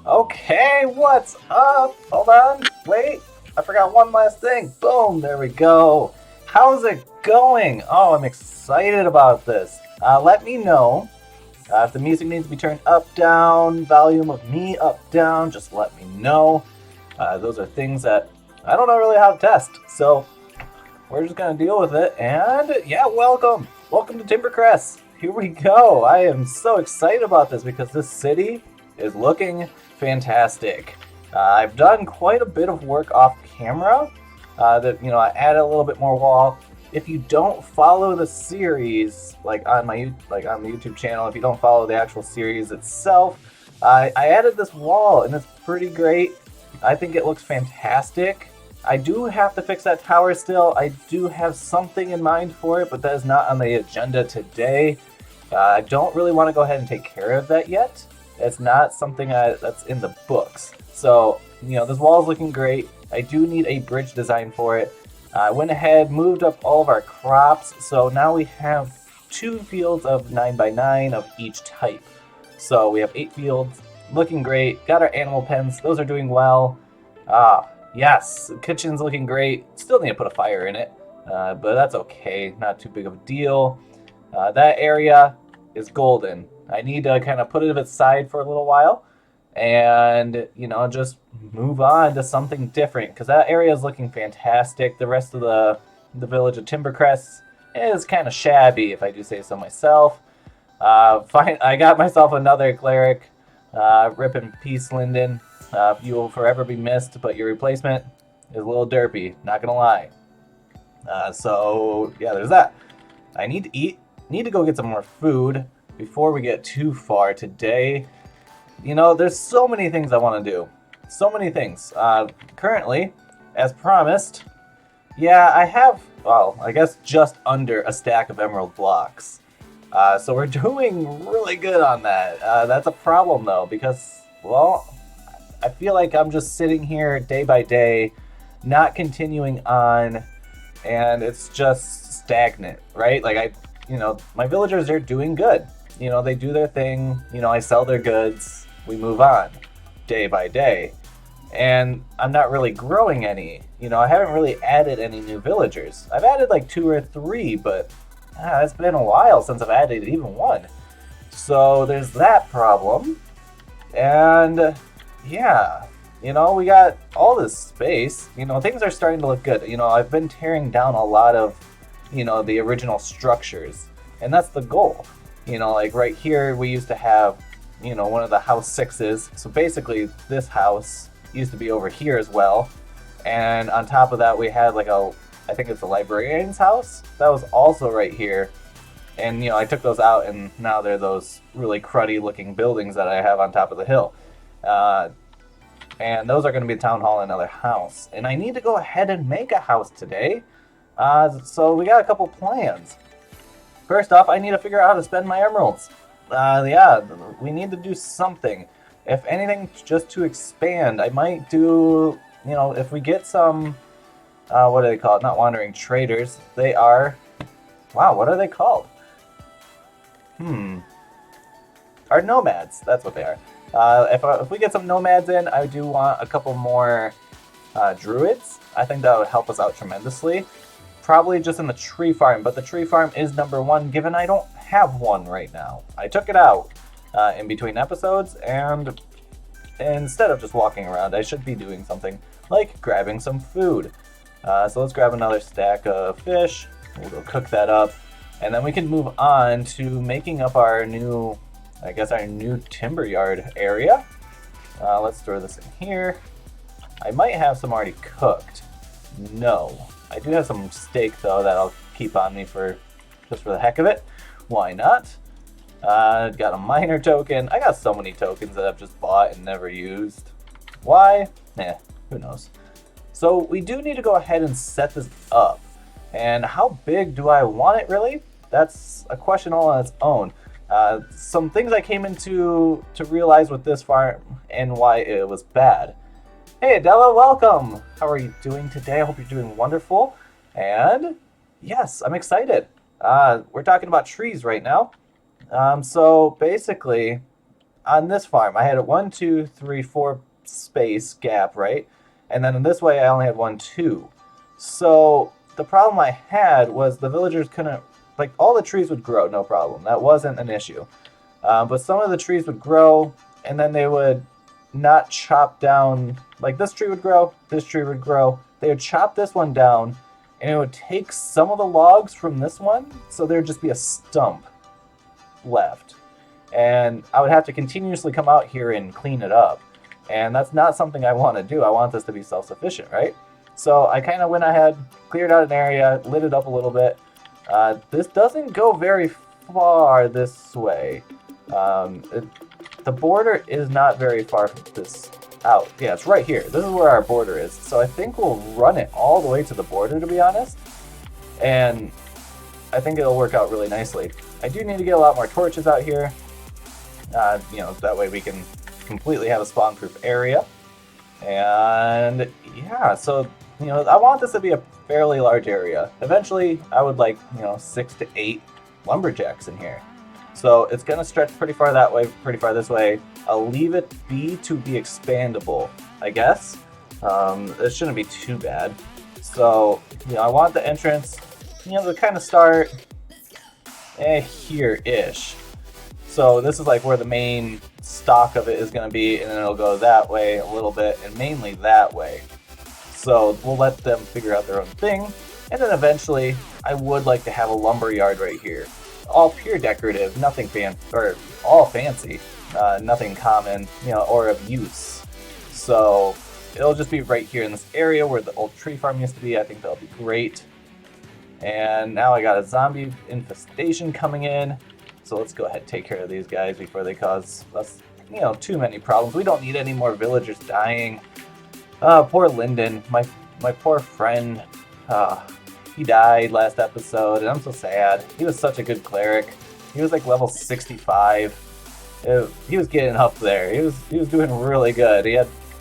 Okay, what's up? Hold on, wait, I forgot one last thing. Boom, there we go. How's it going? Oh, I'm excited about this. Let me know if the music needs to be turned up, down, volume of me up, down, just let me know. Those are things that I don't know really how to test, so we're just gonna deal with it. And yeah, welcome to TimberKress. Here we go. I am so excited about this because this city is looking fantastic. I've done quite a bit of work off camera. I added a little bit more wall. If you don't follow the series, like on the YouTube channel, if you don't follow the actual series itself, I added this wall and it's pretty great. I think it looks fantastic. I do have to fix that tower still. I do have something in mind for it, but that is not on the agenda today. I don't really want to go ahead and take care of that yet. It's not something that's in the books. So, this wall is looking great. I do need a bridge design for it. I went ahead, moved up all of our crops, so now we have 2 fields of 9x9 of each type. So we have 8 fields, looking great. Got our animal pens, those are doing well. Yes, the kitchen's looking great. Still need to put a fire in it, but that's okay, not too big of a deal. That area is golden. I need to kind of put it aside for a little while and, just move on to something different because that area is looking fantastic. The rest of the village of TimberKress is kind of shabby, if I do say so myself. I got myself another cleric. Rip in peace, Lyndon. You will forever be missed, but your replacement is a little derpy, not gonna lie. So yeah, there's that. I need to eat. Need to go get some more food before we get too far today. There's so many things I want to do. So many things. Currently, as promised, I have, I guess just under a stack of emerald blocks. So we're doing really good on that. That's a problem though, because, I feel like I'm just sitting here day by day, not continuing on, and it's just stagnant, right? My villagers are doing good. They do their thing. I sell their goods. We move on day by day. And I'm not really growing any. I haven't really added any new villagers. I've added like 2 or 3, but it's been a while since I've added even one. So there's that problem. And yeah, we got all this space. Things are starting to look good. I've been tearing down a lot of, the original structures. And that's the goal. Like right here, we used to have, one of the house 6s. So basically, this house used to be over here as well. And on top of that, we had I think it's a librarian's house. That was also right here. And, I took those out, and now they're those really cruddy looking buildings that I have on top of the hill. And those are going to be town hall and another house. And I need to go ahead and make a house today. So we got a couple plans. First off, I need to figure out how to spend my emeralds. We need to do something. If anything, just to expand, I might do, if we get some, what do they call it? Not wandering traders. They are, what are they called? Are nomads. That's what they are. If we get some nomads in, I do want a couple more druids. I think that would help us out tremendously. Probably just in the tree farm, but the tree farm is number 1, given I don't have one right now. I took it out in between episodes, and instead of just walking around, I should be doing something like grabbing some food. So let's grab another stack of fish. We'll go cook that up, and then we can move on to making up our new timber yard area. Let's throw this in here. I might have some already cooked. No. I do have some steak though that I'll keep on me just for the heck of it. Why not? Got a miner token. I got so many tokens that I've just bought and never used. Why? Who knows. So we do need to go ahead and set this up. And how big do I want it really? That's a question all on its own. Some things I came into to realize with this farm and why it was bad. Hey Adela, welcome! How are you doing today? I hope you're doing wonderful. And yes, I'm excited. We're talking about trees right now. So basically, on this farm, I had a 1, 2, 3, 4 space gap, right? And then in this way, I only had 1, 2. So the problem I had was the villagers couldn't, like, all the trees would grow, no problem. That wasn't an issue. But some of the trees would grow, and then they would not chop down, like this tree would grow, this tree would grow. They would chop this one down, and it would take some of the logs from this one, so there'd just be a stump left. And I would have to continuously come out here and clean it up. And that's not something I want to do. I want this to be self-sufficient, right? So I kind of went ahead, cleared out an area, lit it up a little bit. This doesn't go very far this way. The border is not very far from this out. Yeah, it's right here. This is where our border is. So I think we'll run it all the way to the border, to be honest. And I think it'll work out really nicely. I do need to get a lot more torches out here. That way we can completely have a spawn-proof area. And yeah, so, I want this to be a fairly large area. Eventually, I would like, 6 to 8 lumberjacks in here. So it's going to stretch pretty far that way, pretty far this way. I'll leave it be to be expandable, I guess. It shouldn't be too bad. So, I want the entrance, to kind of start here-ish. So this is like where the main stock of it is going to be, and then it'll go that way a little bit, and mainly that way. So we'll let them figure out their own thing, and then eventually I would like to have a lumber yard right here. All pure decorative, nothing or all fancy, nothing common, or of use. So it'll just be right here in this area where the old tree farm used to be. I think that'll be great. And now I got a zombie infestation coming in. So let's go ahead and take care of these guys before they cause us, too many problems. We don't need any more villagers dying. Poor Lyndon, my poor friend. He died last episode, and I'm so sad. He was such a good cleric. He was like level 65. He was getting up there. He was doing really good.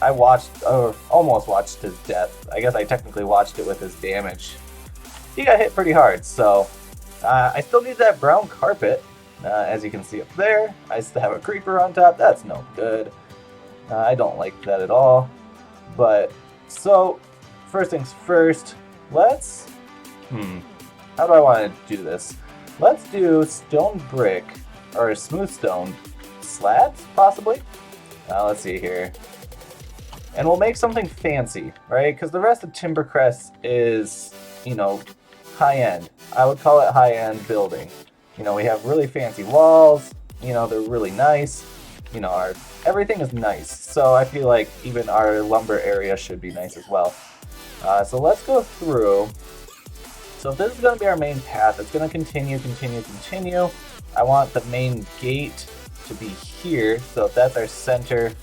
I almost watched his death. I guess I technically watched it with his damage. He got hit pretty hard, so I still need that brown carpet. As you can see up there, I still have a creeper on top. That's no good. I don't like that at all. But, so, first things first, let's... How do I want to do this? Let's do stone brick, or smooth stone slabs, possibly? Let's see here. And we'll make something fancy, right? Because the rest of TimberKress is, high-end. I would call it high-end building. We have really fancy walls, they're really nice, everything is nice, so I feel like even our lumber area should be nice as well. So let's go through. So if this is going to be our main path, it's going to continue. I want the main gate to be here, so if that's our center,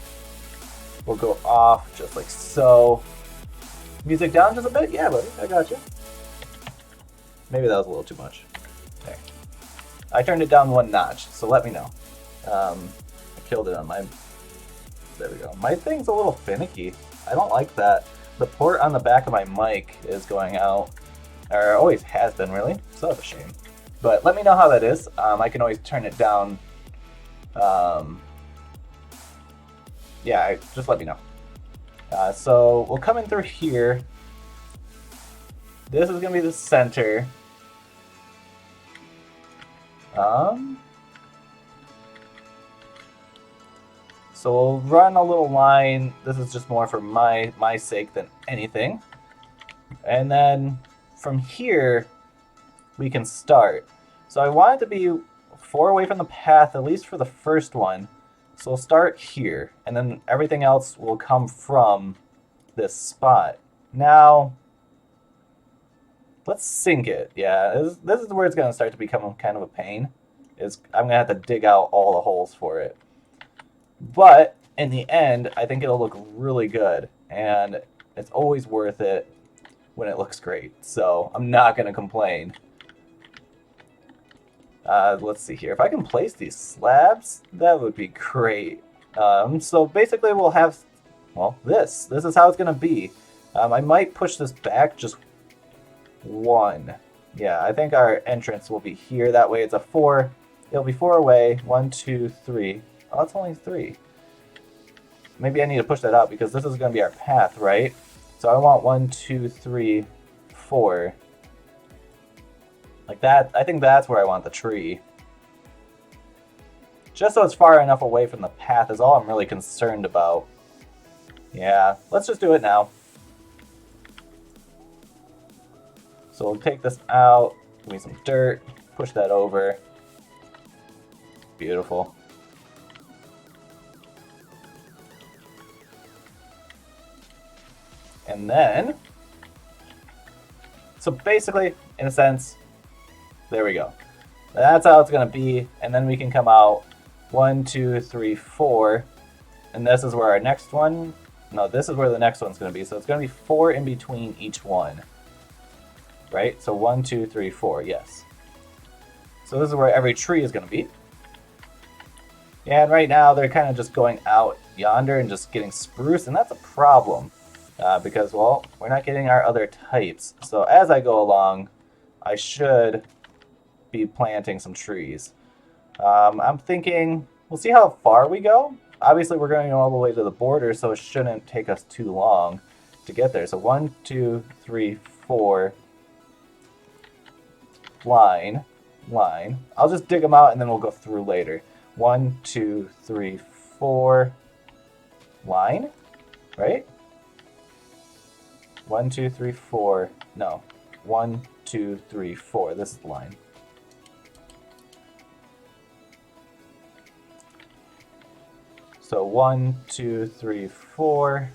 we'll go off just like so. Music down just a bit? Yeah, buddy, I got you. Maybe that was a little too much. There. I turned it down 1 notch, so let me know. I killed it on my... There we go. My thing's a little finicky. I don't like that. The port on the back of my mic is going out. Or always has been, really. So that's a shame. But let me know how that is. I can always turn it down. Just let me know. So we'll come in through here. This is going to be the center. So we'll run a little line. This is just more for my sake than anything. And then from here, we can start. So I want it to be 4 away from the path, at least for the first one. So we'll start here, and then everything else will come from this spot. Now, let's sink it. Yeah, this is where it's going to start to become kind of a pain. I'm going to have to dig out all the holes for it. But in the end, I think it'll look really good. And It's always worth it when it looks great. So I'm not going to complain. Let's see here. If I can place these slabs, that would be great. So basically we'll have, well, this. This is how it's going to be. I might push this back just one. Yeah, I think our entrance will be here. That way it's a 4. It'll be 4 away. 1, 2, 3. Oh, that's only 3. Maybe I need to push that out because this is going to be our path, right? So I want 1, 2, 3, 4. Like that. I think that's where I want the tree. Just so it's far enough away from the path is all I'm really concerned about. Yeah, let's just do it now. So we'll take this out, give me some dirt, push that over. Beautiful. And then, so basically, in a sense, there we go. That's how it's going to be, and then we can come out 1, 2, 3, 4, and this is where our next one, no, this is where the next one's going to be, so it's going to be 4 in between each one. Right? So 1, 2, 3, 4, yes. So this is where every tree is going to be. And right now they're kind of just going out yonder and just getting spruce, and that's a problem. Because, well, we're not getting our other types. So as I go along, I should be planting some trees. I'm thinking, we'll see how far we go. Obviously we're going all the way to the border, so it shouldn't take us too long to get there. So 1, 2, 3, 4... line. I'll just dig them out and then we'll go through later. 1, 2, 3, 4. Line, right? 1, 2, 3, 4. No. 1, 2, 3, 4. This is the line. So 1, 2, 3, 4.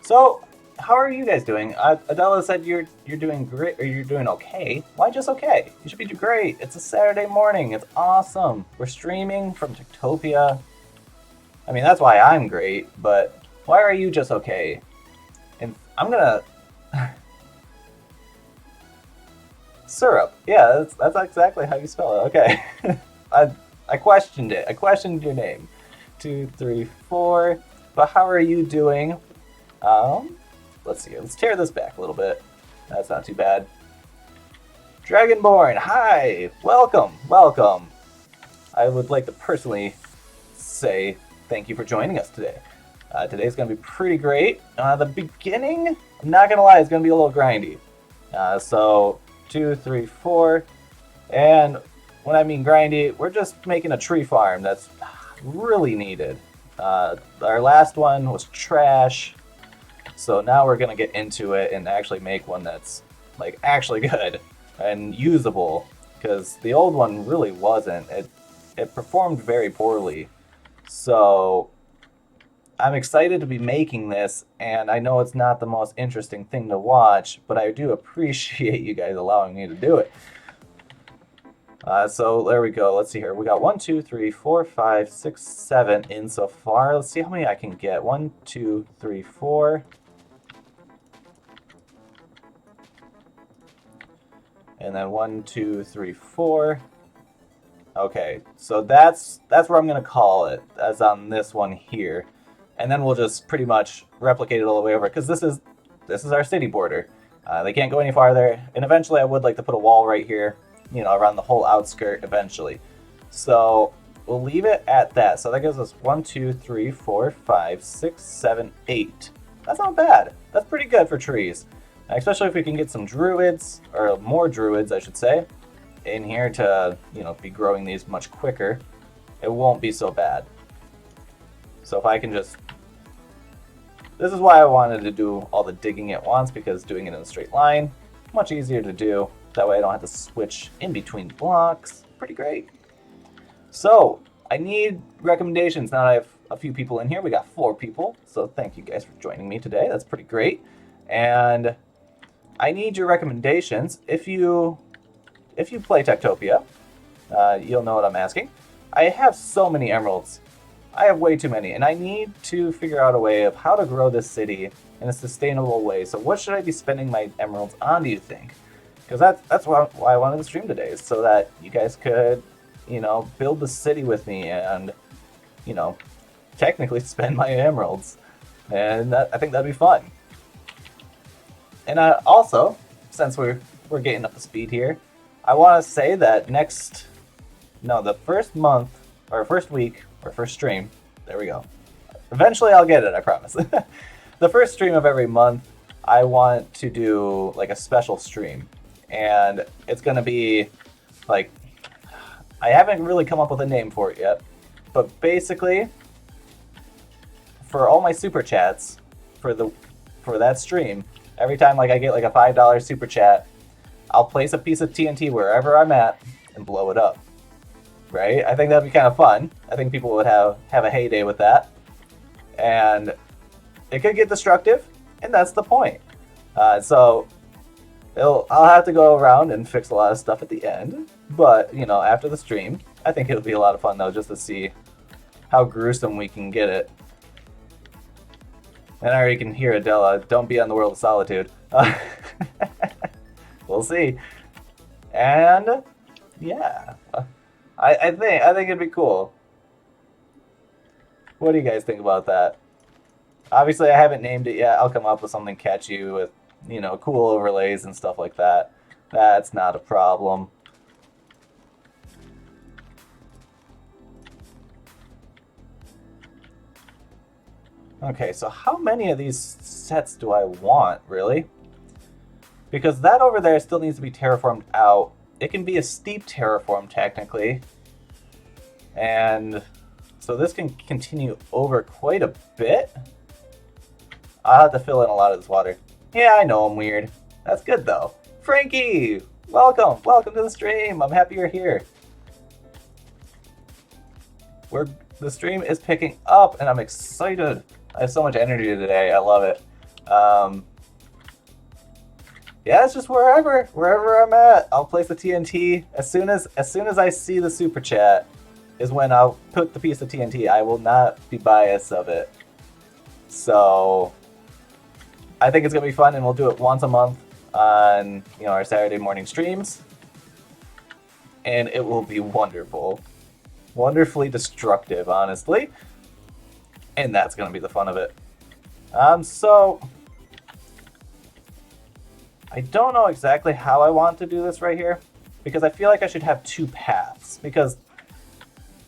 So, how are you guys doing? Adela said you're doing great, or you're doing okay. Why just okay? You should be doing great. It's a Saturday morning. It's awesome. We're streaming from TekTopia. I mean, that's why I'm great, but why are you just okay? And I'm gonna... Syrup. Yeah, that's exactly how you spell it. Okay. I questioned it. I questioned your name. 2, 3, 4. But how are you doing? Let's see. Let's tear this back a little bit. That's not too bad. Dragonborn, hi! Welcome, welcome. I would like to personally say thank you for joining us today. Today's going to be pretty great. The beginning, I'm not going to lie, it's going to be a little grindy. So, 2, 3, 4. And when I mean grindy, we're just making a tree farm that's really needed. Our last one was trash. So now we're going to get into it and actually make one that's like actually good and usable, because the old one really wasn't. It performed very poorly. So I'm excited to be making this, and I know it's not the most interesting thing to watch, but I do appreciate you guys allowing me to do it. So there we go. Let's see here. We got 1, 2, 3, 4, 5, 6, 7 in so far. Let's see how many I can get. 1, 2, 3, 4. And then 1, 2, 3, 4. Okay, so that's where I'm gonna call it. That's on this one here, and then we'll just pretty much replicate it all the way over, because this is our city border. They can't go any farther, and eventually I would like to put a wall right here, you know, around the whole outskirt eventually. So we'll leave it at that. So that gives us 1, 2, 3, 4, 5, 6, 7, 8. That's not bad. That's pretty good for trees. Especially if we can get some druids, or more druids, I should say, in here to, you know, be growing these much quicker. It won't be so bad. So if I can just... This is why I wanted to do all the digging at once, because doing it in a straight line, much easier to do. That way I don't have to switch in between blocks. Pretty great. So, I need recommendations. Now I have a few people in here. We got 4 people. So thank you guys for joining me today. That's pretty great. And I need your recommendations. If you play TekTopia, you'll know what I'm asking. I have so many emeralds. I have way too many, and I need to figure out a way of how to grow this city in a sustainable way. So what should I be spending my emeralds on, do you think? Because that's why I wanted to stream today, is so that you guys could, build the city with me and, technically spend my emeralds. And I think that'd be fun. And also, since we're getting up to speed here, I want to say that the first month, or first week, or first stream, there we go. Eventually I'll get it, I promise. The first stream of every month, I want to do like a special stream. And it's going to be like, I haven't really come up with a name for it yet, but basically, for all my super chats, for that stream, every time like I get like a $5 super chat, I'll place a piece of TNT wherever I'm at and blow it up. Right? I think that'd be kind of fun. I think people would have a heyday with that. And it could get destructive, and that's the point. So I'll have to go around and fix a lot of stuff at the end. But, after the stream, I think it'll be a lot of fun, though, just to see how gruesome we can get it. And I already can hear Adela, don't be on the World of Solitude. We'll see. And, yeah. I think it'd be cool. What do you guys think about that? Obviously, I haven't named it yet. I'll come up with something catchy with, cool overlays and stuff like that. That's not a problem. Okay, so how many of these sets do I want, really? Because that over there still needs to be terraformed out. It can be a steep terraform, technically. And so this can continue over quite a bit. I'll have to fill in a lot of this water. Yeah, I know I'm weird. That's good, though. Frankie! Welcome! Welcome to the stream! I'm happy you're here. The stream is picking up, and I'm excited. I have so much energy today. I love it. Yeah, it's just wherever I'm at, I'll place the TNT. As soon as I see the super chat is when I'll put the piece of TNT. I will not be biased of it. So I think it's gonna be fun, and we'll do it once a month on our Saturday morning streams, and it will be wonderful, wonderfully destructive, honestly, and that's gonna be the fun of it. So I don't know exactly how I want to do this right here, because I feel like I should have two paths. Because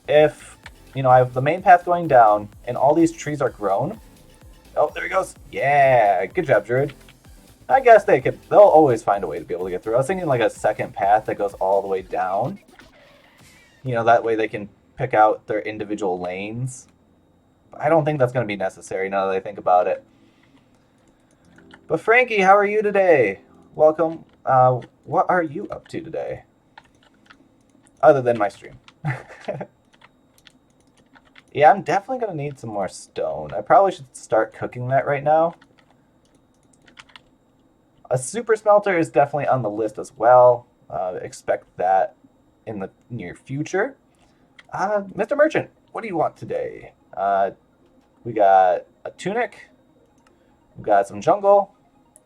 if, I have the main path going down, and all these trees are grown. Oh, there he goes. Yeah, good job, Druid. I guess they'll always find a way to be able to get through. I was thinking like a second path that goes all the way down. That way they can pick out their individual lanes. But I don't think that's going to be necessary now that I think about it. But Frankie, how are you today? Welcome. What are you up to today? Other than my stream. Yeah, I'm definitely going to need some more stone. I probably should start cooking that right now. A super smelter is definitely on the list as well. Expect that in the near future. Mr. Merchant, what do you want today? We got a tunic. We got some jungle.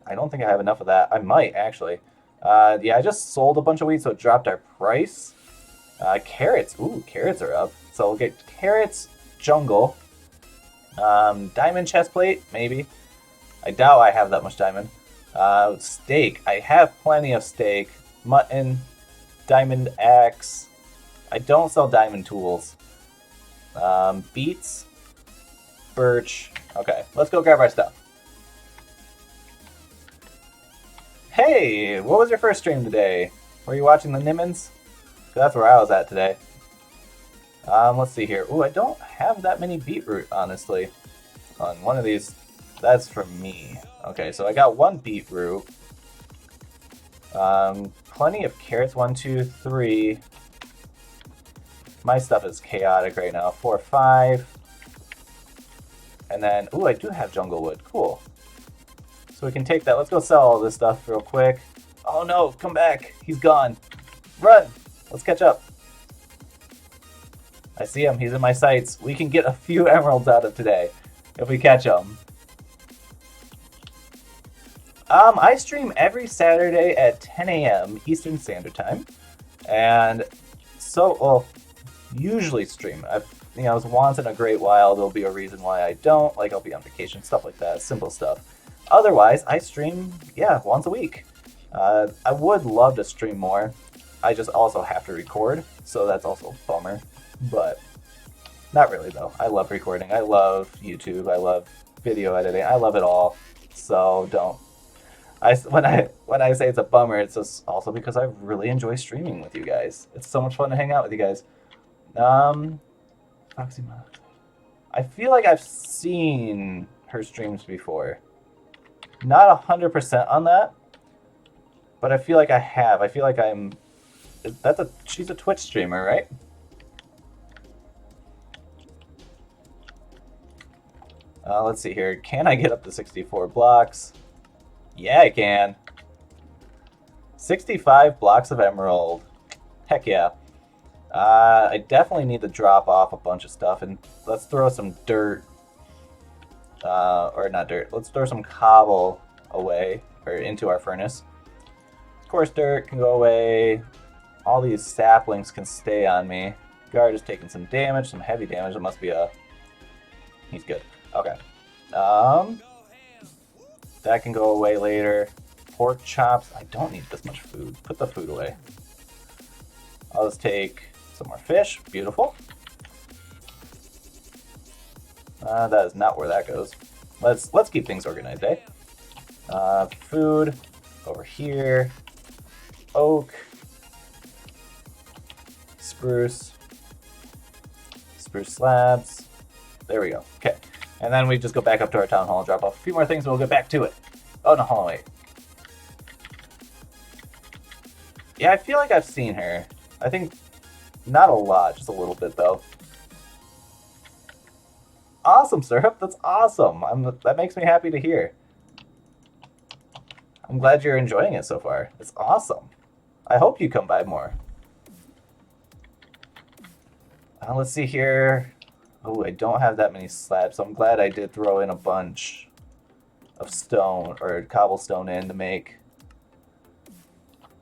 I don't think I have enough of that. I might, actually. Yeah, I just sold a bunch of wheat, so it dropped our price. Carrots. Ooh, carrots are up. So we'll get carrots, jungle. Diamond chestplate, maybe. I doubt I have that much diamond. Steak. I have plenty of steak. Mutton. Diamond axe. I don't sell diamond tools. Beets. Birch. Okay, let's go grab our stuff. Hey, what was your first stream today? Were you watching the Nimmons? That's where I was at today. Let's see here. Ooh, I don't have that many beetroot, honestly. On one of these, that's for me. Okay, so I got one beetroot. Plenty of carrots. 1, 2, 3. My stuff is chaotic right now. 4, 5. And then, ooh, I do have jungle wood. Cool. So we can take that. Let's go sell all this stuff real quick. Oh no, come back. He's gone. Run. Let's catch up. I see him. He's in my sights. We can get a few emeralds out of today if we catch him. I stream every Saturday at 10 a.m. Eastern Standard Time. And so, well, usually stream. Once in a great while, there'll be a reason why I don't. Like, I'll be on vacation, stuff like that. Simple stuff. Otherwise, I stream, once a week. I would love to stream more. I just also have to record, so that's also a bummer. But not really, though. I love recording. I love YouTube. I love video editing. I love it all. So don't. When I say it's a bummer, it's just also because I really enjoy streaming with you guys. It's so much fun to hang out with you guys. Foxyma. I feel like I've seen her streams before. Not 100% on that, but I feel like I have. I feel like she's a Twitch streamer, right? Let's see here. Can I get up to 64 blocks? Yeah, I can. 65 blocks of emerald. Heck yeah. I definitely need to drop off a bunch of stuff, and let's throw some dirt. Or not dirt. Let's throw some cobble away, or into our furnace. Of course, dirt can go away. All these saplings can stay on me. Guard is taking some damage, some heavy damage. It must be a... He's good. Okay. That can go away later. Pork chops. I don't need this much food. Put the food away. I'll just take some more fish. Beautiful. That is not where that goes. Let's keep things organized, eh? Food over here. Oak. Spruce. Spruce slabs. There we go. Okay. And then we just go back up to our town hall and drop off a few more things and we'll get back to it. Oh, no, hold on, wait. Yeah, I feel like I've seen her. I think not a lot, just a little bit, though. Awesome, Syrup. That's awesome. That makes me happy to hear. I'm glad you're enjoying it so far. It's awesome. I hope you come by more. Let's see here. Oh, I don't have that many slabs, so I'm glad I did throw in a bunch of stone or cobblestone in to make.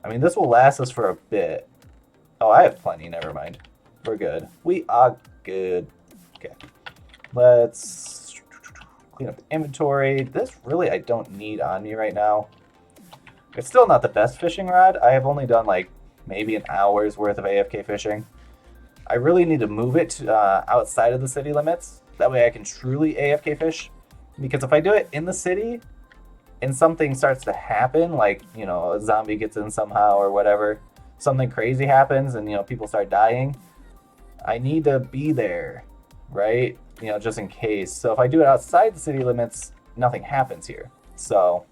I mean, this will last us for a bit. Oh, I have plenty. Never mind. We're good. We are good. Okay. Let's clean up the inventory. This really I don't need on me right now. It's still not the best fishing rod. I have only done like maybe an hour's worth of AFK fishing. I really need to move it outside of the city limits. That way I can truly AFK fish. Because if I do it in the city and something starts to happen, like, you know, a zombie gets in somehow or whatever, something crazy happens and, you know, people start dying, I need to be there, right? You know, just in case. So if I do it outside the city limits, nothing happens here. So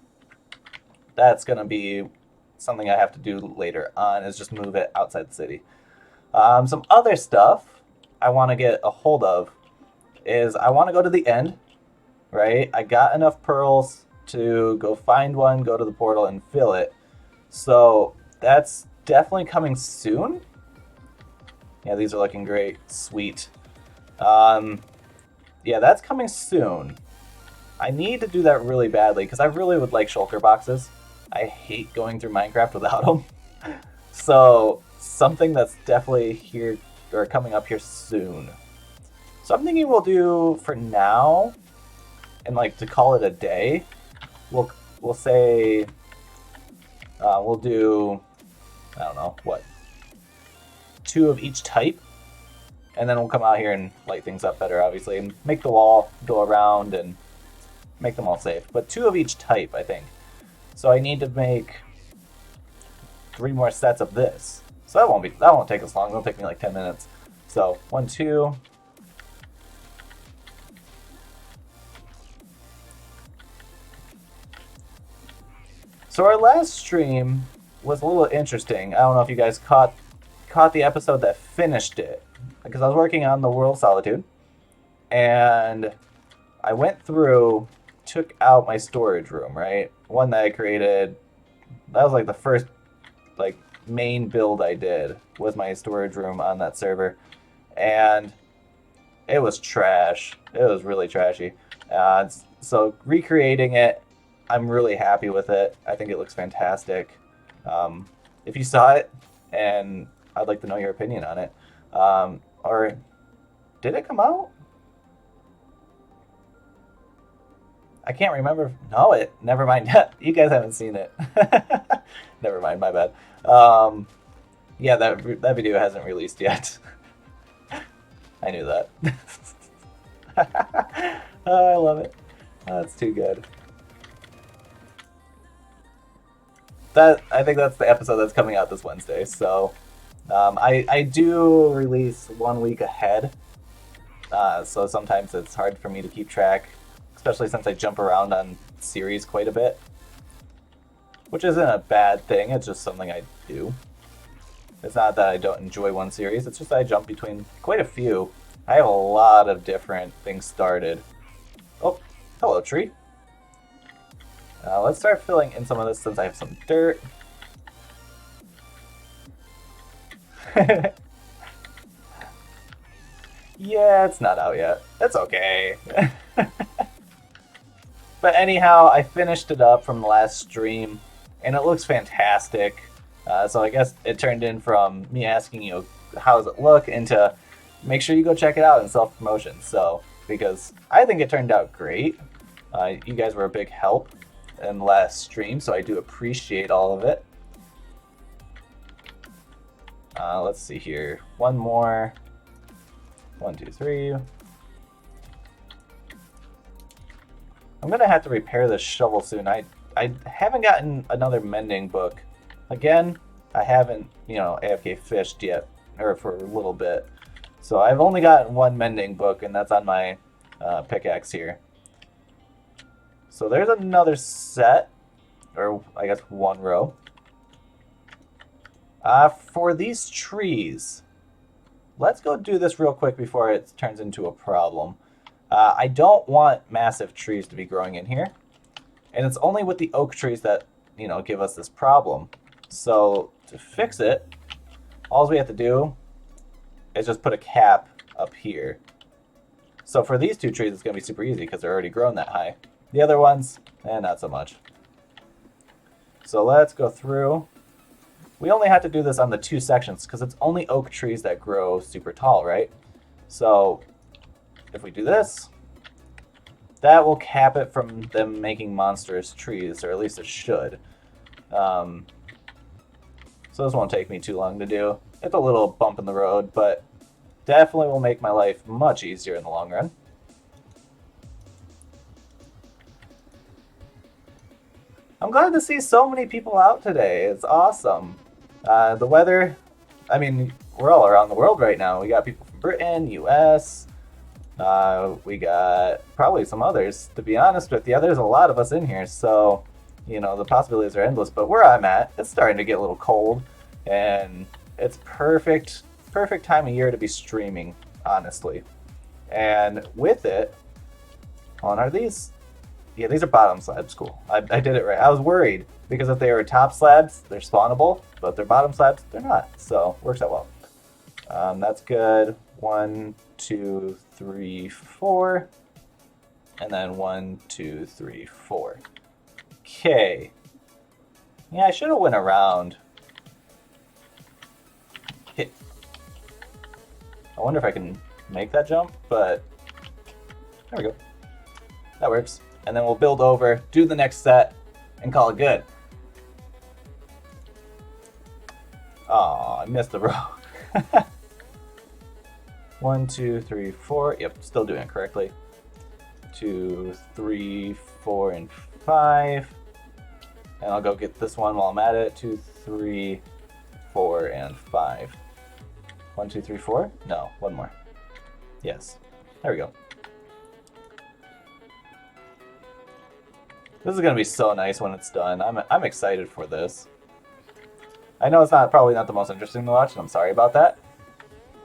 that's going to be something I have to do later on, is just move it outside the city. Some other stuff I want to get a hold of is I want to go to the end, right? I got enough pearls to go find one, go to the portal, and fill it. So that's definitely coming soon. Yeah, these are looking great. Sweet. Yeah, that's coming soon. I need to do that really badly because I really would like shulker boxes. I hate going through Minecraft without them. So something that's definitely here or coming up here soon. So I'm thinking we'll do for now, and like to call it a day, we'll say we'll do, I don't know what, 2 of each type, and then we'll come out here and light things up better, obviously, and make the wall go around and make them all safe. But 2 of each type, I think. So I need to make 3 more sets of this. So that won't take us long. It'll take me like 10 minutes. So 1, 2. So our last stream was a little interesting. I don't know if you guys caught the episode that finished it, because I was working on the World of Solitude, and I went through, took out my storage room, right? One that I created. That was like the first like main build I did, was my storage room on that server. And It was trash. It was really trashy. So recreating it, I'm really happy with it. I think it looks fantastic. Um, if you saw it, and I'd like to know your opinion on it. Or did it come out? I can't remember. No, it. Never mind. You guys haven't seen it. Never mind. My bad. Um, yeah, that video hasn't released yet. I knew that. Oh, I love it. Oh, that's too good. I think that's the episode that's coming out this Wednesday. So I do release 1 week ahead. So sometimes it's hard for me to keep track, especially since I jump around on series quite a bit, which isn't a bad thing. It's just something I do. It's not that I don't enjoy one series. It's just I jump between quite a few. I have a lot of different things started. Oh, hello, tree. Let's start filling in some of this since I have some dirt. Yeah, it's not out yet. It's okay. But anyhow, I finished it up from the last stream, and it looks fantastic. So I guess it turned in from me asking you, how does it look, into make sure you go check it out in self-promotion. So, because I think it turned out great. You guys were a big help in the last stream, so I do appreciate all of it. Let's see here. One more. 1, 2, 3. I'm gonna have to repair this shovel soon. I haven't gotten another mending book. Again, I haven't, AFK fished yet, or for a little bit. So I've only gotten one mending book, and that's on my pickaxe here. So there's another set, or I guess one row. For these trees, let's go do this real quick before it turns into a problem. I don't want massive trees to be growing in here. And it's only with the oak trees that, give us this problem. So to fix it, all we have to do is just put a cap up here. So for these two trees, it's going to be super easy because they're already grown that high. The other ones, not so much. So let's go through. We only have to do this on the 2 sections because it's only oak trees that grow super tall, right? So if we do this, that will cap it from them making monstrous trees, or at least it should. So this won't take me too long to do. It's a little bump in the road, but definitely will make my life much easier in the long run. I'm glad to see so many people out today. It's awesome. The weather, I mean, we're all around the world right now. We got people from Britain, US, we got probably some others. To be honest with you, there's a lot of us in here, so, the possibilities are endless. But where I'm at, it's starting to get a little cold, and it's perfect time of year to be streaming, honestly. And with it, are these? Yeah, these are bottom slabs. Cool. I did it right. I was worried because if they were top slabs, they're spawnable, but if they're bottom slabs, they're not. So works out well. That's good. 1, 2, 3, 4, and then 1, 2, 3, 4. Okay. Yeah, I should have went around. Okay. I wonder if I can make that jump, but there we go. That works. And then we'll build over, do the next set, and call it good. Oh, I missed the row. 1, 2, 3, 4. Yep, still doing it correctly. 2, 3, 4, and 5. And I'll go get this one while I'm at it. 2, 3, 4, and 5. 1, 2, 3, 4? No, one more. Yes. There we go. This is going to be so nice when it's done. I'm excited for this. I know it's probably not the most interesting to watch, and I'm sorry about that.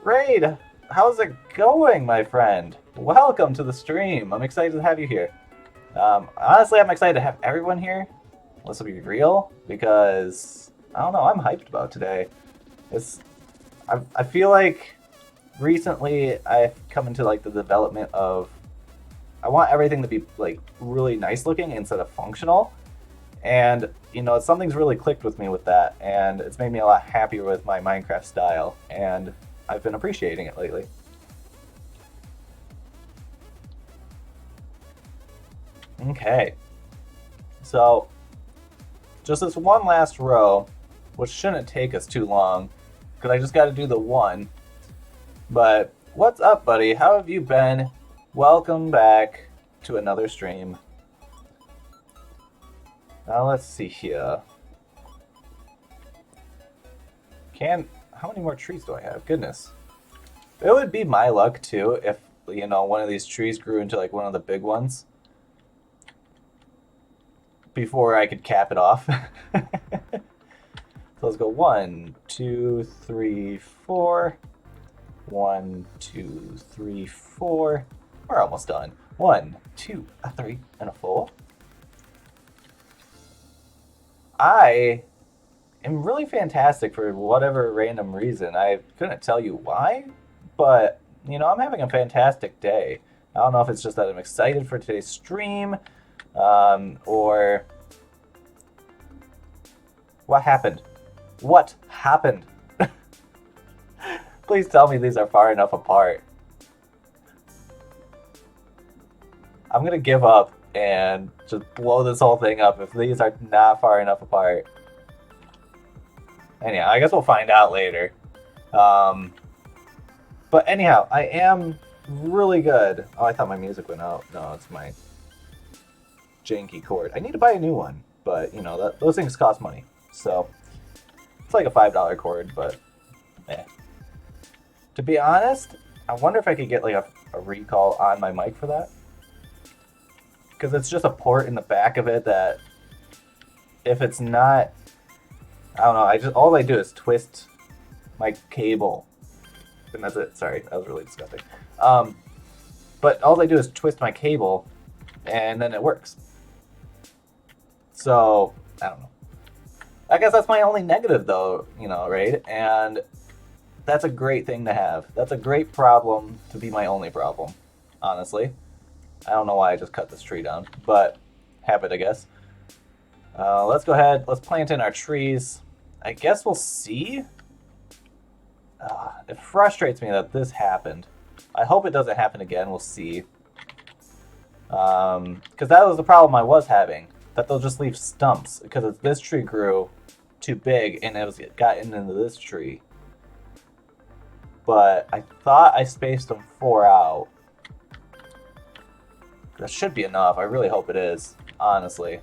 Raid, how's it going, my friend? Welcome to the stream. I'm excited to have you here. Honestly, I'm excited to have everyone here. This will be real, because, I don't know, I'm hyped about today. I feel like recently I've come into like the development of I want everything to be like really nice looking instead of functional. And you know, something's really clicked with me with that, and it's made me a lot happier with my Minecraft style, and I've been appreciating it lately. Okay, so just this one last row, which shouldn't take us too long, because I just got to do the one. But what's up, buddy? How have you been? Welcome back to another stream. Now let's see here. How many more trees do I have? Goodness. It would be my luck too if, you know, one of these trees grew into like one of the big ones before I could cap it off. So let's go 1, 2, 3, 4. 1, 2, 3, 4. We're almost done. 1, 2, a 3, and a 4. I am really fantastic for whatever random reason. I couldn't tell you why, but you know, I'm having a fantastic day. I don't know if it's just that I'm excited for today's stream, or what happened? What happened? Please tell me these are far enough apart. I'm gonna give up and just blow this whole thing up if these are not far enough apart. Anyhow, I guess we'll find out later. But anyhow, I am really good. Oh, I thought my music went out. No, it's my janky cord. I need to buy a new one, but you know, those things cost money. So it's like a $5 cord, but eh. To be honest, I wonder if I could get like a recall on my mic for that. Because it's just a port in the back of it that if it's not, I don't know, all I do is twist my cable. And that's it. Sorry, that was really disgusting. But all I do is twist my cable and then it works. So, I don't know. I guess that's my only negative though, you know, right? And that's a great thing to have. That's a great problem to be my only problem, honestly. I don't know why I just cut this tree down, but habit, I guess. Let's go ahead. Let's plant in our trees. I guess we'll see. It frustrates me that this happened. I hope it doesn't happen again. We'll see. Because that was the problem I was having. That they'll just leave stumps. Because this tree grew too big and it gotten into this tree. But I thought I spaced them 4 out. That should be enough. I really hope it is, honestly.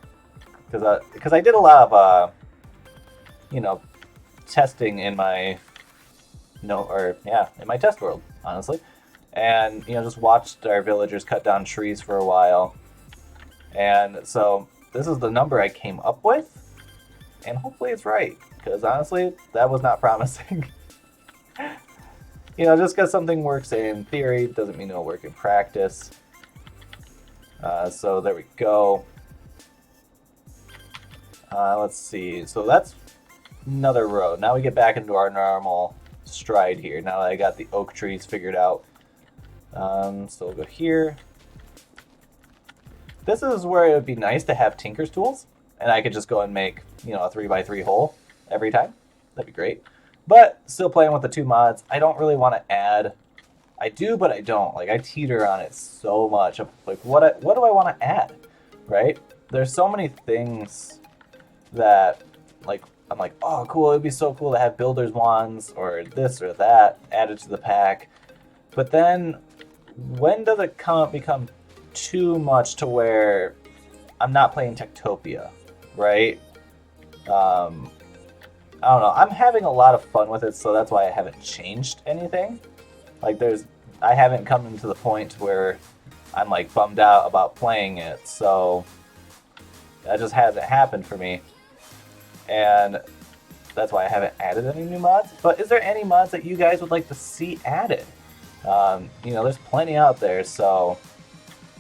Because I did a lot of, you know, testing in my, in my test world, honestly. And, you know, just watched our villagers cut down trees for a while. And so this is the number I came up with. And hopefully it's right. Because honestly, that was not promising. You know, just because something works in theory doesn't mean it'll work in practice. So there we go. Let's see. So that's another row. Now we get back into our normal stride here. Now that I got the oak trees figured out. So we'll go here. This is where it would be nice to have Tinker's tools. And I could just go and make, you know, a 3x3 hole every time. That'd be great. But still playing with the 2 mods. I don't really want to add. I do, but I don't. Like, I teeter on it so much. Like, what do I want to add, right? There's so many things that, like, I'm like, oh, cool. It'd be so cool to have builder's wands or this or that added to the pack. But then, when does it become too much to where I'm not playing TekTopia, right? I don't know. I'm having a lot of fun with it, so that's why I haven't changed anything. Like, I haven't come into the point where I'm, like, bummed out about playing it, so that just hasn't happened for me. And that's why I haven't added any new mods. But is there any mods that you guys would like to see added? You know, there's plenty out there, so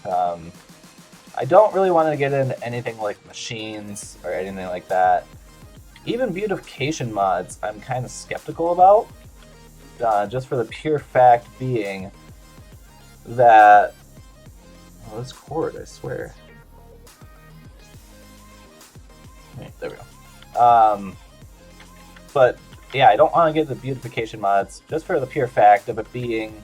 I don't really want to get into anything like machines or anything like that. Even beautification mods, I'm kind of skeptical about. just for the pure fact being that... Oh, this cord, I swear. Right, there we go. But yeah, I don't want to get the beautification mods just for the pure fact of it being...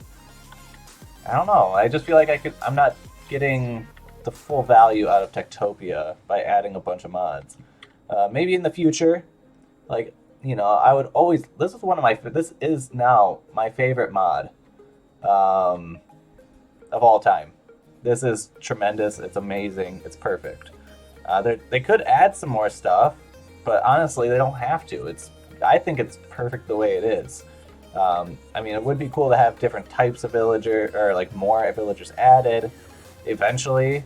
I don't know. I just feel like I'm not getting the full value out of TekTopia by adding a bunch of mods. Maybe in the future, like, you know, I would always... This is now my favorite mod of all time. This is tremendous. It's amazing. It's perfect. They could add some more stuff, but honestly, they don't have to. I think it's perfect the way it is. I mean, it would be cool to have different types of villager, or like more villagers added eventually.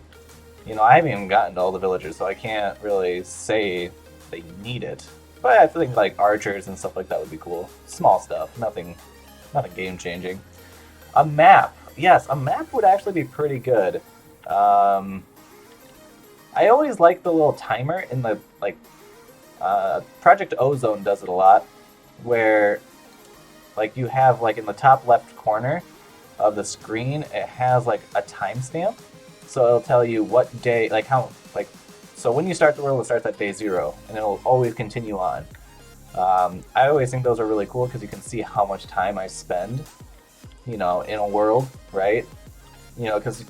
You know, I haven't even gotten to all the villagers, so I can't really say they need it. But I think like archers and stuff like that would be cool. Small stuff, nothing game changing. A map, yes, a map would actually be pretty good. I always like the little timer in the Project Ozone does it a lot, where like you have like in the top left corner of the screen, it has like a timestamp, so it'll tell you what day, like how, like, so when you start the world, it starts at day 0, and it'll always continue on. I always think those are really cool because you can see how much time I spend, you know, in a world, right? You know, because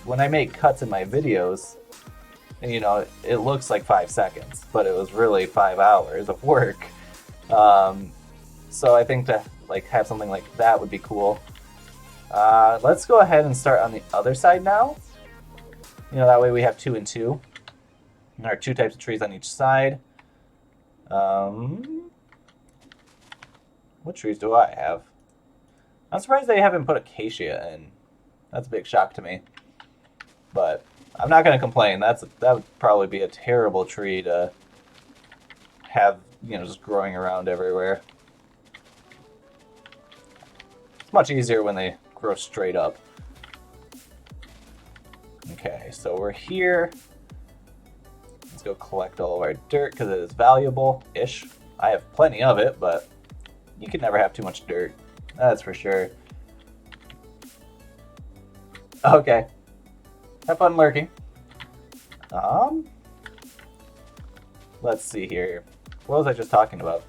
when I make cuts in my videos, you know, it looks like 5 seconds, but it was really 5 hours of work. So I think to like have something like that would be cool. Let's go ahead and start on the other side now. You know, that way we have 2 and 2. And there are 2 types of trees on each side. What trees do I have? I'm surprised they haven't put acacia in. That's a big shock to me. But I'm not going to complain. That would probably be a terrible tree to have, you know, just growing around everywhere. It's much easier when they grow straight up. Okay, so we're here. Let's go collect all of our dirt because it is valuable-ish. I have plenty of it, but you can never have too much dirt. That's for sure. Okay. Have fun lurking. Let's see here. What was I just talking about?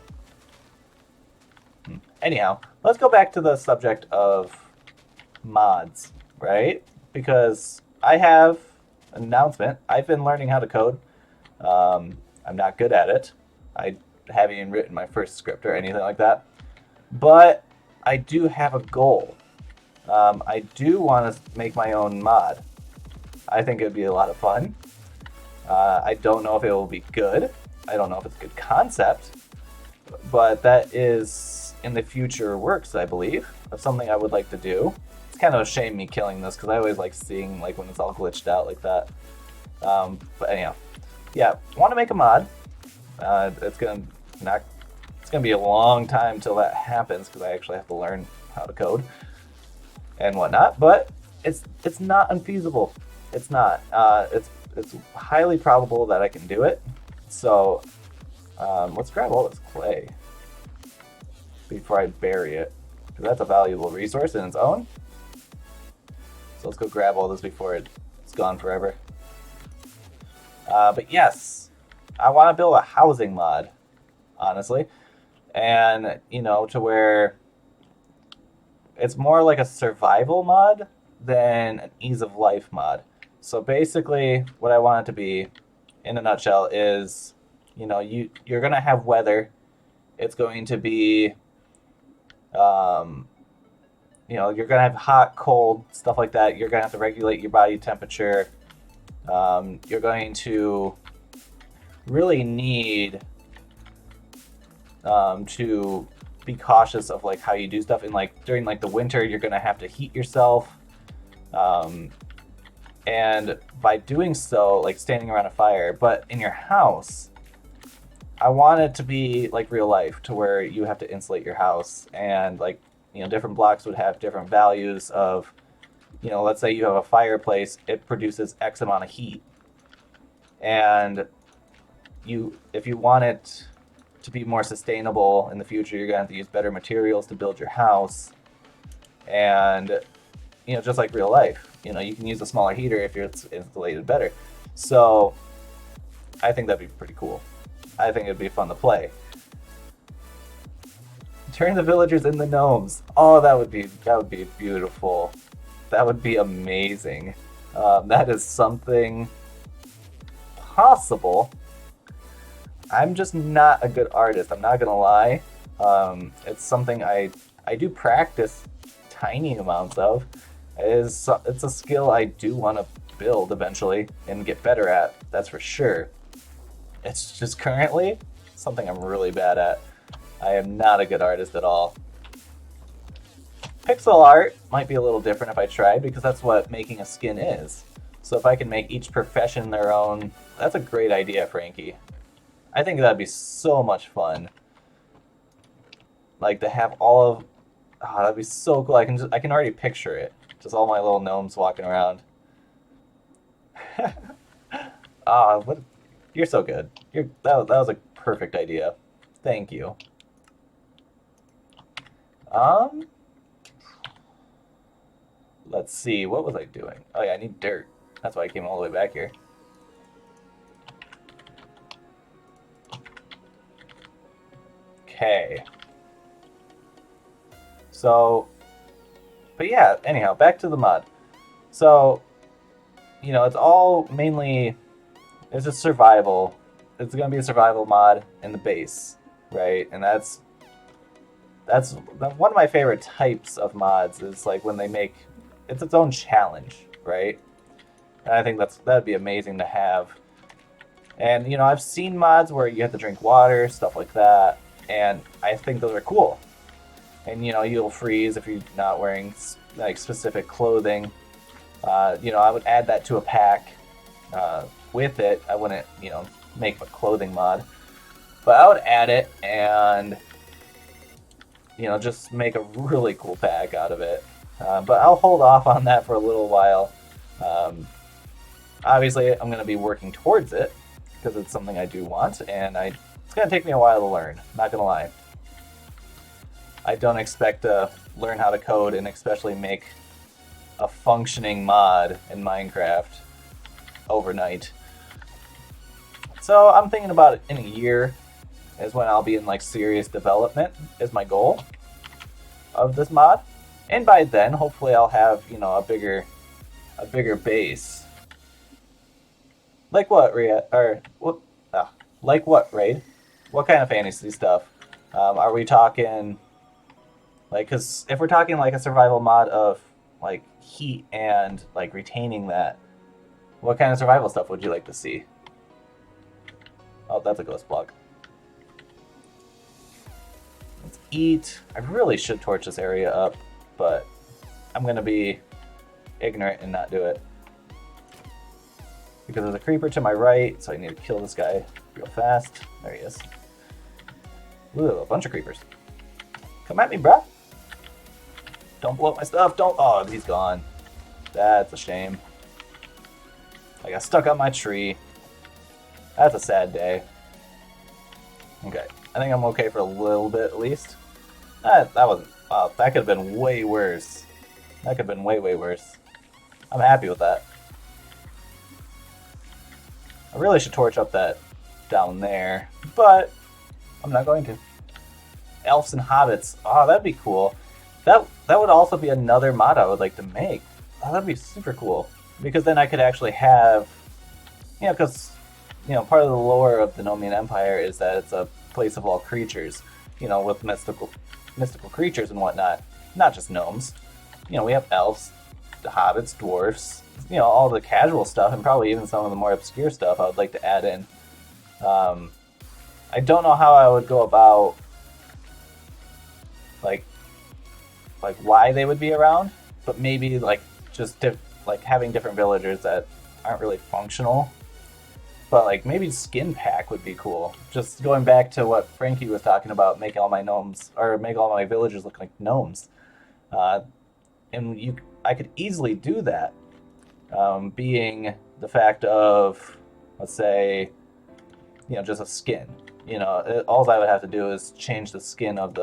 Anyhow, let's go back to the subject of mods, right? Because I have an announcement. I've been learning how to code. I'm not good at it. I haven't even written my first script or anything like that. But I do have a goal. I do want to make my own mod. I think it would be a lot of fun. I don't know if it will be good. I don't know if it's a good concept. But that is in the future works, I believe, of something I would like to do. It's kind of a shame me killing this because I always like seeing like when it's all glitched out like that. But anyhow, yeah, want to make a mod. It's gonna be a long time till that happens because I actually have to learn how to code and whatnot. But it's not unfeasible. It's not. It's highly probable that I can do it. So let's grab all this clay before I bury it, because that's a valuable resource in its own. So let's go grab all this before it's gone forever. But yes, I want to build a housing mod, honestly, and you know, to where it's more like a survival mod than an ease of life mod. So basically, what I want it to be, in a nutshell, is, you know, you're gonna have weather. It's going to be, you know, you're gonna have hot, cold, stuff like that. You're gonna have to regulate your body temperature. You're going to really need to be cautious of like how you do stuff. And like during like the winter, you're gonna have to heat yourself. And by doing so, like standing around a fire, but in your house, I want it to be like real life, to where you have to insulate your house, and like, you know, different blocks would have different values of, you know, let's say you have a fireplace, it produces X amount of heat. And if you want it to be more sustainable in the future, you're gonna have to use better materials to build your house. And just like real life, you can use a smaller heater if it's insulated better. So I think that'd be pretty cool. I think it'd be fun to play. Turn the villagers into gnomes. Oh, that would be beautiful. That would be amazing. That is something possible. I'm just not a good artist. I'm not gonna lie. It's something I do practice tiny amounts of. It's a skill I do want to build eventually and get better at. That's for sure. It's just currently something I'm really bad at. I am not a good artist at all. Pixel art might be a little different if I tried, because that's what making a skin is. So if I can make each profession their own, that's a great idea, Frankie. I think that'd be so much fun. Like to have all of, that'd be so cool. I can already picture it. Just all my little gnomes walking around. What? You're so good. That was a perfect idea. Thank you. Let's see. What was I doing? Oh yeah, I need dirt. That's why I came all the way back here. Okay. So, but yeah, anyhow, back to the mod. So, it's all mainly, it's a survival. It's going to be a survival mod in the base, right? And that's one of my favorite types of mods is like when they make, it's its own challenge, right? And I think that'd be amazing to have. And, I've seen mods where you have to drink water, stuff like that, and I think those are cool. And, you'll freeze if you're not wearing, like, specific clothing. I would add that to a pack with it. I wouldn't, make a clothing mod. But I would add it and, just make a really cool pack out of it. But I'll hold off on that for a little while. Obviously, I'm going to be working towards it because it's something I do want, and it's going to take me a while to learn, not going to lie. I don't expect to learn how to code and especially make a functioning mod in Minecraft overnight. So I'm thinking about it in a year is when I'll be in like serious development is my goal of this mod. And by then, hopefully I'll have, a bigger base. Like what, Ria? Or what? Like what, Raid? What kind of fantasy stuff? Are we talking? Like, because if we're talking like a survival mod of like heat and like retaining that, what kind of survival stuff would you like to see? Oh, that's a ghost block. Let's eat. I really should torch this area up, but I'm gonna be ignorant and not do it. Because there's a creeper to my right, so I need to kill this guy real fast. There he is. Ooh, a bunch of creepers. Come at me, bruh. Don't blow up my stuff. Don't. Oh, he's gone. That's a shame. I got stuck on my tree. That's a sad day. Okay. I think I'm okay for a little bit at least. That wasn't. Wow, that could have been way worse. That could have been way, way worse. I'm happy with that. I really should torch up that down there, but I'm not going to. Elves and hobbits. Oh, that'd be cool. That would also be another mod I would like to make. Oh, that'd be super cool. Because then I could actually have, because, part of the lore of the Nomian Empire is that it's a place of all creatures, with mystical creatures and whatnot. Not just gnomes. We have elves, the hobbits, dwarfs, all the casual stuff, and probably even some of the more obscure stuff I would like to add in. I don't know how I would go about, like why they would be around, but maybe just having different villagers that aren't really functional. But maybe skin pack would be cool. Just going back to what Frankie was talking about, make all my villagers look like gnomes. And I could easily do that, being the fact of, let's say, just a skin. You know, all I would have to do is change the skin of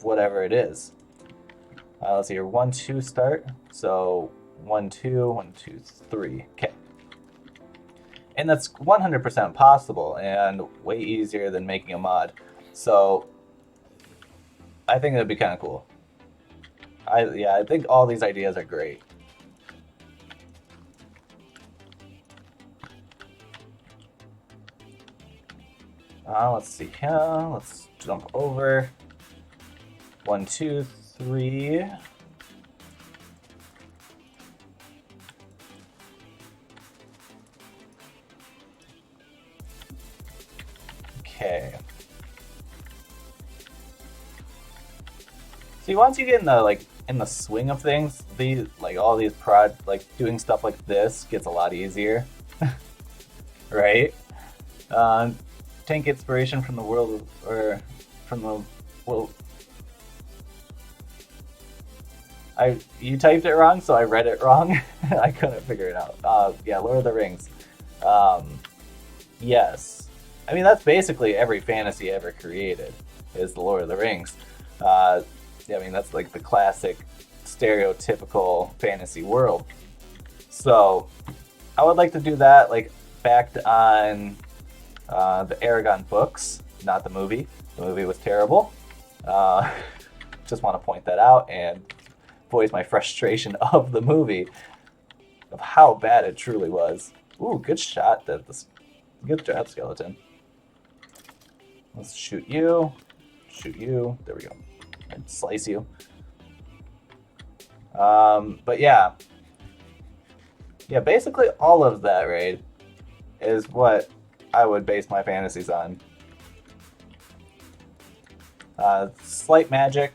whatever it is. Let's see here, 1, 2 start. So 1, 2, 1, 2, 3. Okay. And that's 100% possible and way easier than making a mod. So I think that'd be kind of cool. I think all these ideas are great. Let's see here. Let's jump over. 1, 2, 3. Okay. See, once you get in the swing of things, all these doing stuff like this gets a lot easier, right? Take inspiration from the world or from the world. You typed it wrong, so I read it wrong. I couldn't figure it out. Yeah, Lord of the Rings. Yes. I mean, that's basically every fantasy ever created is the Lord of the Rings. Yeah, I mean, that's like the classic stereotypical fantasy world. So I would like to do that, like, backed on the Aragon books, not the movie. The movie was terrible. Just want to point that out and voice my frustration of the movie, of how bad it truly was. Ooh, good shot, good job, skeleton. Let's shoot you. Shoot you. There we go. And slice you. But yeah. Yeah, basically all of that raid is what I would base my fantasies on. Slight magic,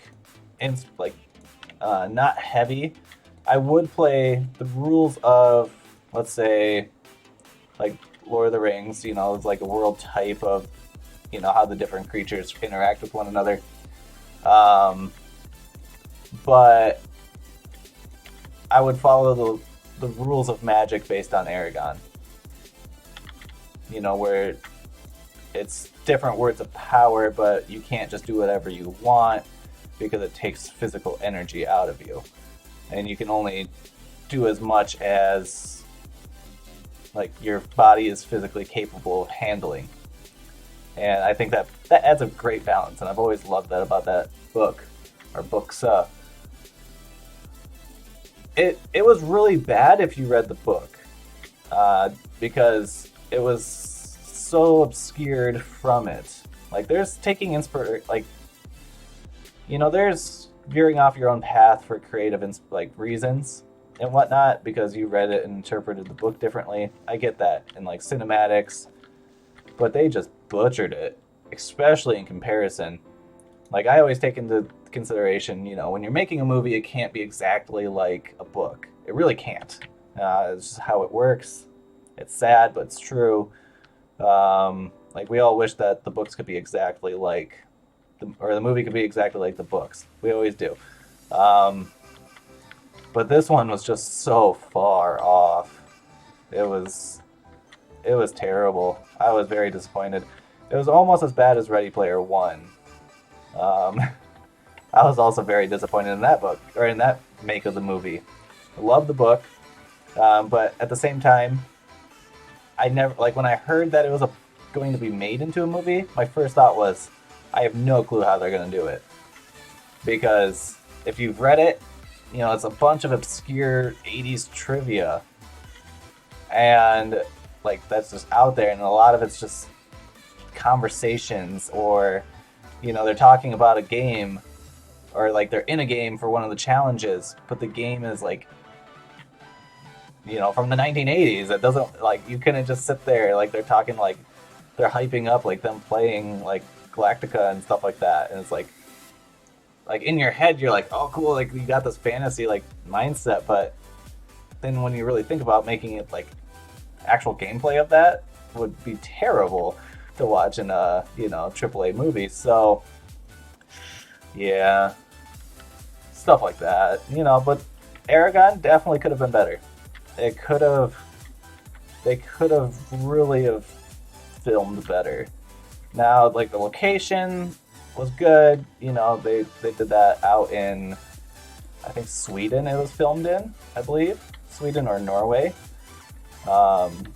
and not heavy. I would play the rules of, let's say, like Lord of the Rings. You know, it's like a world type of, you know, how the different creatures interact with one another. But I would follow the rules of magic based on Aragon. You know, where it's different words of power, but you can't just do whatever you want because it takes physical energy out of you. And you can only do as much as like your body is physically capable of handling. And I think that adds a great balance, and I've always loved that about that book, or books. It was really bad if you read the book, because it was so obscured from it. Like, there's taking inspiration, like, you know, there's veering off your own path for creative reasons and whatnot because you read it and interpreted the book differently. I get that, and like cinematics, but they just butchered it, especially in comparison. Like, I always take into consideration, you know, when you're making a movie, it can't be exactly like a book. It really can't. It's just how it works. It's sad, but it's true. Like, we all wish that the books could be exactly like, or the movie could be exactly like the books. We always do. But this one was just so far off. It was terrible. I was very disappointed. It was almost as bad as Ready Player One. I was also very disappointed in that book, or in that make of the movie. I love the book, but at the same time, I never, like, when I heard that it was going to be made into a movie, my first thought was, I have no clue how they're going to do it. Because if you've read it, you know, it's a bunch of obscure 80s trivia. And, like, that's just out there, and a lot of it's just conversations, or, you know, they're talking about a game, or like they're in a game for one of the challenges, but the game is like, you know, from the 1980s. It doesn't, like, you couldn't just sit there, like, they're talking, like, they're hyping up like them playing like Galactica and stuff like that, and it's like in your head you're like, oh cool, like you got this fantasy like mindset, but then when you really think about making it like actual gameplay of that would be terrible to watch in a, you know, AAA movie. So yeah, stuff like that, you know. But Aragon definitely could have been better. They could have really have filmed better. Now, like, the location was good. You know, they did that out in, I think, Sweden it was filmed in, I believe. Sweden or Norway,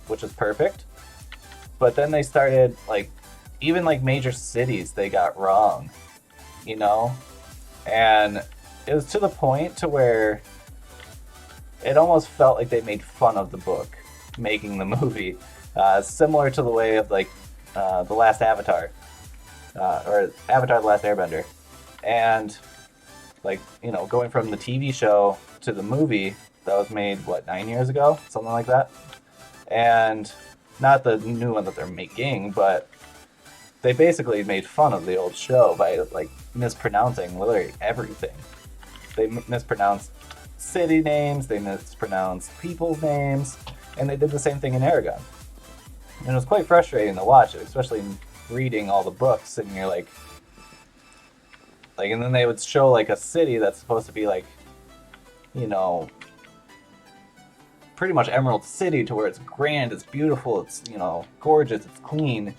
which is perfect. But then they started, like, even, like, major cities they got wrong, you know? And it was to the point to where it almost felt like they made fun of the book making the movie. Similar to the way of, like, The Last Avatar, or Avatar: The Last Airbender. And, like, you know, going from the TV show to the movie that was made, what, 9 years ago? Something like that. And not the new one that they're making, but they basically made fun of the old show by, like, mispronouncing literally everything. They mispronounced city names, they mispronounced people's names, and they did the same thing in Aragon. And it was quite frustrating to watch it, especially reading all the books, and you're like, and then they would show, like, a city that's supposed to be, like, you know, pretty much Emerald City, to where it's grand, it's beautiful, it's, you know, gorgeous, it's clean,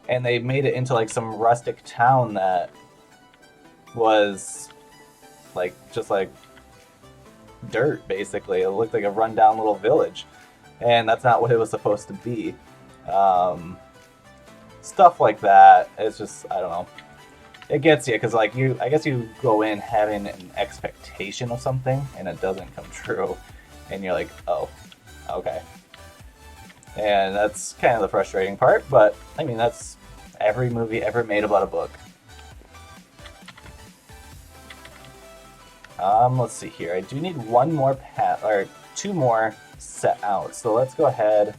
and they made it into, like, some rustic town that was, like, just, like, dirt, basically. It looked like a rundown little village, and that's not what it was supposed to be. Stuff like that, it's just, I don't know. It gets you, because, like, I guess you go in having an expectation of something, and it doesn't come true, and you're like, oh, okay. And that's kind of the frustrating part, but, I mean, that's every movie ever made about a book. Let's see here. I do need one more path, or two more set out, so let's go ahead.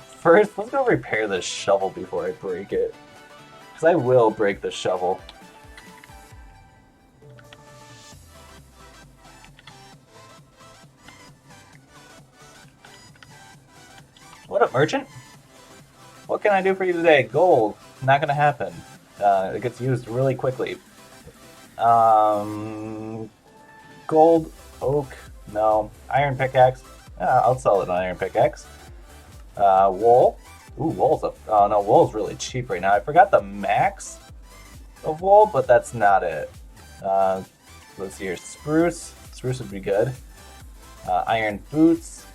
First, let's go repair this shovel before I break it. Because I will break the shovel. What up, merchant? What can I do for you today? Gold. Not gonna happen. It gets used really quickly. Gold, oak, no. Iron pickaxe. I'll sell an iron pickaxe. Wool. Ooh, wool's up. Oh no, wool's really cheap right now. I forgot the max of wool, but that's not it. Let's see here. Spruce. Spruce would be good. Iron boots.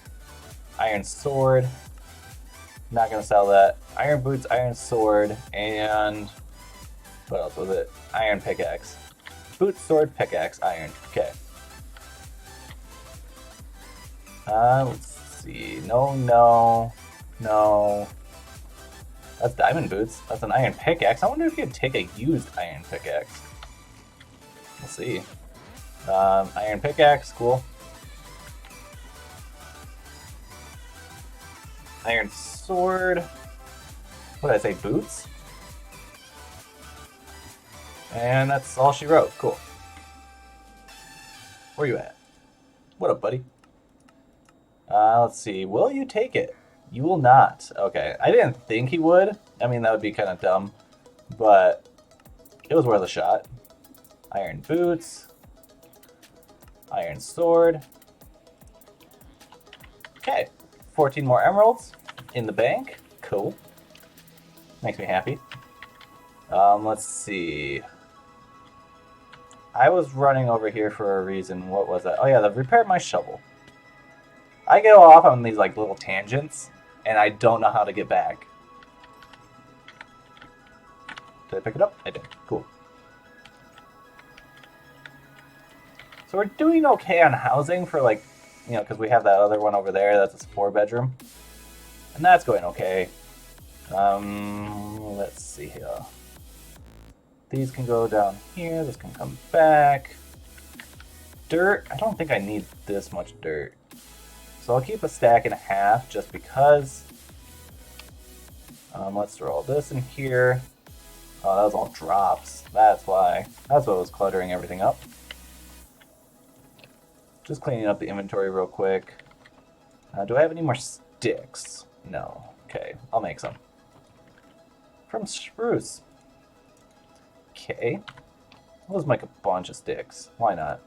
Iron sword. Not gonna sell that. Iron boots, iron sword, and what else was it? Iron pickaxe. Boots, sword, pickaxe, iron. Okay. Let's see. No. That's diamond boots. That's an iron pickaxe. I wonder if you could take a used iron pickaxe. We'll see. Iron pickaxe, cool. Iron sword. What did I say? Boots? And that's all she wrote. Cool. Where you at? What up, buddy? Let's see. Will you take it? You will not. Okay. I didn't think he would. I mean, that would be kind of dumb. But it was worth a shot. Iron boots. Iron sword. Okay. 14 more emeralds in the bank. Cool. Makes me happy. Let's see. I was running over here for a reason. What was that? Oh yeah, the repair my shovel. I get off on these, like, little tangents, and I don't know how to get back. Did I pick it up? I did. Cool. So we're doing okay on housing for, like, you know, because we have that other one over there. That's a 4-bedroom. And that's going okay. Let's see here. These can go down here. This can come back. Dirt. I don't think I need this much dirt. So I'll keep a stack and a half just because. Let's throw all this in here. Oh, that was all drops. That's why. That's what was cluttering everything up. Just cleaning up the inventory real quick. Do I have any more sticks? No. Okay, I'll make some. From spruce. Okay. I'll just make a bunch of sticks. Why not?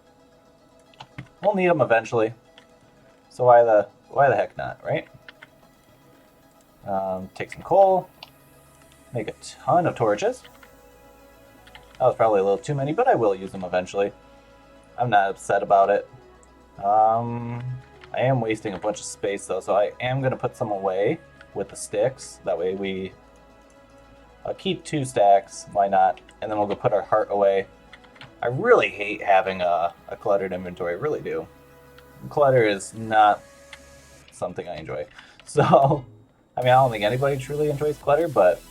We'll need them eventually. So why the heck not, right? Take some coal. Make a ton of torches. That was probably a little too many, but I will use them eventually. I'm not upset about it. I am wasting a bunch of space though, so I am going to put some away with the sticks. That way I'll keep 2 stacks, why not? And then we'll go put our heart away. I really hate having a cluttered inventory, I really do. Clutter is not something I enjoy. So, I mean, I don't think anybody truly enjoys clutter, but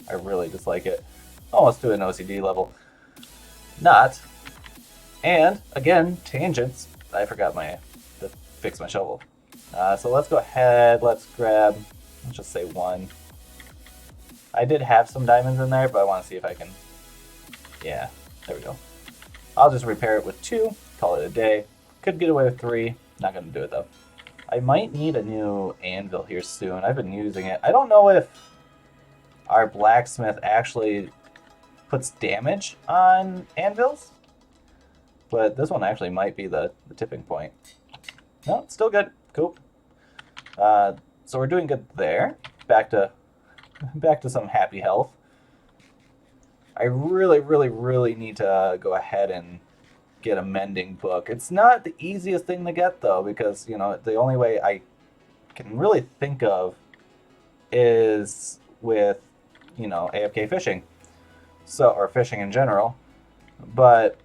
I really dislike it. Almost to an OCD level. Not. And, again, tangents. I forgot to fix my shovel. So let's go ahead, let's just say 1. I did have some diamonds in there, but I want to see if I can... Yeah, there we go. I'll just repair it with 2, call it a day. Could get away with 3, not going to do it though. I might need a new anvil here soon. I've been using it. I don't know if our blacksmith actually puts damage on anvils, but this one actually might be the tipping point. No, it's still good. Cool. So we're doing good there. Back to some happy health. I really, really, really need to go ahead and get a mending book. It's not the easiest thing to get though, because you know the only way I can really think of is with AFK fishing, or fishing in general. But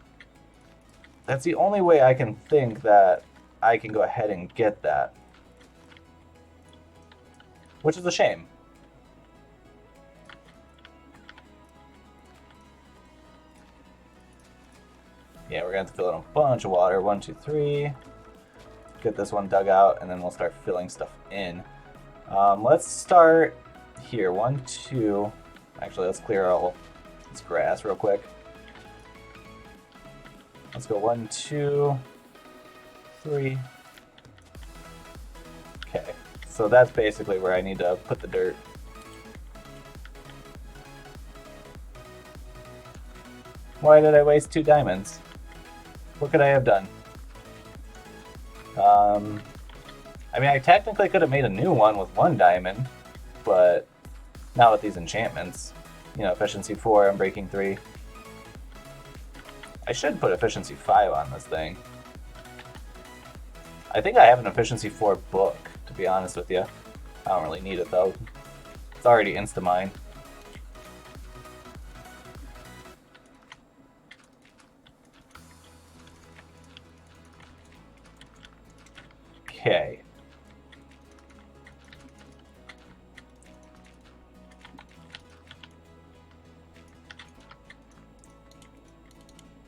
that's the only way I can think that I can go ahead and get that, which is a shame. Yeah, we're going to have to fill in a bunch of water. 1, 2, 3. Get this one dug out, and then we'll start filling stuff in. Let's start here. 1, 2. Actually, let's clear all this grass real quick. Let's go 1, 2, 3. Okay, so that's basically where I need to put the dirt. Why did I waste 2 diamonds? What could I have done? I mean, I technically could have made a new one with 1 diamond, but not with these enchantments. Efficiency 4, Unbreaking 3. I should put efficiency 5 on this thing. I think I have an efficiency 4 book, to be honest with you. I don't really need it though. It's already insta-mine. Okay.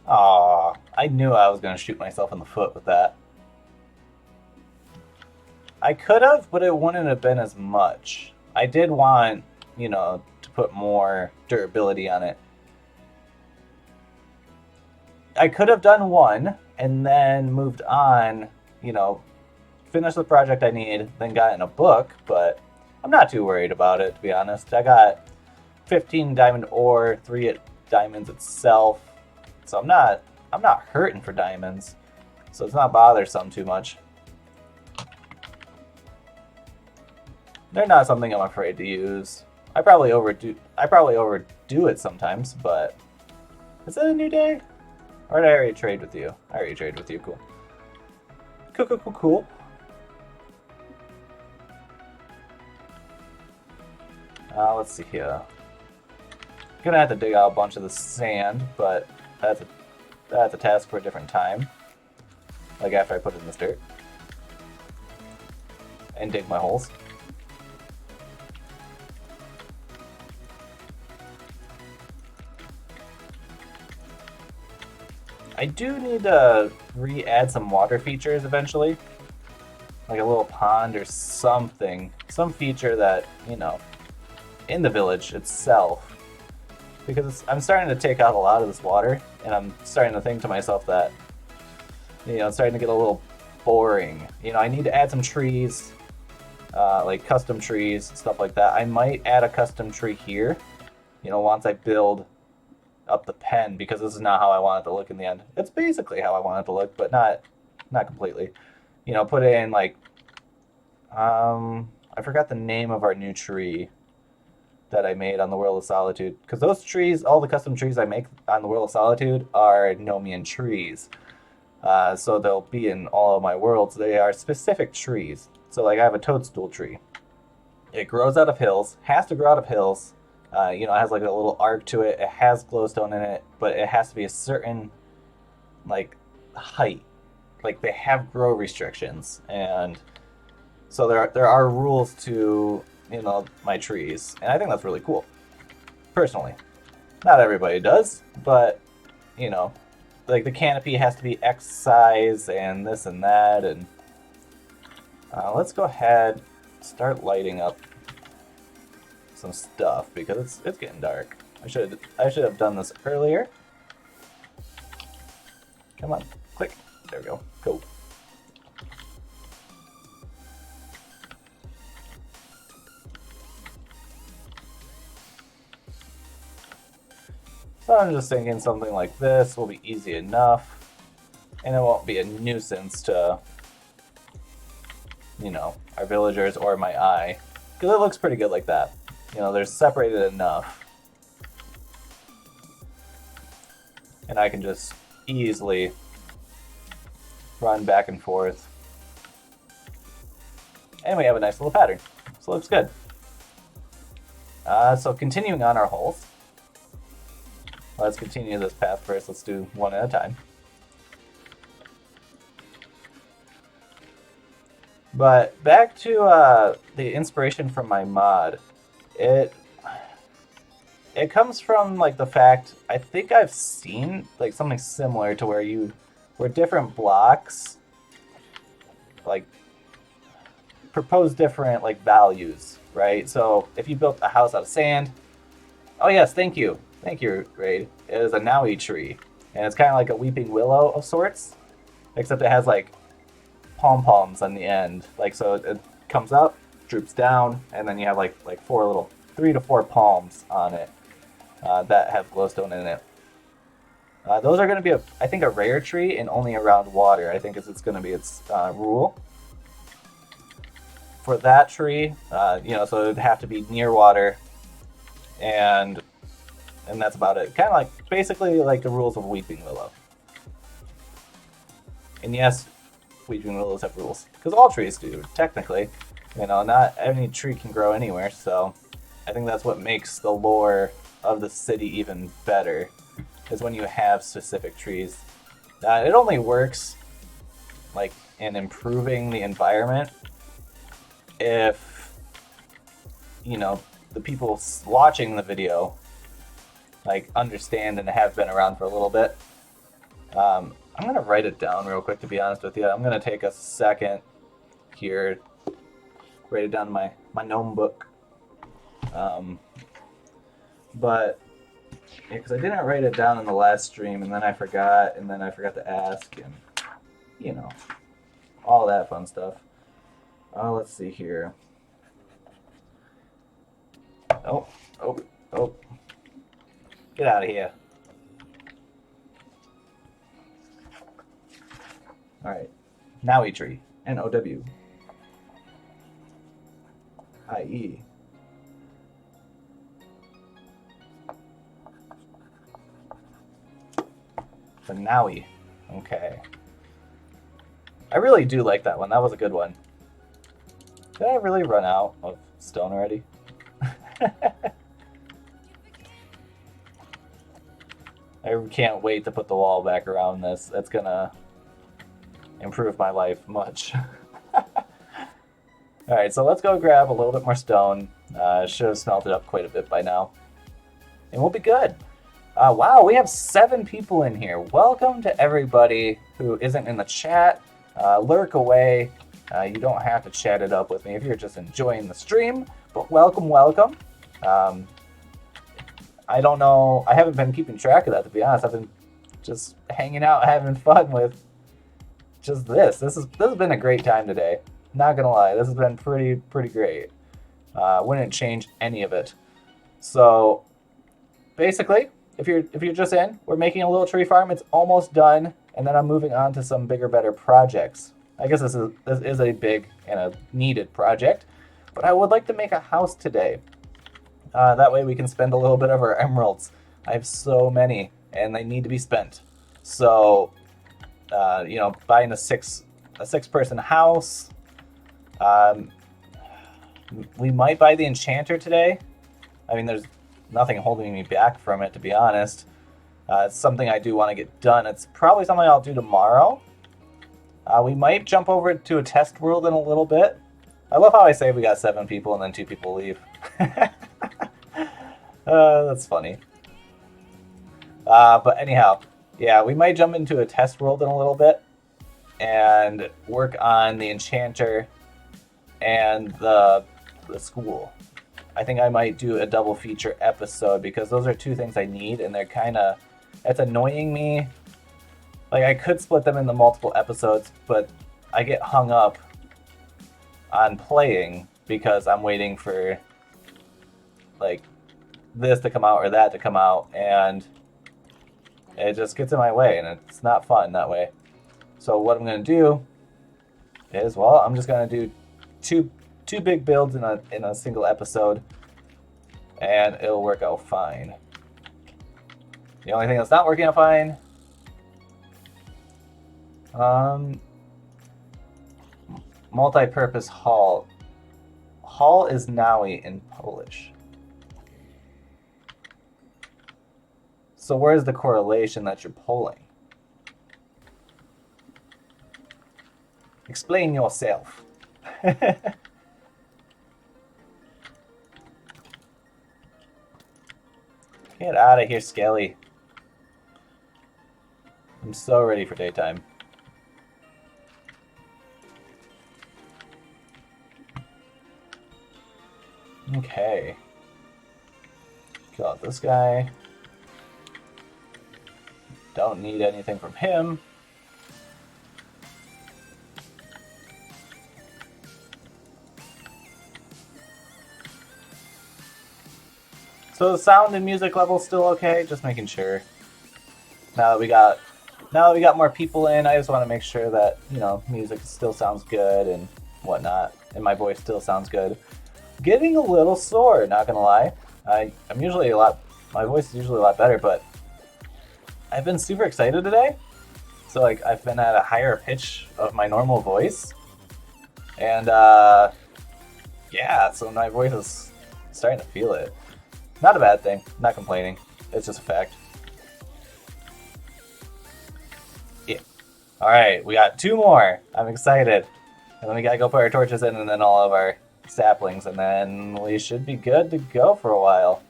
Aw, I knew I was going to shoot myself in the foot with that. I could have, but it wouldn't have been as much. I did want, to put more durability on it. I could have done 1 and then moved on, finish the project I need, then got in a book, but I'm not too worried about it, to be honest. I got 15 diamond ore, 3 diamonds itself, so I'm not hurting for diamonds, so it's not bothersome too much. They're not something I'm afraid to use. I probably overdo it sometimes, but is it a new day? Or did I already trade with you? I already traded with you, cool. Cool. Let's see here. Gonna have to dig out a bunch of the sand, but that's a task for a different time. Like after I put it in this dirt. And dig my holes. I do need to re-add some water features eventually. Like a little pond or something. Some feature that, in the village itself. Because I'm starting to take out a lot of this water, and I'm starting to think to myself that, it's starting to get a little boring. I need to add some trees, like custom trees, stuff like that. I might add a custom tree here, once I build up the pen, because this is not how I want it to look in the end. It's basically how I want it to look, but not completely. Put in like, I forgot the name of our new tree. that I made on the World of Solitude. Because those trees, all the custom trees I make on the World of Solitude are Nomian trees. So they'll be in all of my worlds. They are specific trees. So like I have a toadstool tree. It grows out of hills, has to grow out of hills. It has like a little arc to it. It has glowstone in it, but it has to be a certain like height. Like they have grow restrictions, and so there are rules to my trees, and I think that's really cool. Personally, not everybody does, but like the canopy has to be X size and this and that, and let's go ahead start lighting up some stuff because it's getting dark. I should have done this earlier. Come on, click. There we go. Go. So I'm just thinking something like this will be easy enough, and it won't be a nuisance to our villagers or my eye, because it looks pretty good like that. They're separated enough, and I can just easily run back and forth, and we have a nice little pattern, so it looks good. So continuing on our holes, let's continue this path first. Let's do one at a time. But back to the inspiration from my mod. It comes from like the fact, I think I've seen like something similar to where different blocks like propose different like values, right? So if you built a house out of sand, oh yes, thank you, Raid. It is a Naui tree, and it's kind of like a weeping willow of sorts, except it has like pom-poms on the end, like so it comes up, droops down, and then you have like 3 to 4 palms on it that have glowstone in it. Those are going to be I think a rare tree and only around water. I think it's going to be its rule for that tree. So it'd have to be near water, and that's about it. Kind of like basically like the rules of weeping willow. And yes, weeping willows have rules, because all trees do, technically. Not any tree can grow anywhere, so I think that's what makes the lore of the city even better, is when you have specific trees. It only works like in improving the environment if the people watching the video like understand and have been around for a little bit. I'm going to write it down real quick, to be honest with you. I'm going to take a second here, write it down in my gnome book. But, yeah, because I didn't write it down in the last stream, and then I forgot to ask, and, all that fun stuff. Let's see here. Oh. Get out of here. Alright, Naui tree, N-O-W. I-E. The Naui. Okay. I really do like that one. That was a good one. Did I really run out of stone already? I can't wait to put the wall back around this. That's gonna improve my life much. Alright, so let's go grab a little bit more stone. Should have smelted up quite a bit by now. And we'll be good. Wow, we have 7 people in here. Welcome to everybody who isn't in the chat. Lurk away. You don't have to chat it up with me if you're just enjoying the stream. But welcome. I don't know. I haven't been keeping track of that, to be honest. I've been just hanging out, having fun with just this. This has been a great time today. Not gonna lie, this has been pretty great. Wouldn't change any of it. So basically, if you're just in, we're making a little tree farm. It's almost done, and then I'm moving on to some bigger, better projects. I guess this is a big and a needed project, but I would like to make a house today. That way we can spend a little bit of our emeralds. I have so many, and they need to be spent. So, buying a six-person house. We might buy the enchanter today. I mean, there's nothing holding me back from it, to be honest. It's something I do want to get done. It's probably something I'll do tomorrow. We might jump over to a test world in a little bit. I love how I say we got 7 people and then 2 people leave. That's funny. But anyhow, yeah, we might jump into a test world in a little bit and work on the enchanter and the school. I think I might do a double feature episode because those are 2 things I need, and they're kind of, it's annoying me. Like, I could split them into multiple episodes, but I get hung up on playing because I'm waiting for, like, this to come out or that to come out, and it just gets in my way, and it's not fun that way. So what I'm going to do is, well, I'm just going to do two big builds in a single episode, and it'll work out fine. The only thing that's not working out fine, multi-purpose hall. Hall is naui in Polish. So where's the correlation that you're pulling? Explain yourself. Get out of here, Skelly. I'm so ready for daytime. Okay. Kill out this guy. Don't need anything from him. So the sound and music level's still okay, just making sure. Now that we got more people in, I just want to make sure that, music still sounds good and whatnot, and my voice still sounds good. Getting a little sore, not gonna lie. I'm usually my voice is usually a lot better, but I've been super excited today. So like I've been at a higher pitch of my normal voice. And yeah, so my voice is starting to feel it. Not a bad thing, not complaining. It's just a fact. Yeah. Alright, we got 2 more. I'm excited. And then we gotta go put our torches in and then all of our saplings, and then we should be good to go for a while.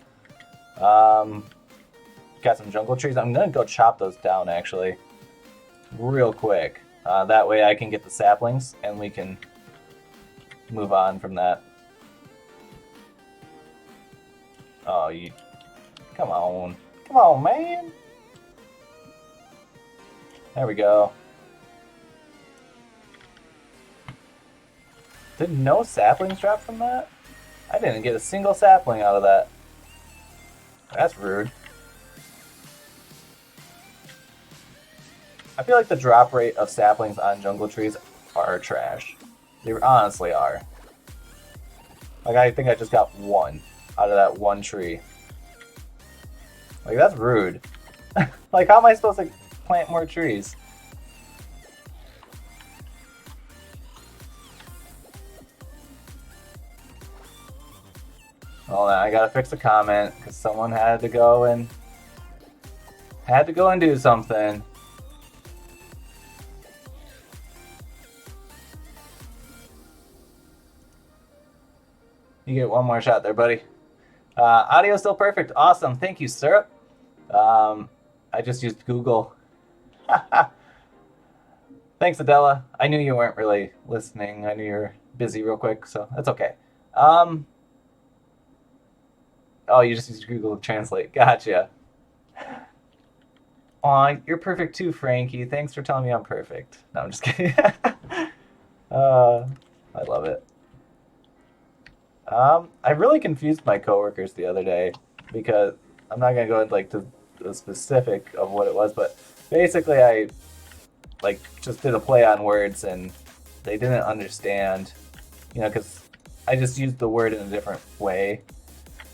Got some jungle trees. I'm gonna go chop those down actually, real quick. That way I can get the saplings and we can move on from that. Oh, come on, man. There we go. Did no saplings drop from that? I didn't get a single sapling out of that. That's rude. I feel like the drop rate of saplings on jungle trees are trash. They honestly are. Like, I think I just got 1 out of that 1 tree. Like, that's rude. Like, how am I supposed to plant more trees? Well, now I gotta fix a comment because someone had to go and do something. You get 1 more shot there, buddy. Audio still perfect. Awesome. Thank you, sir. I just used Google. Thanks, Adela. I knew you weren't really listening. I knew you were busy real quick, so that's okay. Oh, you just used Google Translate. Gotcha. Aw, you're perfect too, Frankie. Thanks for telling me I'm perfect. No, I'm just kidding. I love it. I really confused my coworkers the other day because I'm not gonna go into like to the specific of what it was, but basically I like just did a play on words and they didn't understand, because I just used the word in a different way,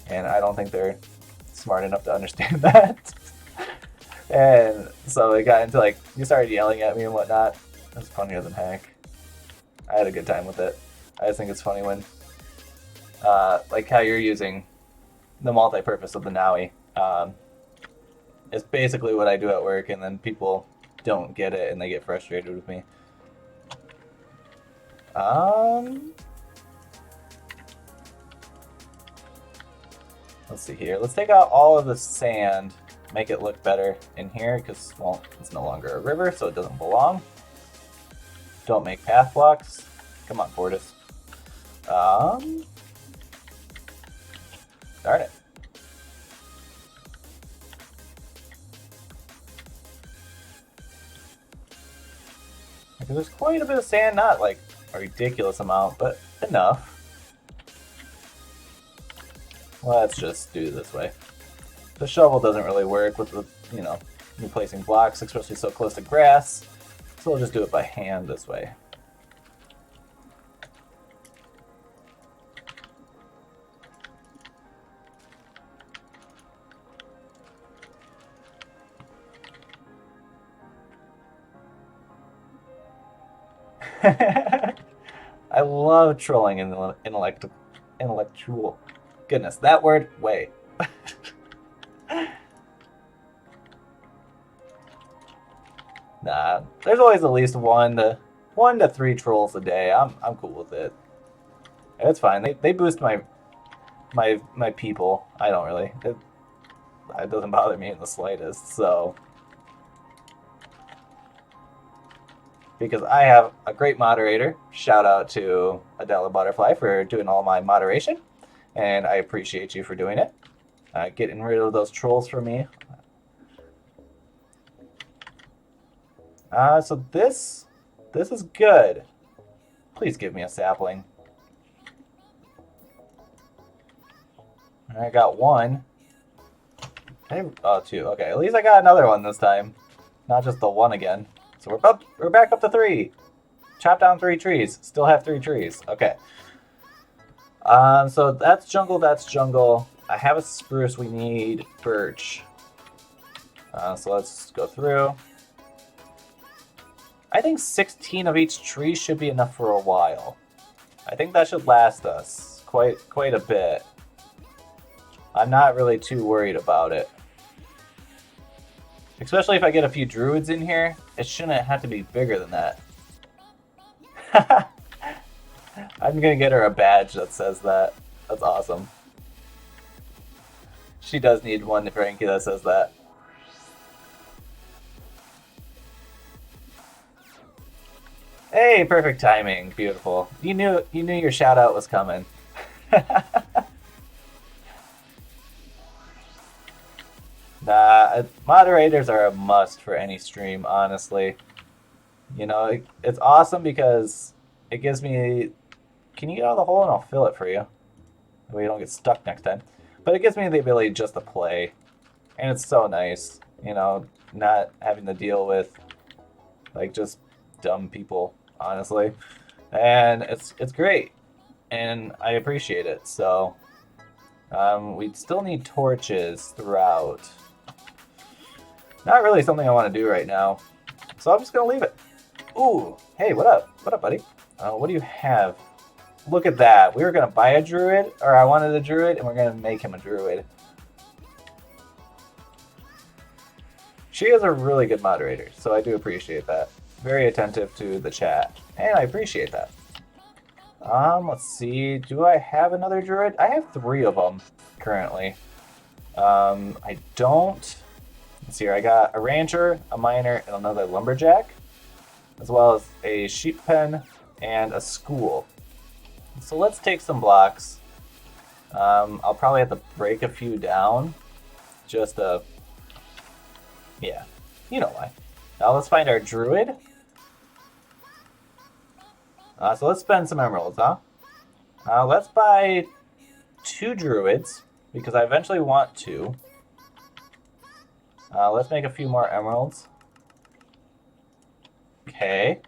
and I don't think they're smart enough to understand that. And so they got into like, you started yelling at me and whatnot. That's funnier than heck. I had a good time with it. I just think it's funny when, like how you're using the multi-purpose of the Nowie. It's basically what I do at work, and then people don't get it and they get frustrated with me. Let's see here. Let's take out all of the sand, make it look better in here, because, well, it's no longer a river, so it doesn't belong. Don't make path blocks. Come on, Fortis. Darn it. Because there's quite a bit of sand, not like a ridiculous amount, but enough. Let's just do it this way. The shovel doesn't really work with the, you know, replacing blocks, especially so close to grass. So we'll just do it by hand this way. I love trolling in intellectual. Goodness, that word, way. Nah, there's always at least one to three trolls a day. I'm cool with it. It's fine. They boost my people. I don't really. It doesn't bother me in the slightest. So because I have a great moderator. Shout out to Adela Butterfly for doing all my moderation, and I appreciate you for doing it. Getting rid of those trolls for me. So this is good. Please give me a sapling. I got one. Oh, two. Okay, at least I got another one this time. Not just the one again. So we're back up to 3. Chop down 3 trees. Still have 3 trees. Okay. So that's jungle, that's jungle. I have a spruce, we need birch. So let's go through. I think 16 of each tree should be enough for a while. I think that should last us quite a bit. I'm not really too worried about it. Especially if I get a few druids in here, it shouldn't have to be bigger than that. I'm gonna get her a badge that says that. That's awesome. She does need one, Frankie, that says that. Hey, perfect timing. Beautiful. You knew your shout out was coming. Nah, moderators are a must for any stream, honestly. You know, it's awesome because it gives me... Can you get out of the hole and I'll fill it for you? That way you don't get stuck next time. But it gives me the ability just to play. And it's so nice, you know, not having to deal with, like, just dumb people, honestly. And it's great. And I appreciate it, so... we still need torches throughout. Not really something I want to do right now. So I'm just going to leave it. Ooh, hey, what up? What up, buddy? What do you have? Look at that. We were going to buy a druid, or I wanted a druid, and we're going to make him a druid. She is a really good moderator, so I do appreciate that. Very attentive to the chat, and I appreciate that. Let's see. Do I have another druid? I have 3 of them currently. I don't... Let's see here. I got a rancher, a miner, and another lumberjack, as well as a sheep pen and a school. So let's take some blocks. I'll probably have to break a few down. Just to... Yeah, you know why. Now let's find our druid. So let's spend some emeralds, huh? Let's buy 2 druids, because I eventually want 2. Let's make a few more emeralds. Okay.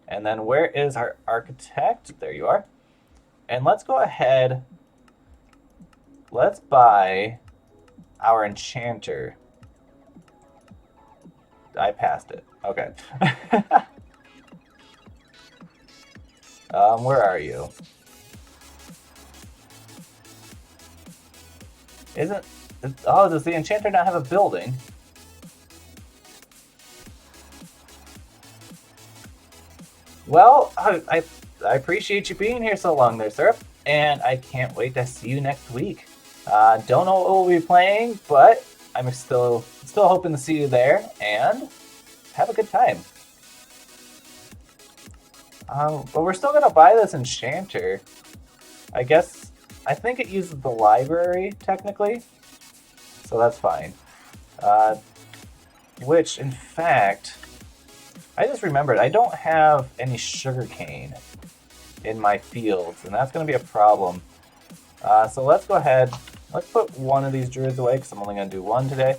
And then where is our architect? There you are. And let's go ahead let's buy our enchanter. I passed it. Okay. Where are you? Isn't... Oh, does the enchanter not have a building? Well, I appreciate you being here so long there, sir. And I can't wait to see you next week. Don't know what we'll be playing, but I'm still hoping to see you there, and have a good time. But we're still gonna buy this enchanter. I guess, I think it uses the library, technically. So that's fine. Which, in fact, I just remembered, I don't have any sugarcane in my fields, and that's going to be a problem. So let's go ahead, let's put one of these druids away, because I'm only going to do one today.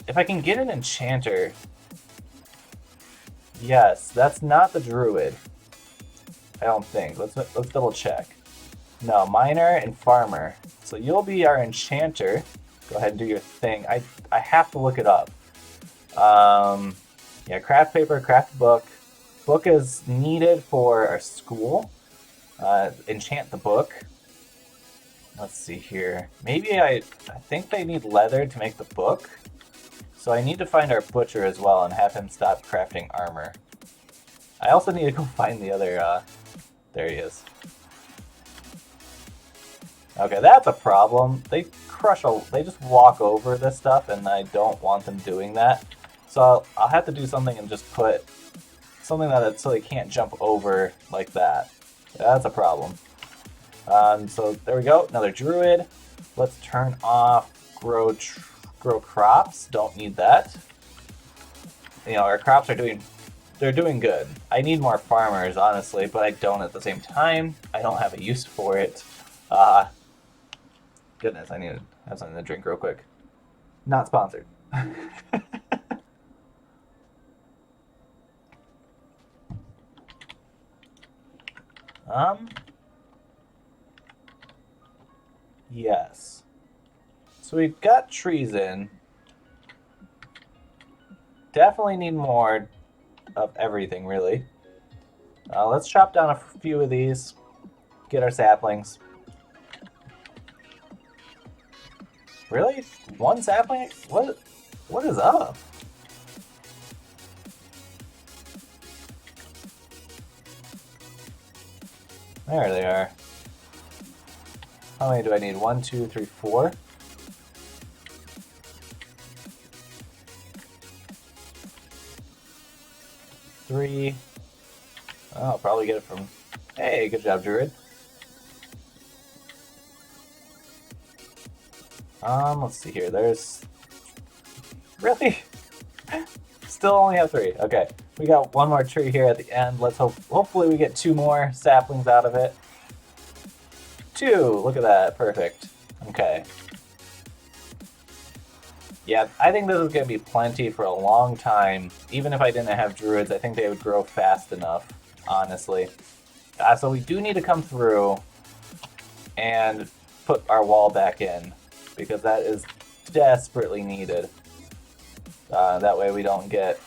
If I can get an enchanter... Yes, that's not the druid. I don't think. Let's double check. No, miner and farmer. So you'll be our enchanter. Go ahead and do your thing. I have to look it up. Yeah, craft paper, craft book. Book is needed for our school. Enchant the book. Let's see here. Maybe I think they need leather to make the book. So I need to find our butcher as well and have him stop crafting armor. I also need to go find the other, there he is. Okay, that's a problem. They they just walk over this stuff, and I don't want them doing that. So I'll have to do something and just put something so they can't jump over like that. That's a problem. So there we go, another druid. Let's turn off grow crops. Don't need that. You know, our crops are doing good. I need more farmers, honestly, but I don't at the same time. I don't have a use for it. Goodness, I need to have something to drink real quick. Not sponsored. Yes. So we've got trees in. Definitely need more of everything, really. Let's chop down a few of these. Get our saplings. Really? One sapling? What is up? There they are. How many do I need? 1, 2, 3, 4. Three. Oh, I'll probably get it from... Hey, good job, Druid. Let's see here. There's... Really? Still only have 3. Okay. We got one more tree here at the end. Let's hopefully we get 2 more saplings out of it. 2! Look at that. Perfect. Okay. Yeah, I think this is going to be plenty for a long time. Even if I didn't have druids, I think they would grow fast enough, honestly. So we do need to come through and put our wall back in, because that is desperately needed. That way we don't get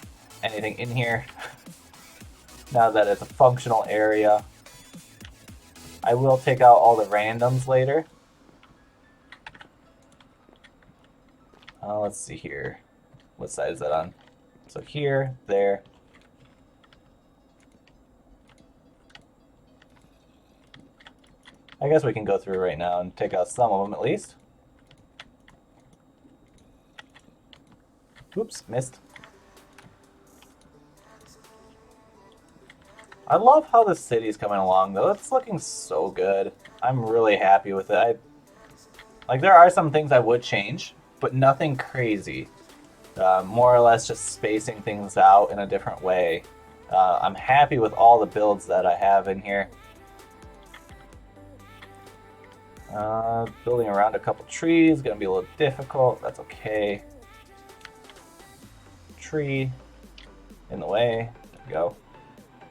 anything in here. Now that it's a functional area. I will take out all the randoms later. Let's see here. What side is that on? So here, there. I guess we can go through right now and take out some of them at least. Oops, missed. I love how the city's coming along, though. It's looking so good. I'm really happy with it. Like, there are some things I would change, but nothing crazy. More or less just spacing things out in a different way. I'm happy with all the builds that I have in here. Building around a couple trees, gonna be a little difficult. That's okay. Tree in the way. There we go.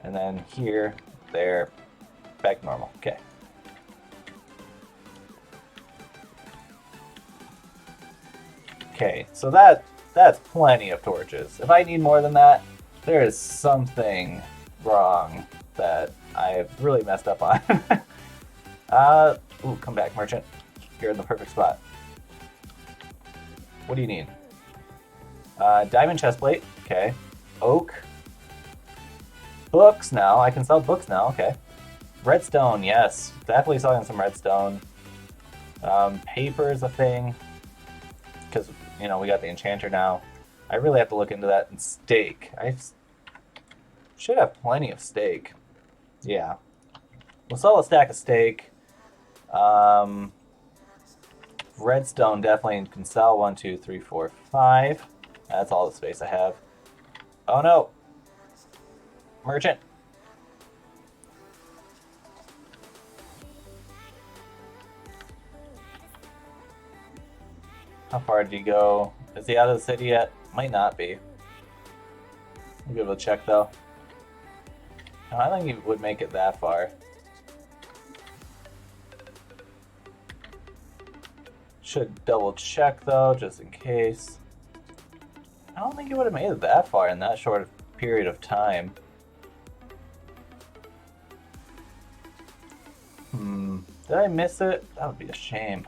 And then here, there, back to normal. Okay. Okay, so that's plenty of torches. If I need more than that, there is something wrong that I've really messed up on. Ooh, come back, merchant. You're in the perfect spot. What do you need? Diamond chestplate. Okay. Oak. Books now. I can sell books now. Okay. Redstone. Yes. Definitely selling some redstone. Paper is a thing. Because, you know, we got the enchanter now. I really have to look into that. And steak. I should have plenty of steak. Yeah. We'll sell a stack of steak. Redstone definitely can sell. 1, 2, 3, 4, 5. That's all the space I have. Oh no! Merchant! How far did he go? Is he out of the city yet? Might not be. We'll give it a check though. No, I don't think he would make it that far. Should double check though, just in case. I don't think he would have made it that far in that short period of time. Did I miss it? That would be a shame.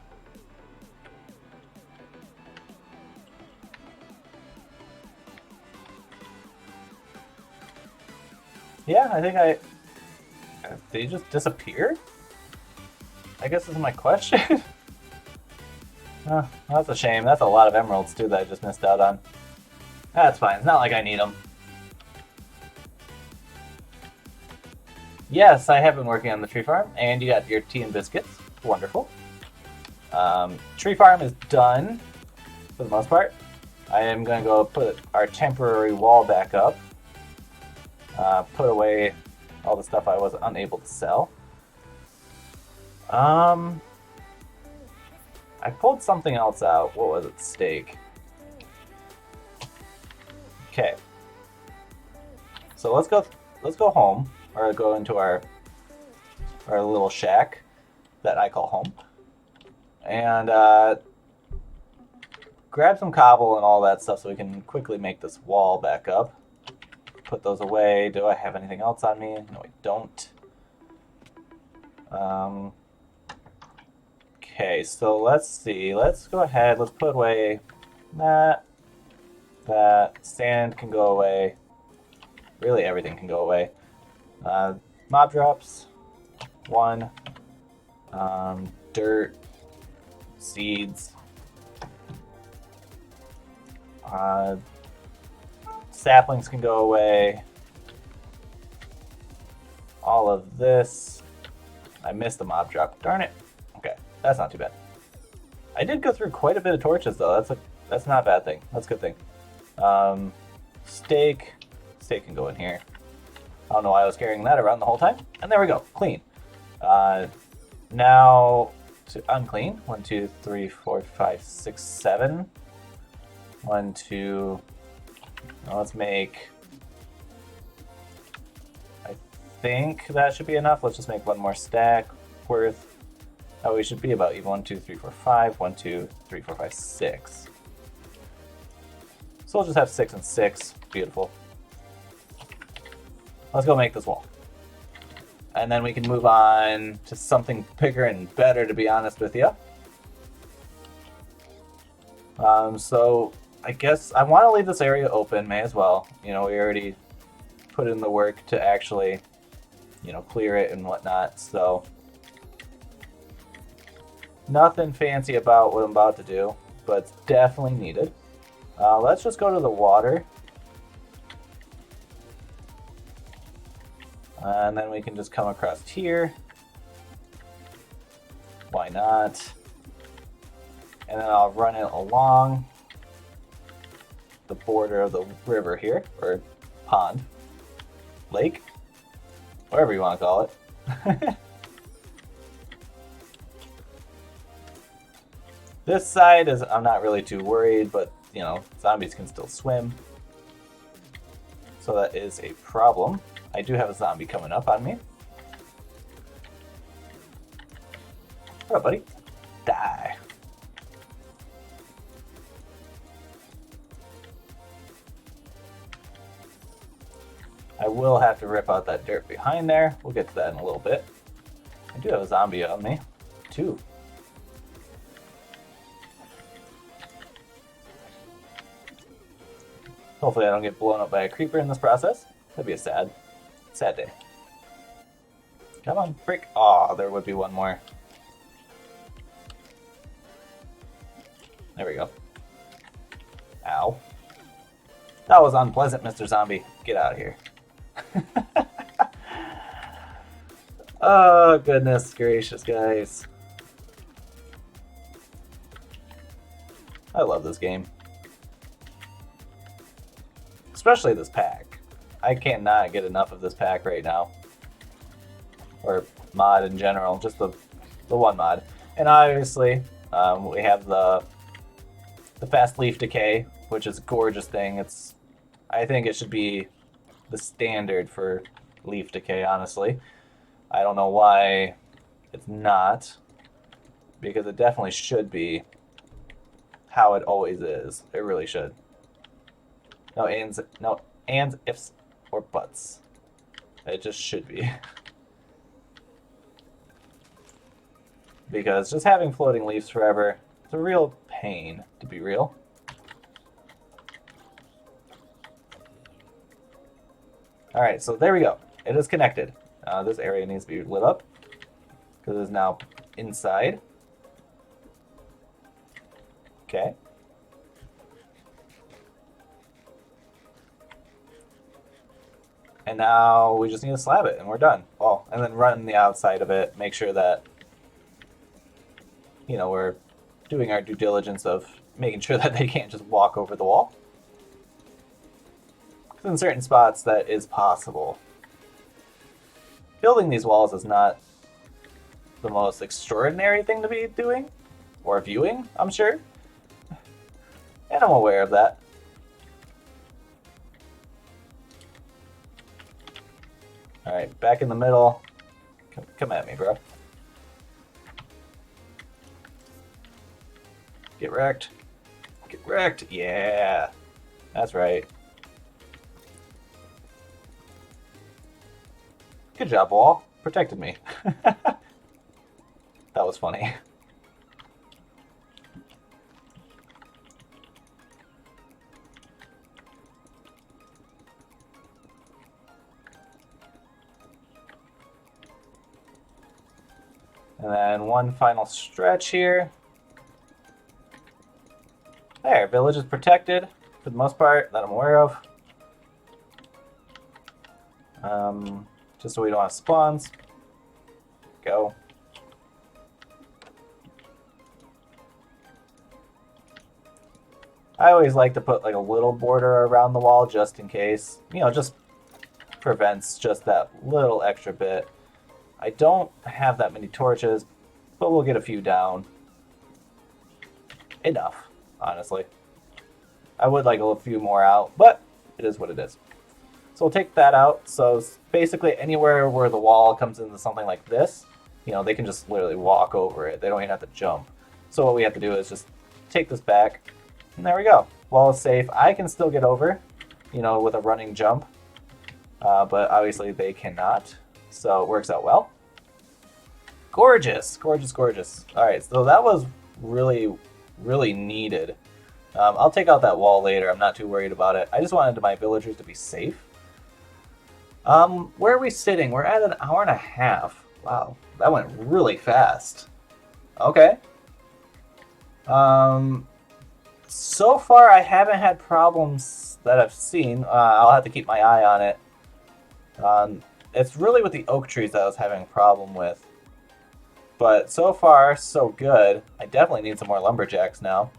Yeah, I think did he just disappear? I guess this is my question. That's a shame. That's a lot of emeralds too that I just missed out on. That's fine. It's not like I need them. Yes, I have been working on the tree farm, and you got your tea and biscuits. Wonderful. Tree farm is done for the most part. I am going to go put our temporary wall back up. Put away all the stuff I was unable to sell. I pulled something else out. What was it? Steak. Okay. So let's go home, or go into our little shack that I call home, and grab some cobble and all that stuff so we can quickly make this wall back up. Put those away. Do I have anything else on me? No, I don't. Okay, so let's see. Let's go ahead. Let's put away that. Sand can go away. Really, everything can go away. Mob drops. 1. Dirt. Seeds. Saplings can go away. All of this. I missed the mob drop. Darn it. Okay, that's not too bad. I did go through quite a bit of torches though. That's not a bad thing. That's a good thing. Steak can go in here. I don't know why I was carrying that around the whole time. And there we go, clean. Now to unclean. 1, 2, 3, 4, 5, 6, 7. 1, 2. Now let's make. I think that should be enough. Let's just make one more stack worth. Oh, we should be about even. 1, 2, 3, 4, 5. 1, 2, 3, 4, 5, 6. So we'll just have 6 and 6. Beautiful. Let's go make this wall. And then we can move on to something bigger and better, to be honest with you. So I guess I want to leave this area open, may as well. You know, we already put in the work to actually, you know, clear it and whatnot, so nothing fancy about what I'm about to do, but it's definitely needed. Let's just go to the water. And then we can just come across here. Why not? And then I'll run it along the border of the river here, or pond, lake, whatever you want to call it. This side is, I'm not really too worried, but you know, zombies can still swim. So that is a problem. I do have a zombie coming up on me. What up, buddy? Die. I will have to rip out that dirt behind there. We'll get to that in a little bit. I do have a zombie on me. 2. Hopefully I don't get blown up by a creeper in this process. That'd be a sad day. Come on, frick. Aw, there would be one more. There we go. Ow. That was unpleasant, Mr. Zombie. Get out of here. Oh, goodness gracious, guys. I love this game. Especially this pack. I cannot get enough of this pack right now. Or mod in general, just the one mod. And obviously, we have the fast leaf decay, which is a gorgeous thing. I think it should be the standard for leaf decay, honestly. I don't know why it's not, because it definitely should be how it always is. It really should. No ands, ifs, or buts. It just should be. Because just having floating leaves forever, it's a real pain, to be real. Alright, so there we go. It is connected. This area needs to be lit up, because it is now inside. Okay. And now we just need to slab it, and we're done. Oh, and then run the outside of it, make sure that, you know, we're doing our due diligence of making sure that they can't just walk over the wall. Because in certain spots, that is possible. Building these walls is not the most extraordinary thing to be doing, or viewing, I'm sure. And I'm aware of that. Alright, back in the middle. Come at me, bro. Get wrecked. Get wrecked. Yeah. That's right. Good job, wall. Protected me. That was funny. And then one final stretch here. There, village is protected for the most part that I'm aware of. Just so we don't have spawns. Go. I always like to put like a little border around the wall just in case. You know, just prevents just that little extra bit. I don't have that many torches, but we'll get a few down. Enough, honestly. I would like a few more out, but it is what it is. So we'll take that out. So basically anywhere where the wall comes into something like this, you know, they can just literally walk over it. They don't even have to jump. So what we have to do is just take this back, and there we go. Wall is safe. I can still get over, you know, with a running jump, but obviously they cannot. So it works out well. Gorgeous, gorgeous, gorgeous. All right, so that was really, really needed. I'll take out that wall later. I'm not too worried about it. I just wanted my villagers to be safe. Where are we sitting? We're at an hour and a half. Wow, that went really fast. Okay. So far I haven't had problems that I've seen. I'll have to keep my eye on it. It's really with the oak trees that I was having a problem with. But so far, so good. I definitely need some more lumberjacks now.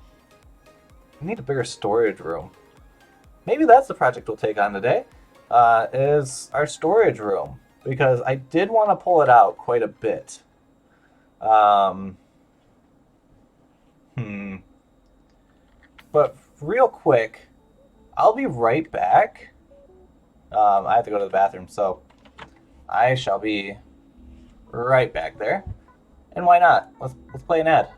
I need a bigger storage room. Maybe that's the project we'll take on today, is our storage room. Because I did want to pull it out quite a bit. But real quick, I'll be right back. I have to go to the bathroom, so I shall be right back there. And why not? Let's play an ad.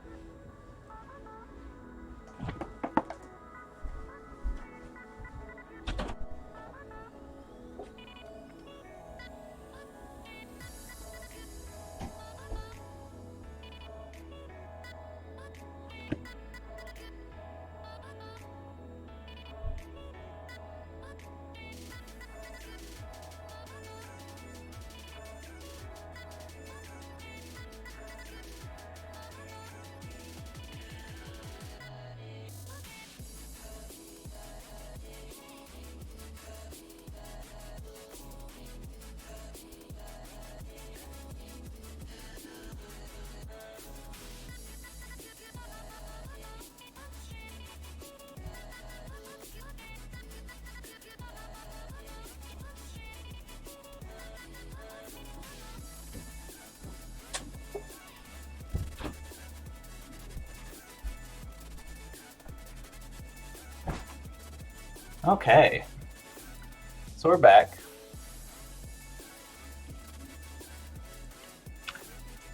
Okay. So we're back.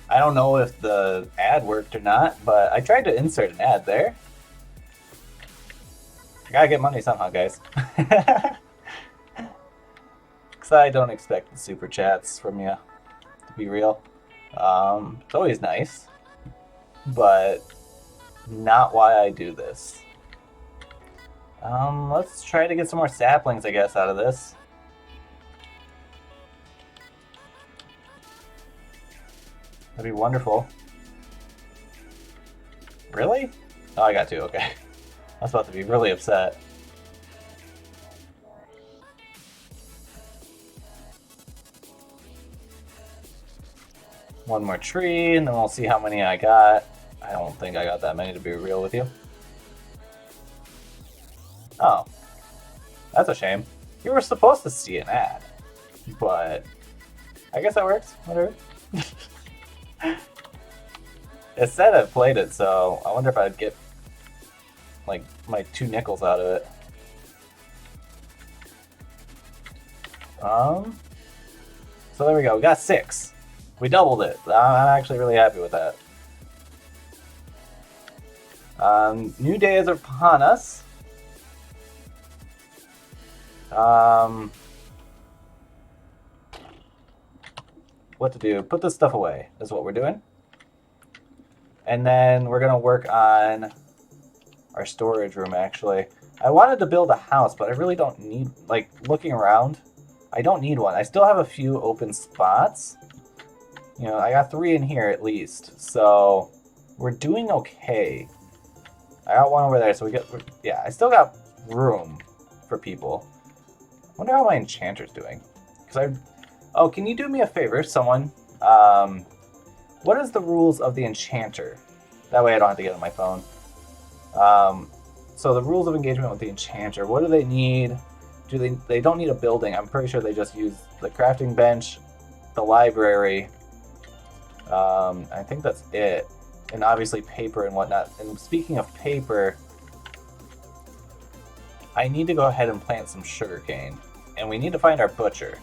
I don't know if the ad worked or not, but I tried to insert an ad there. I gotta get money somehow, guys. Because I don't expect the super chats from you, to be real. It's always nice, but not why I do this. Let's try to get some more saplings, I guess, out of this. That'd be wonderful. Really? Oh, I got two, okay. I was about to be really upset. One more tree, and then we'll see how many I got. I don't think I got that many, to be real with you. Oh. That's a shame. You were supposed to see an ad. But I guess that works. Whatever. It said I played it, so I wonder if I'd get like my 2 nickels out of it. So there we go. We got 6. We doubled it. I'm actually really happy with that. New day is upon us. What to do? Put this stuff away is what we're doing. And then we're going to work on our storage room, actually. I wanted to build a house, but I really don't need, like, looking around, I don't need one. I still have a few open spots. You know, I got 3 in here at least, so we're doing okay. I got 1 over there, so yeah, I still got room for people. I wonder how my enchanter's doing. Oh, can you do me a favor, someone? What is the rules of the enchanter? That way I don't have to get on my phone. So the rules of engagement with the enchanter, what do they need? They don't need a building. I'm pretty sure they just use the crafting bench, the library. I think that's it. And obviously paper and whatnot. And speaking of paper, I need to go ahead and plant some sugarcane. And we need to find our butcher.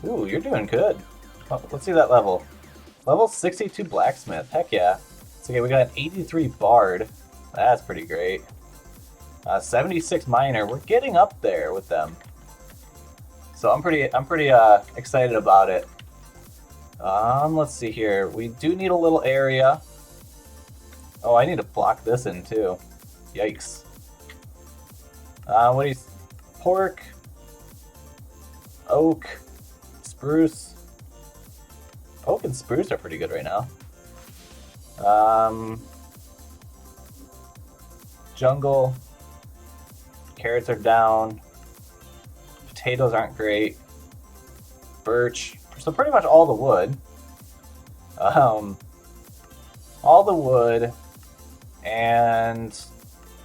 Ooh, you're doing good. Oh, let's see that level. Level 62 blacksmith. Heck yeah. So, okay, we got an 83 bard. That's pretty great. 76 miner. We're getting up there with them. So I'm pretty excited about it. Let's see here. We do need a little area. Oh, I need to block this in too. Yikes. What do you... Pork. Oak. Spruce. Oak and spruce are pretty good right now. Jungle. Carrots are down. Potatoes aren't great. Birch. So pretty much all the wood. All the wood and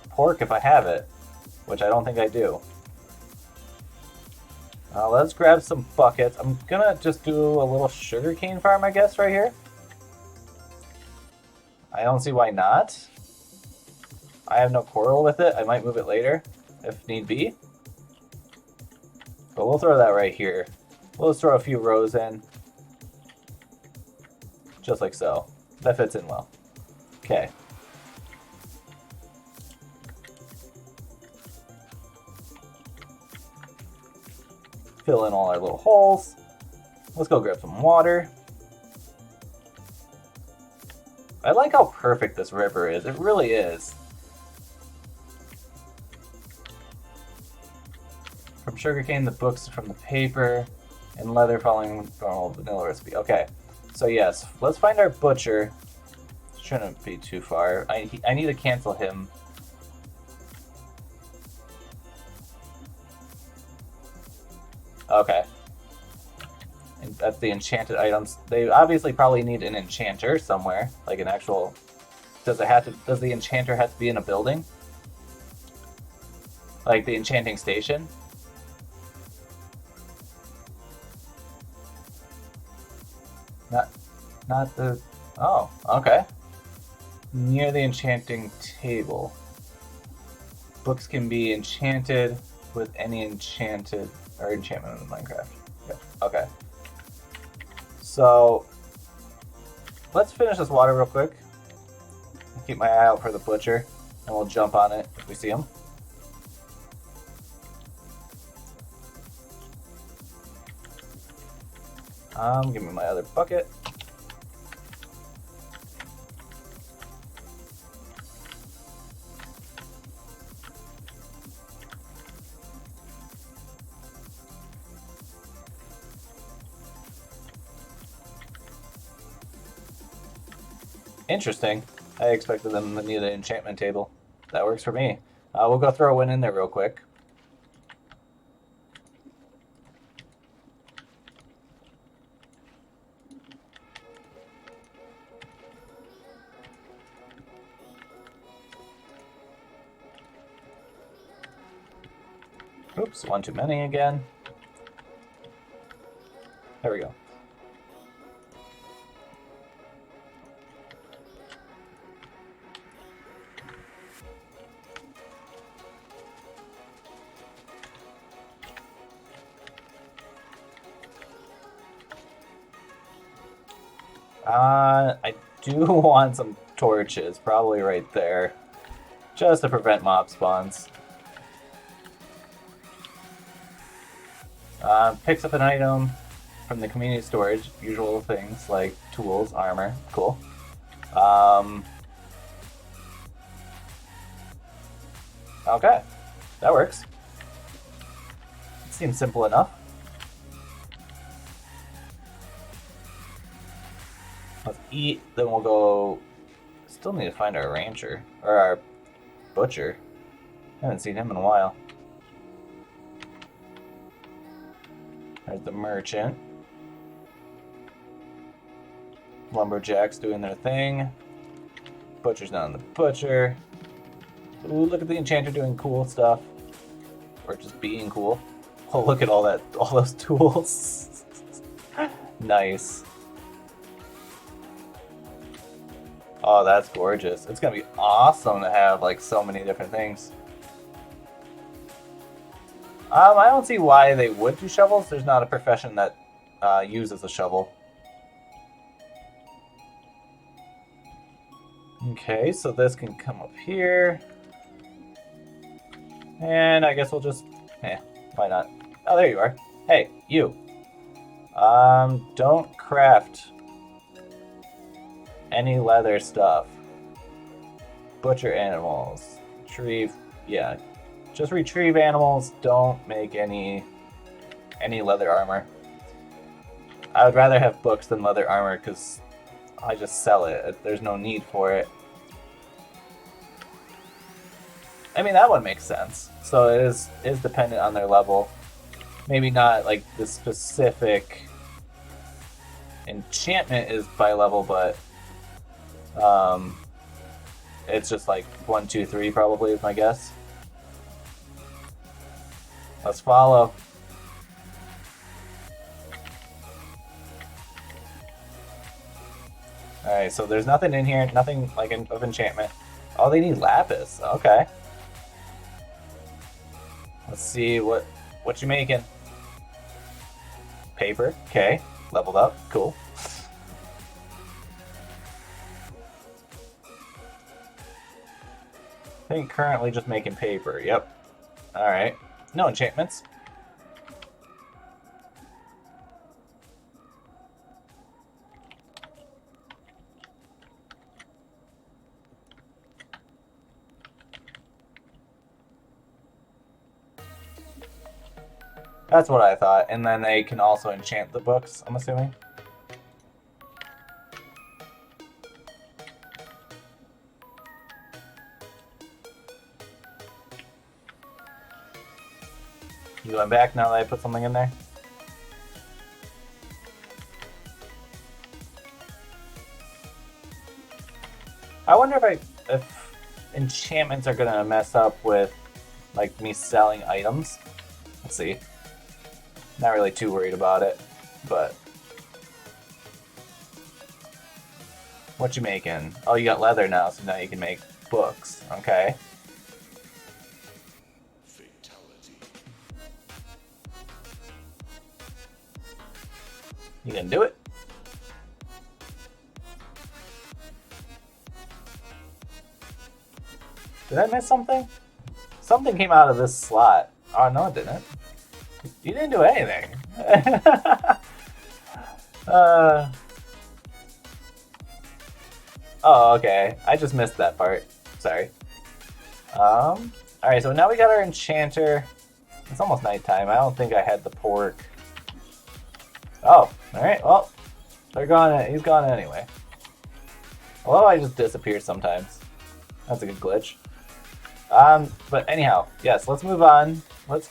pork if I have it, which I don't think I do. Let's grab some buckets. I'm gonna just do a little sugarcane farm, I guess, right here. I don't see why not. I have no quarrel with it. I might move it later, if need be. But we'll throw that right here. We'll just throw a few rows in. Just like so. That fits in well. Okay. Fill in all our little holes. Let's go grab some water. I like how perfect this river is. It really is. From sugarcane, the books from the paper, and leather following normal vanilla recipe. Okay, so yes, let's find our butcher. Shouldn't be too far. I need to cancel him. Okay. And that's the enchanted items. They obviously probably need an enchanter somewhere, like an actual. Does the enchanter have to be in a building? Like the enchanting station? Not the... Oh, okay. Near the enchanting table. Books can be enchanted with any enchanted or enchantment in Minecraft. Yeah. Okay. So let's finish this water real quick. Keep my eye out for the butcher, and we'll jump on it if we see him. Give me my other bucket. Interesting. I expected them to need an enchantment table. That works for me. We'll go throw one in there real quick. Oops, one too many again. There we go. I do want some torches, probably right there, just to prevent mob spawns. Picks up an item from the community storage, usual things like tools, armor, cool. Okay, that works. It seems simple enough. Let's eat, then we'll go... Still need to find our rancher, or our butcher. Haven't seen him in a while. There's the merchant. Lumberjacks doing their thing. Butcher's not on the butcher. Ooh, look at the enchanter doing cool stuff. Or just being cool. Oh, look at all those tools. Nice. Oh, that's gorgeous. It's gonna be awesome to have like so many different things. I don't see why they would do shovels. There's not a profession that uses a shovel. Okay, so this can come up here. And I guess we'll just... why not? Oh, there you are. Hey, you. Don't craft any leather stuff. Butcher animals. Yeah. Just retrieve animals, don't make any leather armor. I would rather have books than leather armor because I just sell it. There's no need for it. I mean, that one makes sense. So it is dependent on their level. Maybe not like the specific enchantment is by level, but it's just like 1, 2, 3 probably is my guess. Let's follow. Alright, so there's nothing in here, nothing like of enchantment. Oh, they need lapis. Okay. Let's see what you making. Paper. Okay. Leveled up. Cool. I think currently just making paper. Yep. Alright. No enchantments. That's what I thought. And then they can also enchant the books, I'm assuming. You going back now that I put something in there? I wonder if enchantments are gonna mess up with like me selling items. Let's see. Not really too worried about it, but what you making? Oh, you got leather now, so now you can make books. Okay. You can do it. Did I miss something? Something came out of this slot. Oh, no, it didn't. You didn't do anything. Oh, okay. I just missed that part. Sorry. Alright, so now we got our enchanter. It's almost nighttime. I don't think I had the pork. Oh, alright, well, they're gone. He's gone anyway. Although I just disappear sometimes. That's a good glitch. But anyhow, yes, let's move on. Let's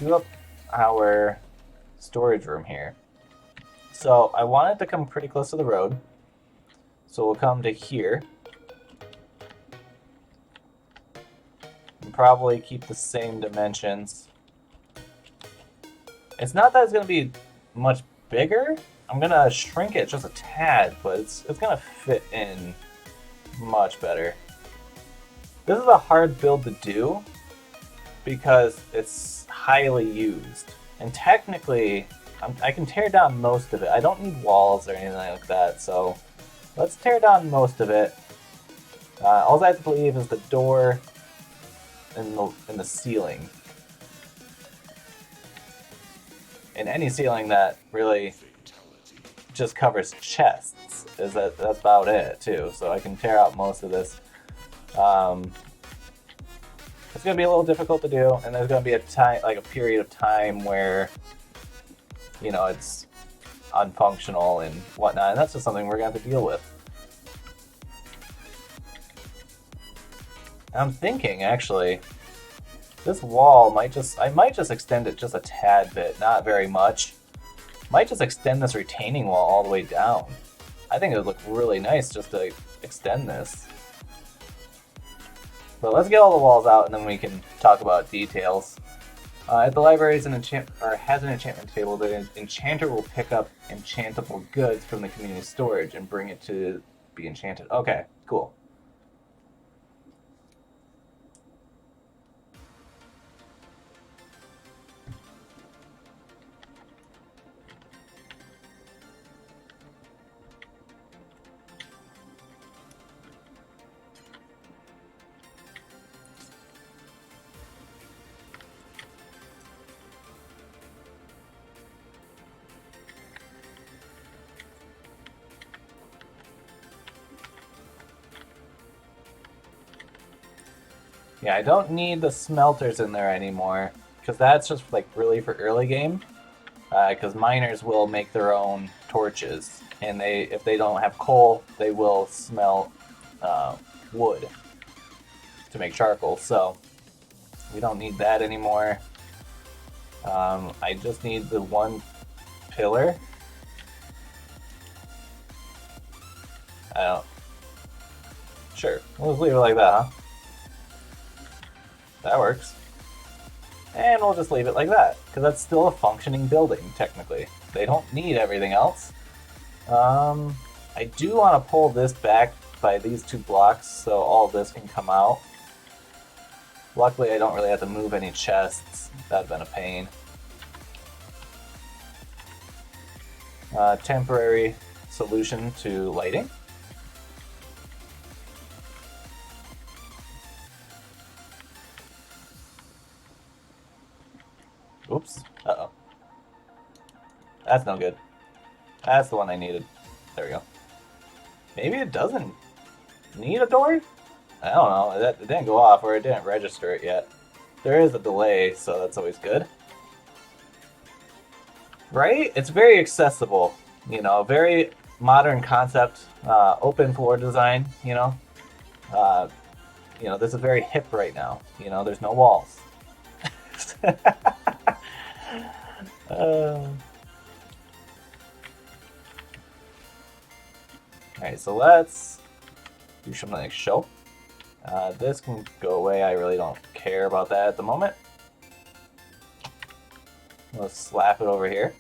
do up our storage room here. So I want it to come pretty close to the road. So we'll come to here. And probably keep the same dimensions. It's not that it's going to be much bigger. I'm going to shrink it just a tad, but it's going to fit in much better. This is a hard build to do because it's highly used. And technically, I can tear down most of it. I don't need walls or anything like that, so let's tear down most of it. All I have to leave is the door and the ceiling. And any ceiling that really just covers chests, that's about it too. So I can tear out most of this. It's going to be a little difficult to do, and there's going to be a period of time where, you know, it's unfunctional and whatnot, and that's just something we're going to have to deal with. I'm thinking, actually, this wall I might just extend it just a tad bit, not very much. Might just extend this retaining wall all the way down. I think it would look really nice just to extend this. But let's get all the walls out, and then we can talk about details. At the library has an enchantment table. The enchanter will pick up enchantable goods from the community storage and bring it to be enchanted. Okay, cool. Yeah, I don't need the smelters in there anymore, because that's just like really for early game. Because miners will make their own torches, and if they don't have coal, they will smelt wood to make charcoal. So we don't need that anymore. I just need the one pillar. Sure, we'll just leave it like that, huh? That works. And we'll just leave it like that, because that's still a functioning building, technically. They don't need everything else. I do want to pull this back by these 2 blocks so all this can come out. Luckily, I don't really have to move any chests. That'd been a pain. Temporary solution to lighting. Oops. Uh-oh. That's no good. That's the one I needed. There we go. Maybe it doesn't need a door? I don't know. It didn't go off, or it didn't register it yet. There is a delay, so that's always good. Right? It's very accessible. You know, very modern concept. Open floor design, you know. You know, this is very hip right now. You know, there's no walls. Alright, so let's do something like show. This can go away. I really don't care about that at the moment. Let's slap it over here.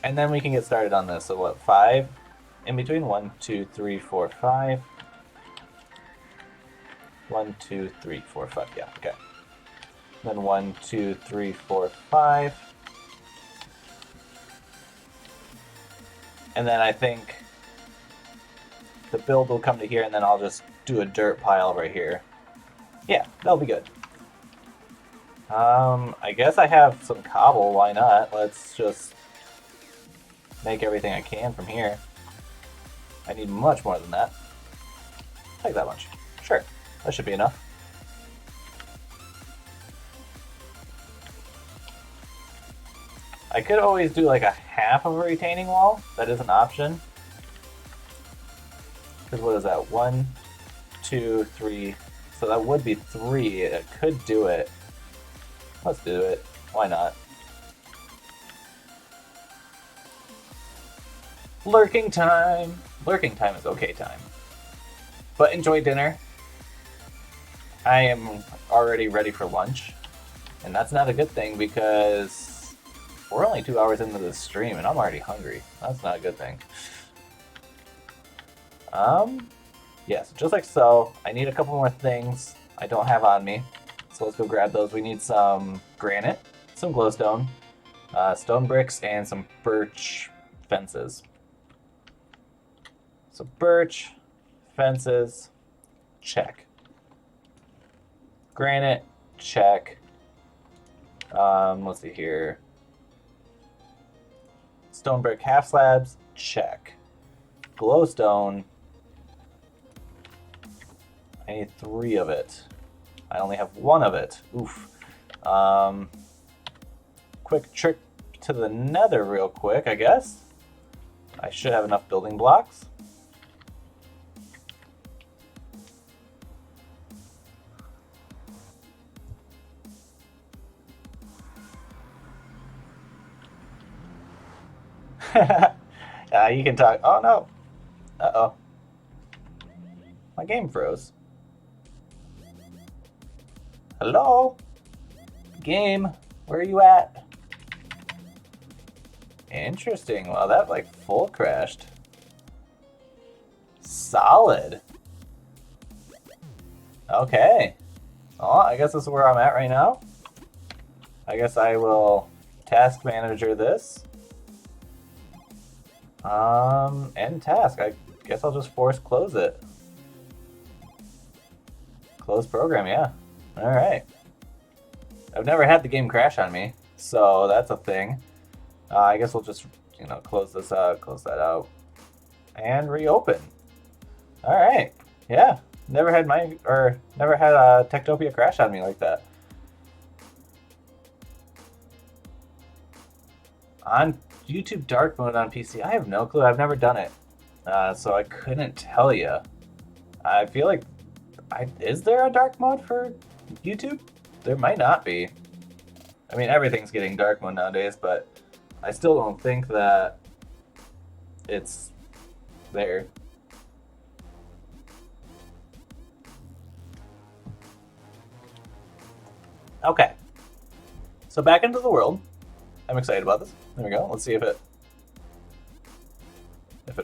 And then we can get started on this. So what, 5 in between? 1, 2, 3, 4, 5. 1, 2, 3, 4, 5. Yeah, okay. Then 1, 2, 3, 4, 5. And then I think the build will come to here, and then I'll just do a dirt pile right here. Yeah, that'll be good. I guess I have some cobble, why not? Let's just make everything I can from here. I need much more than that. Like that much. Sure, that should be enough. I could always do like a half of a retaining wall. That is an option. Because what is that? 1, 2, 3. So that would be 3. I could do it. Let's do it. Why not? Lurking time. Lurking time is okay time. But enjoy dinner. I am already ready for lunch. And that's not a good thing because we're only 2 hours into this stream and I'm already hungry. That's not a good thing. Yes, just like so. I need a couple more things I don't have on me. So let's go grab those. We need some granite, some glowstone, stone bricks, and some birch fences. So birch, fences, check. Granite, check. Let's see here. Stone brick half slabs, check. Glowstone. I need 3 of it. I only have 1 of it. Oof. Quick trick to the nether real quick, I guess. I should have enough building blocks. You can talk. Oh no. Uh-oh. My game froze. Hello? Game, where are you at? Interesting. Well, that like full crashed. Solid. Okay. Well, I guess this is where I'm at right now. I guess I will task manager this. End task. I guess I'll just force close it. Close program, yeah. Alright. I've never had the game crash on me, so that's a thing. I guess we'll just, close this out, close that out, and reopen. Alright. Yeah. Never had a TekTopia crash on me like that. On YouTube dark mode on PC, I have no clue. I've never done it, so I couldn't tell you. I feel like, is there a dark mode for YouTube? There might not be. I mean, everything's getting dark mode nowadays, but I still don't think that it's there. Okay. So back into the world. I'm excited about this. There we go. Let's see if it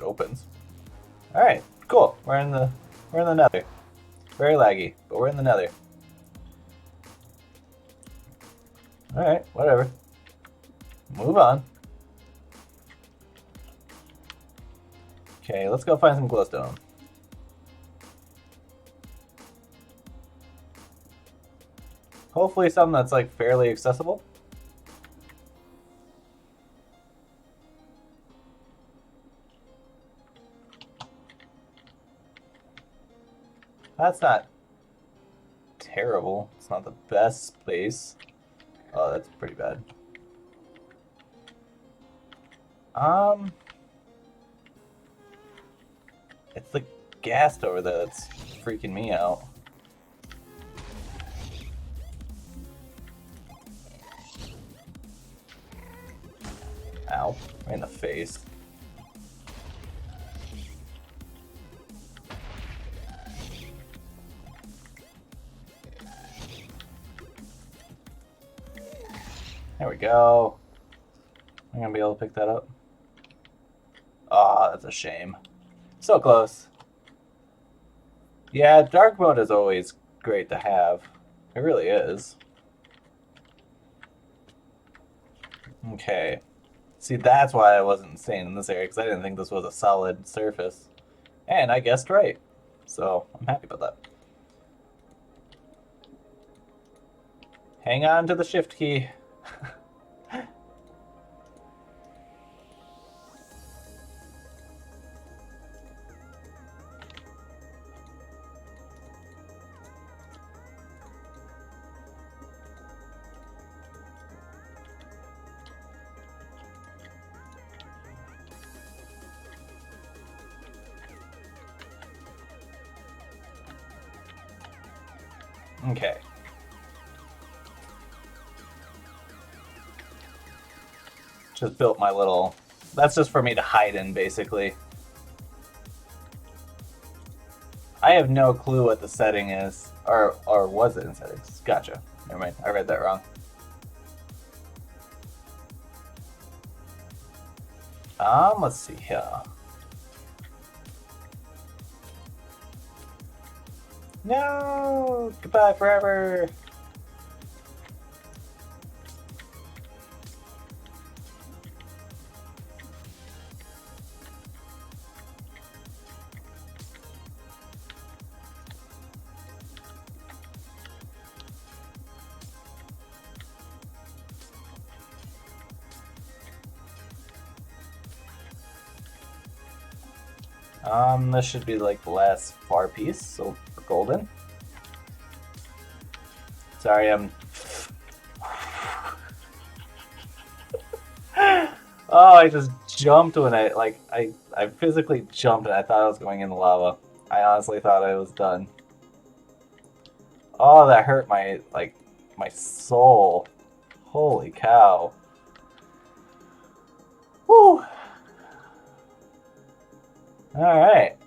opens. All right, cool. We're in the nether. Very laggy, but we're in the nether. All right, whatever. Move on. Okay, let's go find some glowstone. Hopefully something that's like fairly accessible. That's not terrible. It's not the best place. Oh, that's pretty bad. It's the ghast over there that's freaking me out. Ow, right in the face. There we go. I'm gonna be able to pick that up. Ah, that's a shame. So close. Yeah, dark mode is always great to have. It really is. Okay. See, that's why I wasn't staying in this area, because I didn't think this was a solid surface. And I guessed right. So, I'm happy about that. Hang on to the shift key. Okay. Just built my little... That's just for me to hide in, basically. I have no clue what the setting is. Or was it in settings? Gotcha. Never mind. I read that wrong. Let's see here. No! Goodbye forever! This should be like the last far piece, so golden. Sorry, I'm... Oh, I just jumped when I physically jumped and I thought I was going in the lava. I honestly thought I was done. Oh, that hurt my soul. Holy cow. Whew. Alright.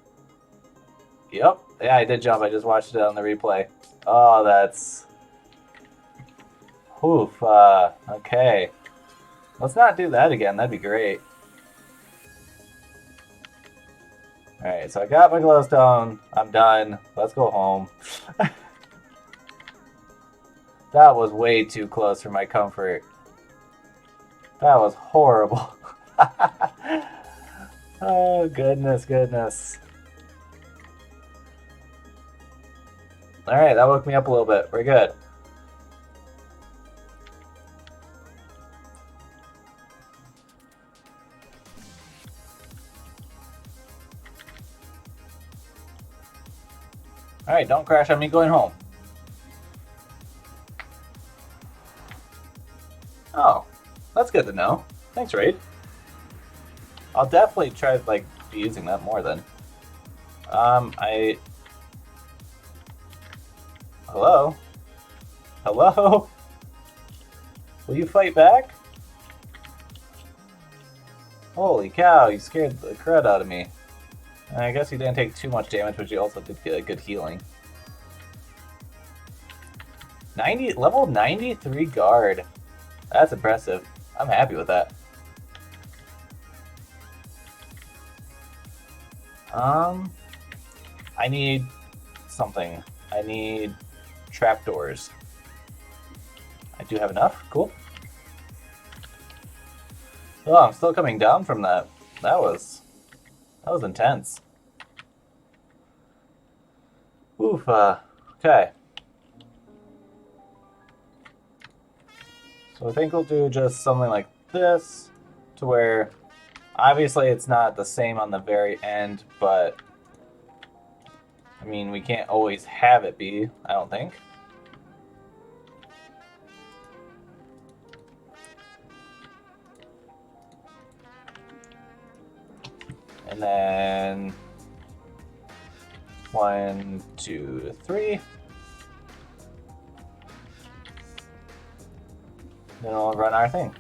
Yep. Yeah, I did jump. I just watched it on the replay. Oh, that's... Oof. Okay. Let's not do that again. That'd be great. Alright, so I got my glowstone. I'm done. Let's go home. That was way too close for my comfort. That was horrible. Oh, goodness, goodness. Alright, that woke me up a little bit. We're good. Alright, don't crash on me going home. Oh, that's good to know. Thanks, Raid. I'll definitely try be using that more then. Hello? Hello? Will you fight back? Holy cow, you scared the crud out of me. And I guess you didn't take too much damage, but you also did get a good healing. Level 93 guard. That's impressive. I'm happy with that. I need something. I need trapdoors. I do have enough. Cool. Oh, I'm still coming down from that. That was intense. Oof. Okay. So I think we'll do just something like this, to where obviously it's not the same on the very end, but I mean, we can't always have it be, I don't think. And then 1, 2, 3. Then we'll run our thing.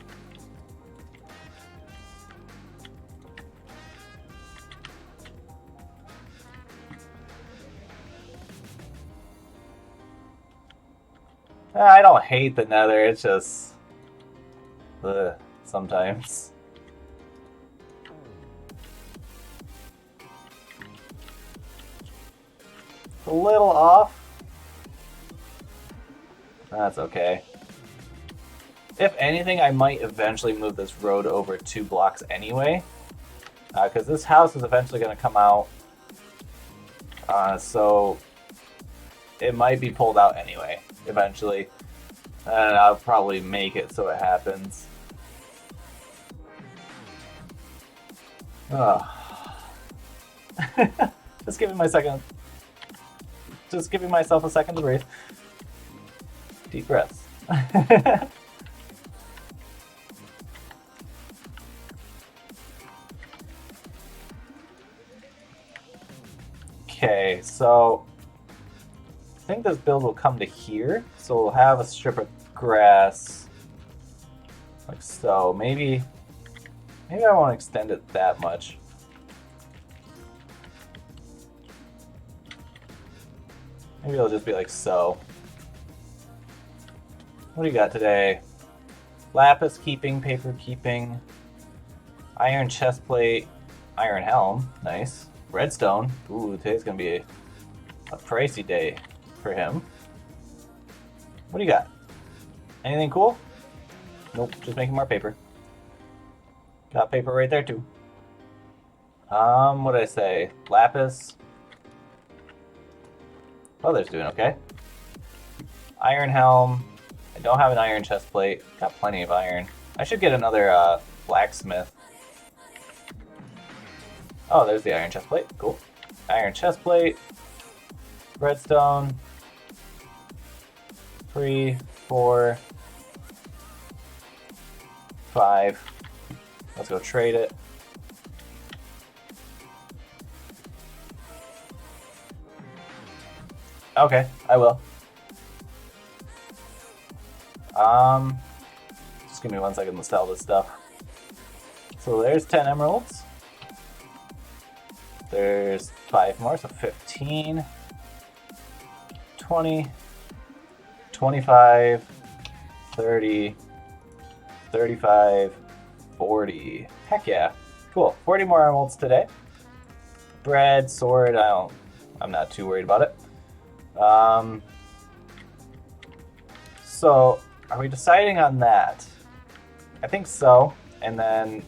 I don't hate the nether, it's just... ugh, sometimes. It's a little off. That's okay. If anything, I might eventually move this road over 2 blocks anyway. Because this house is eventually going to come out. So it might be pulled out anyway, eventually. And I'll probably make it so it happens. Just giving myself a second to breathe. Deep breaths. Okay, so I think this build will come to here. So we'll have a strip of grass like so. Maybe I won't extend it that much. Maybe it'll just be like so. What do you got today? Lapis keeping, paper keeping, iron chest plate, iron helm. Nice. Redstone. Ooh, today's gonna be a pricey day for him. What do you got? Anything cool? Nope, just making more paper. Got paper right there too. What did I say? Lapis. Oh, there's doing okay. Iron helm. I don't have an iron chest plate. Got plenty of iron. I should get another blacksmith. Oh, there's the iron chest plate. Cool. Iron chest plate. Redstone. 3, 4, 5. Let's go trade it. Okay, I will. Just give me 1 second to sell this stuff. So there's 10 emeralds. There's 5 more, so 15, 20, 25, 30, 35, 40. Heck yeah. Cool. 40 more emeralds today. Bread, sword, I'm not too worried about it. So, are we deciding on that? I think so. And then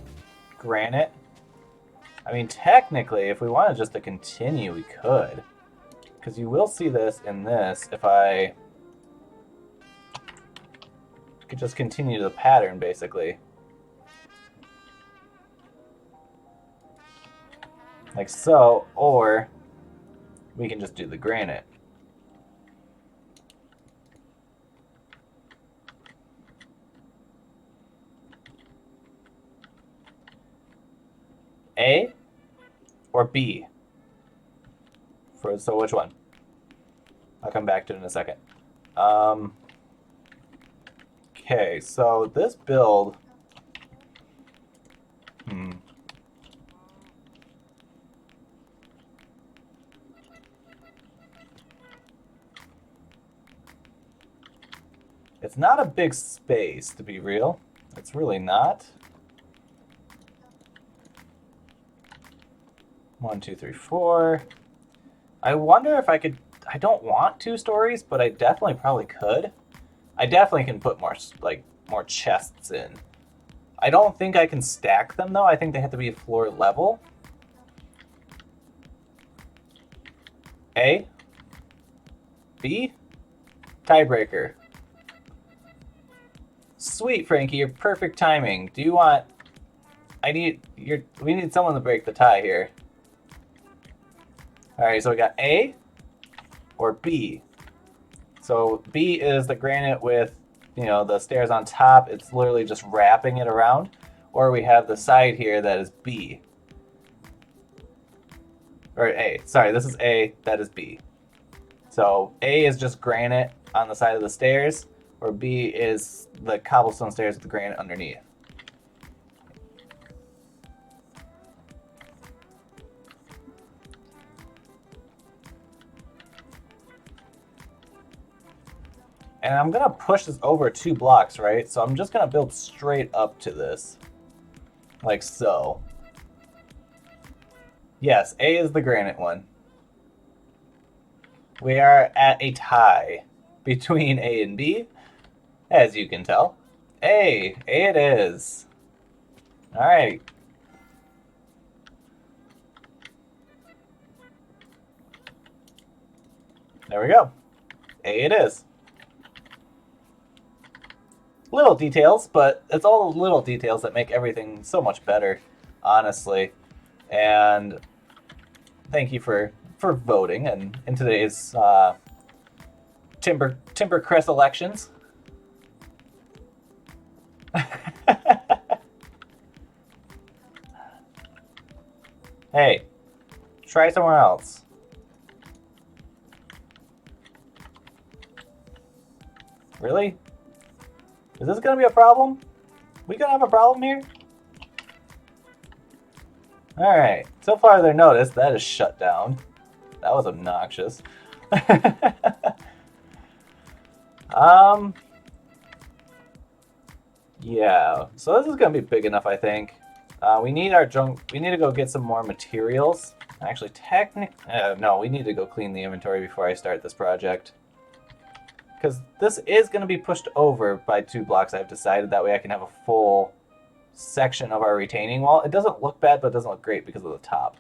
granite. I mean, technically, if we wanted just to continue, we could. Because you will see this in this if I could just continue the pattern, basically. Like so, or we can just do the granite. A or B? So which one? I'll come back to it in a second. Okay, so this build... It's not a big space, to be real. It's really not. 1, 2, 3, 4. I wonder if I could... I don't want 2 stories, but I definitely probably could. I definitely can put more chests in. I don't think I can stack them, though. I think they have to be floor level. A? B? Tiebreaker. Sweet, Frankie, you're perfect timing. Do you want... we need someone to break the tie here. Alright, so we got A or B. So B is the granite with, the stairs on top. It's literally just wrapping it around. Or we have the side here that is B. Or A. Sorry, this is A, that is B. So A is just granite on the side of the stairs, or B is the cobblestone stairs with the granite underneath. And I'm going to push this over 2 blocks, right? So I'm just going to build straight up to this. Like so. Yes, A is the granite one. We are at a tie between A and B, as you can tell. A it is. All right. There we go. A it is. Little details, but it's all the little details that make everything so much better, honestly. And thank you for voting and in today's TimberKress elections. Hey, try somewhere else. Really? Is this gonna be a problem? We gonna have a problem here? Alright, so far they're noticed. That is shut down. That was obnoxious. um, yeah, so this is gonna be big enough, I think. We need our junk. We need to go get some more materials. Actually, no, we need to go clean the inventory before I start this project. Because this is going to be pushed over by 2 blocks, I've decided. That way I can have a full section of our retaining wall. It doesn't look bad, but it doesn't look great because of the top.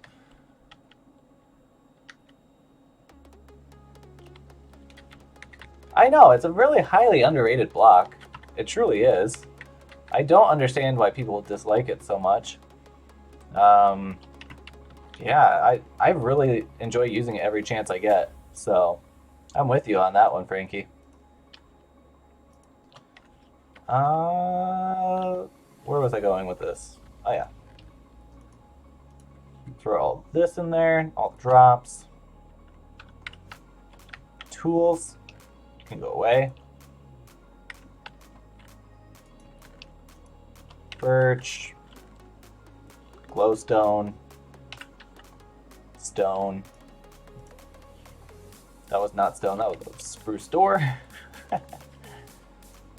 I know, it's a really highly underrated block. It truly is. I don't understand why people dislike it so much. Yeah, I really enjoy using it every chance I get. So I'm with you on that one, Frankie. Where was I going with this? Oh yeah. Throw all this in there, all the drops. Tools can go away. Birch. Glowstone. Stone. That was not stone, that was a spruce door.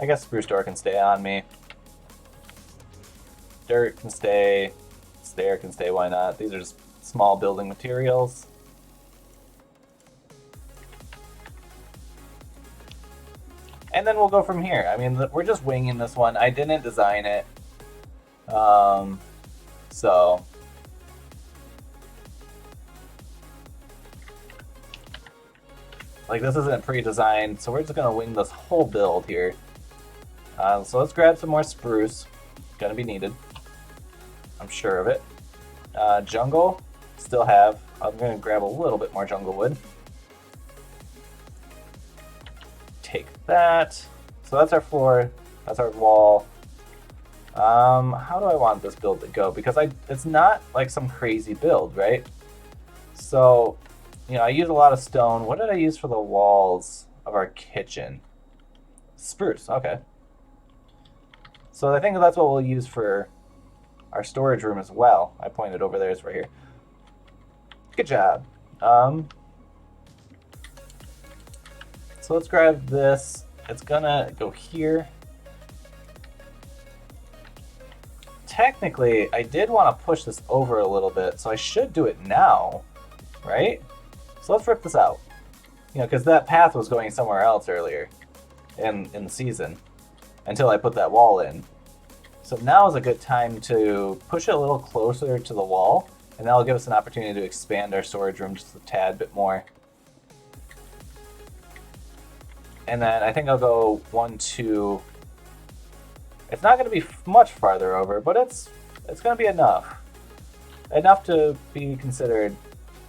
I guess spruce door can stay on me. Dirt can stay. Stair can stay, why not? These are just small building materials. And then we'll go from here. I mean, we're just winging this one. I didn't design it. So... like, this isn't pre-designed, so we're just going to wing this whole build here. So let's grab some more spruce. Gonna be needed. I'm sure of it. Jungle, still have. I'm gonna grab a little bit more jungle wood. Take that. So that's our floor. That's our wall. How do I want this build to go? Because it's not like some crazy build, right? So, you know, I use a lot of stone. What did I use for the walls of our kitchen? Spruce, okay. So I think that's what we'll use for our storage room as well. I pointed over there, it's right here. Good job. So let's grab this. It's gonna go here. Technically, I did want to push this over a little bit, so I should do it now, right? So let's rip this out. You know, because that path was going somewhere else earlier in the season until I put that wall in. So now is a good time to push it a little closer to the wall, and that'll give us an opportunity to expand our storage room just a tad bit more. And then I think I'll go 1, 2. It's not going to be much farther over, but it's going to be enough. Enough to be considered,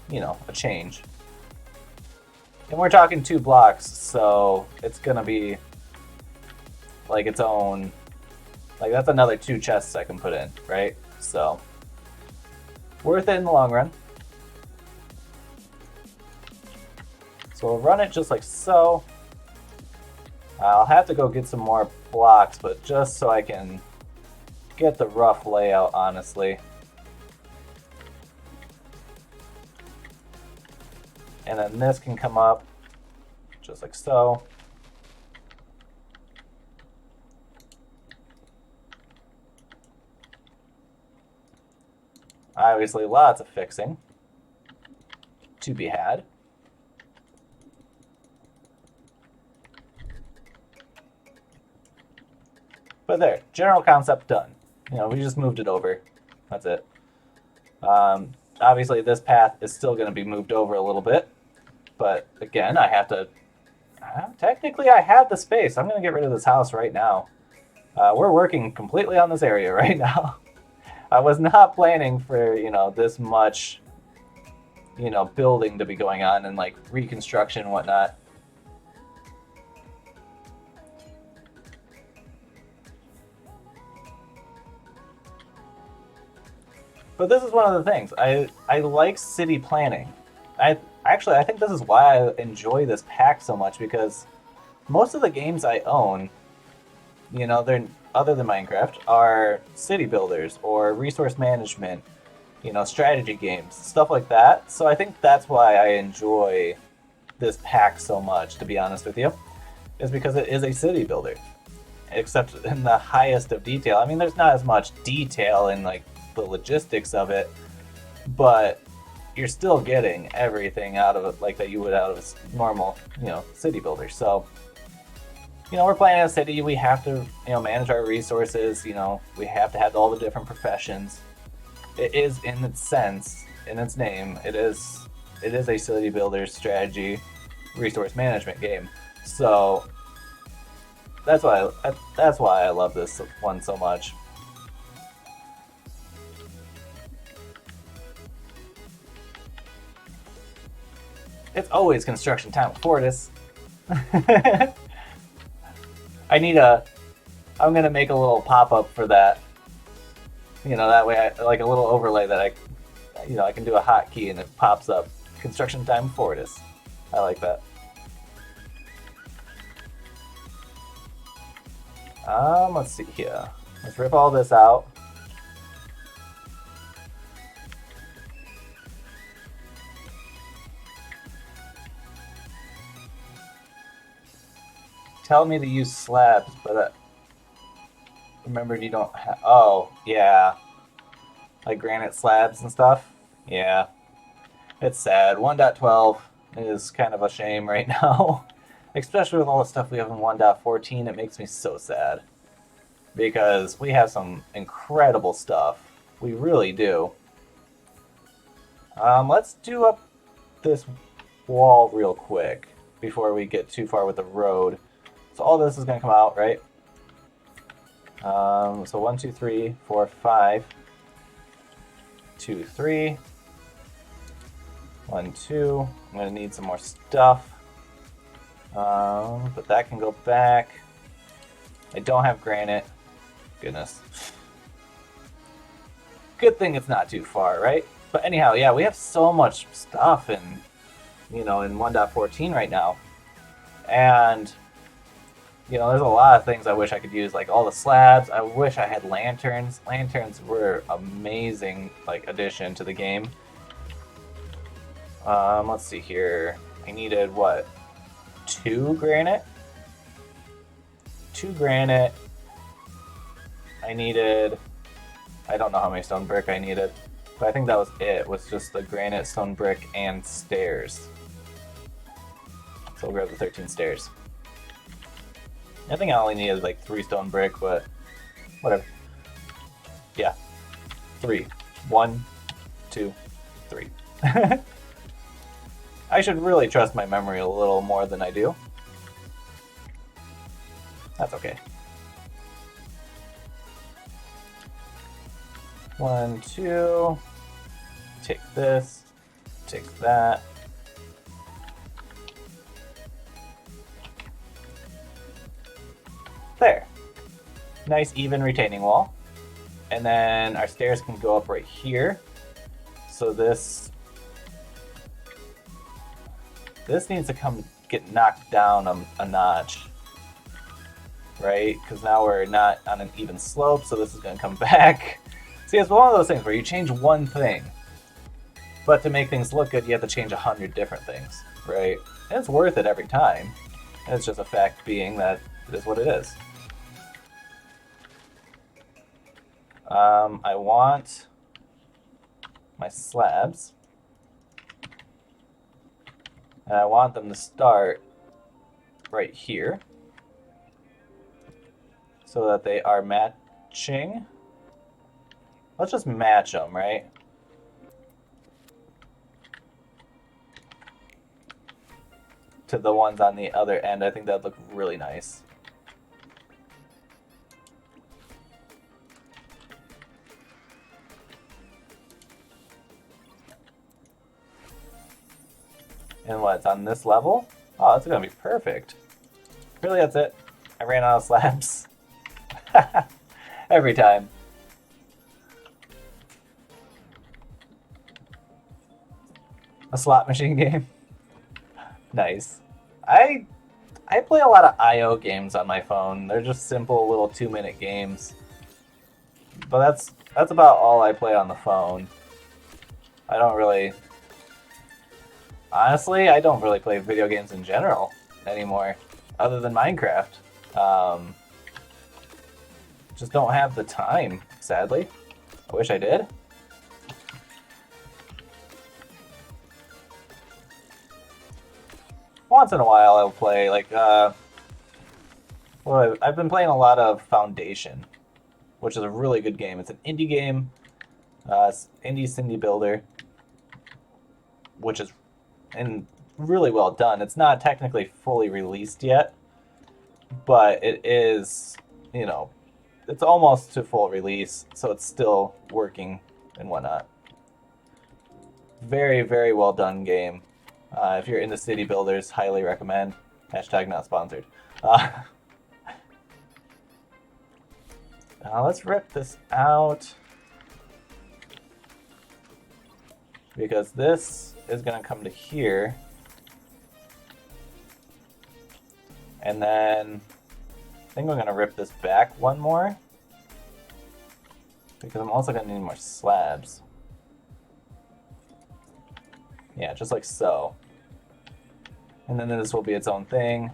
you know, a change. And we're talking 2 blocks, so it's going to be like its own, like that's another 2 chests I can put in, right? So, worth it in the long run. So we'll run it just like so. I'll have to go get some more blocks, but just so I can get the rough layout, honestly. And then this can come up just like so. Obviously, lots of fixing to be had. But there, general concept done. You know, we just moved it over. That's it. Obviously, this path is still going to be moved over a little bit. But again, I have to... technically, I have the space. I'm going to get rid of this house right now. We're working completely on this area right now. I was not planning for, you know, this much, you know, building to be going on and, like, reconstruction and whatnot. But this is one of the things. I like city planning. I think this is why I enjoy this pack so much, because most of the games I own, you know, they're other than Minecraft, are city builders or resource management, you know, strategy games, stuff like that. So I think that's why I enjoy this pack so much, to be honest with you, is because it is a city builder, except in the highest of detail. I mean, there's not as much detail in like the logistics of it, but you're still getting everything out of it like that you would out of a normal, you know, city builder. So, you know, we're playing in a city. We have to, you know, manage our resources. You know, we have to have all the different professions. It is, in its sense, in its name, it is a city builder strategy resource management game. So that's why I love this one so much. It's always construction time at Fortis. I'm gonna make a little pop-up for that. You know, that way I like a little overlay that I can do a hotkey and it pops up. Construction time Fortis. I like that. Let's see here. Let's rip all this out. Tell me to use slabs, but remembered you don't have... Oh, yeah. Like granite slabs and stuff? Yeah. It's sad. 1.12 is kind of a shame right now. Especially with all the stuff we have in 1.14, it makes me so sad. Because we have some incredible stuff. We really do. Let's do up this wall real quick before we get too far with the road. So all this is going to come out, right? So 1, 2, 3, 4, 5. 2, 3. 1, 2. I'm going to need some more stuff. But that can go back. I don't have granite. Goodness. Good thing it's not too far, right? But anyhow, yeah, we have so much stuff in 1.14 right now. And you know, there's a lot of things I wish I could use, like all the slabs. I wish I had lanterns. Lanterns were amazing, like, addition to the game. Let's see here. I needed, what, 2 granite? 2 granite. I needed... I don't know how many stone brick I needed, but I think that was it. Was just the granite, stone brick, and stairs. So we'll grab the 13 stairs. I think I only needed like 3 stone brick, but whatever. Yeah. 3. 1, 2, 3. I should really trust my memory a little more than I do. That's okay. 1, 2. Take this. Take that. There. Nice even retaining wall. And then our stairs can go up right here. So this needs to get knocked down a notch. Right? Because now we're not on an even slope, so this is going to come back. See, it's one of those things where you change one thing, but to make things look good, you have to change 100 different things, right? And it's worth it every time. And it's just a fact being that it is what it is. I want my slabs, and I want them to start right here. so that they are matching. Let's just match them, right? To the ones on the other end. I think that'd look really nice. And what's on this level? Oh, that's gonna be perfect. Really, that's it. I ran out of slabs. Every time. A slot machine game. Nice. I play a lot of IO games on my phone. They're just simple little 2-minute games. But that's about all I play on the phone. I don't really... Honestly, I don't really play video games in general anymore, other than Minecraft. Just don't have the time, sadly. I wish I did. Once in a while I'll play, like, well, I've been playing a lot of Foundation, which is a really good game. It's an indie game, indie Cindy Builder, which is really well done. It's not technically fully released yet, but it is, you know, it's almost to full release, so it's still working and whatnot. Very, very well done game. If you're into city builders, highly recommend. Hashtag not sponsored. Let's rip this out, because this is going to come to here. And then I think I'm going to rip this back one more, because I'm also going to need more slabs. Yeah, just like so. And then this will be its own thing.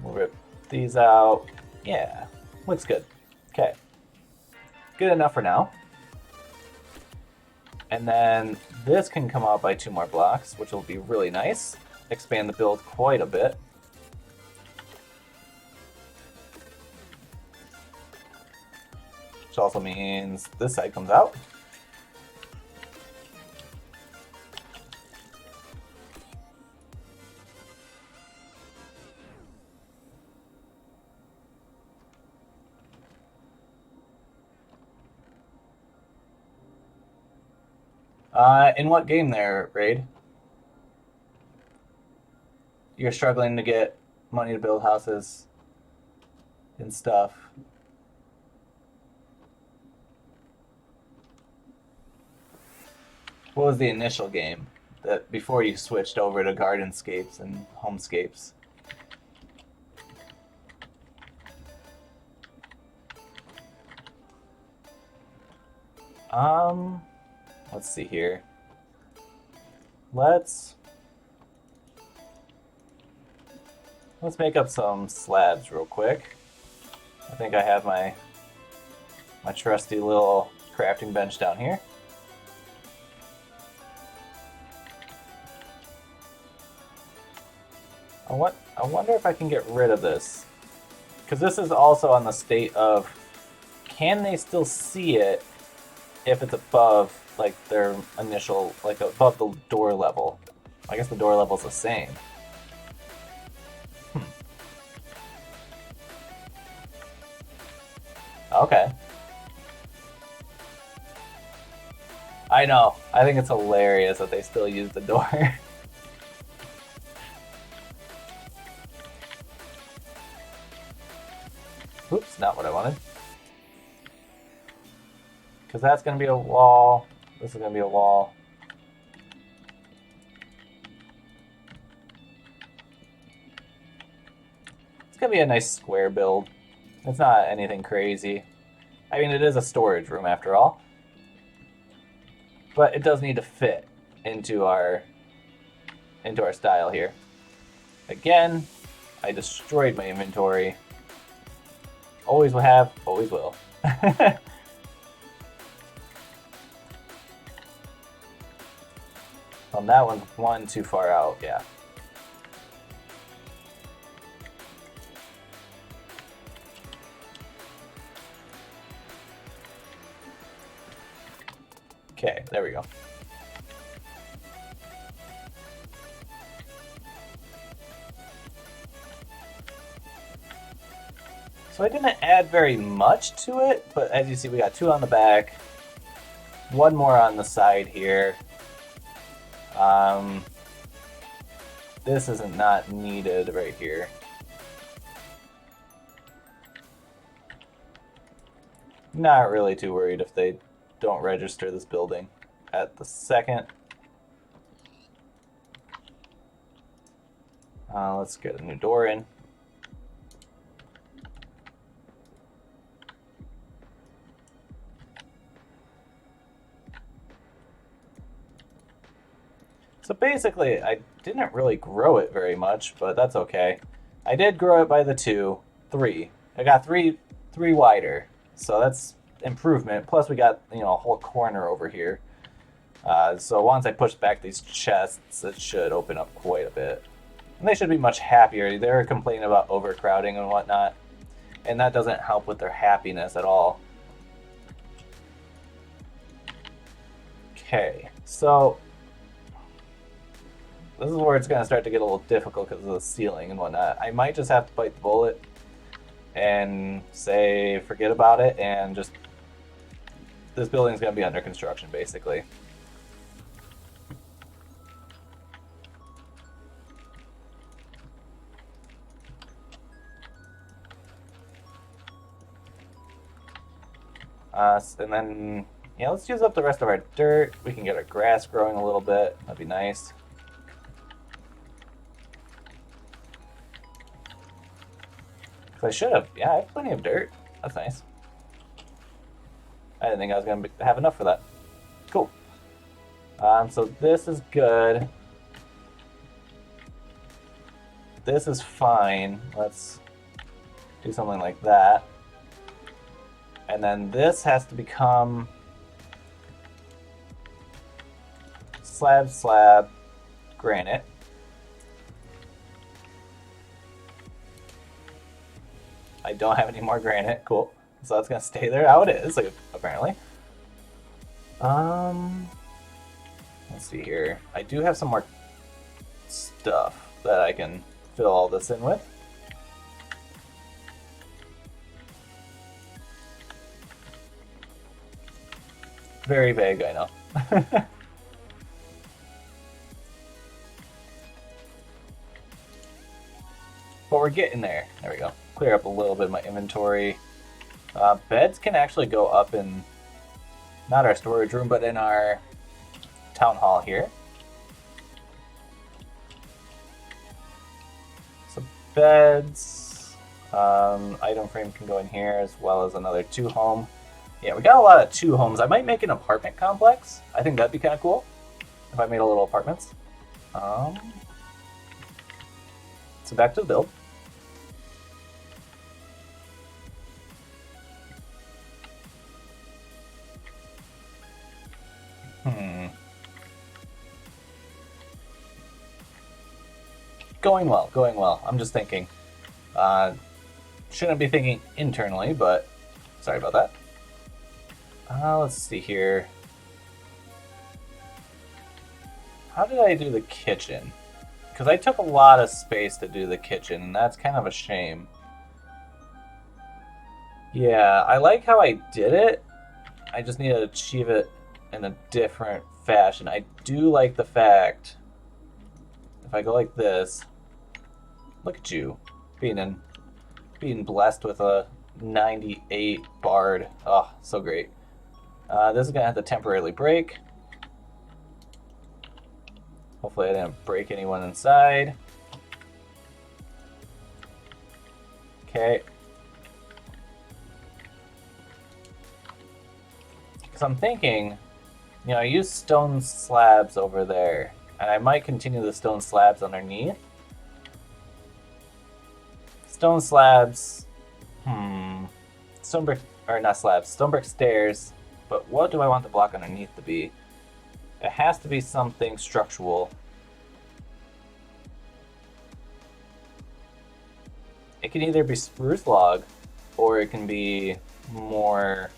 We'll rip these out. Yeah, looks good. Okay. Good enough for now. And then this can come out by 2 more blocks, which will be really nice. Expand the build quite a bit. Which also means this side comes out. In what game there, Raid? You're struggling to get money to build houses and stuff. What was the initial game that before you switched over to Gardenscapes and Homescapes? Let's see here. Let's make up some slabs real quick. I think I have my trusty little crafting bench down here. I wonder if I can get rid of this, because this is also on the state of, can they still see it if it's above, like, their initial, like, above the door level? I guess the door level's the same. Okay. I know. I think it's hilarious that they still use the door. Oops, not what I wanted. Because that's going to be a wall. This is going to be a wall. It's going to be a nice square build. It's not anything crazy. I mean, it is a storage room after all. But it does need to fit into our style here. Again, I destroyed my inventory. Always will have, always will. That one's one too far out, yeah. Okay, there we go. So I didn't add very much to it, but as you see, we got 2 on the back, 1 more on the side here. This isn't not needed right here. Not really too worried if they don't register this building at the second. Let's get a new door in. So basically, I didn't really grow it very much, but that's okay. I did grow it by the 3. I got three wider, so that's improvement. Plus, we got a whole corner over here. So once I push back these chests, it should open up quite a bit. And they should be much happier. They're complaining about overcrowding and whatnot, and that doesn't help with their happiness at all. Okay, so this is where it's going to start to get a little difficult because of the ceiling and whatnot. I might just have to bite the bullet and say forget about it and just... This building's going to be under construction, basically. And then, yeah, let's use up the rest of our dirt. We can get our grass growing a little bit. That'd be nice. I should have. Yeah, I have plenty of dirt. That's nice. I didn't think I was going to have enough for that. Cool. So this is good. This is fine. Let's do something like that. And then this has to become slab, granite. I don't have any more granite. Cool. So that's gonna stay there how it is, like, apparently. Let's see here. I do have some more stuff that I can fill all this in with. Very vague, I know. But we're getting there. There we go. Clear up a little bit of my inventory. Beds can actually go up in, not our storage room, but in our town hall here. So beds, item frame can go in here, as well as another 2-home. Yeah, we got a lot of 2 homes. I might make an apartment complex. I think that'd be kind of cool if I made a little apartments. So back to the build. Going well, going well. I'm just thinking. Shouldn't be thinking internally, but sorry about that. Let's see here. How did I do the kitchen? Because I took a lot of space to do the kitchen, and that's kind of a shame. Yeah, I like how I did it. I just need to achieve it in a different fashion. I do like the fact, if I go like this, look at you, being blessed with a 98 bard. Oh, so great. This is gonna have to temporarily break. Hopefully I didn't break anyone inside. Okay. Because I'm thinking, I use stone slabs over there, and I might continue the stone slabs underneath. Stone slabs, stone brick, or not slabs, stone brick stairs, but what do I want the block underneath to be? It has to be something structural. It can either be spruce log, or it can be more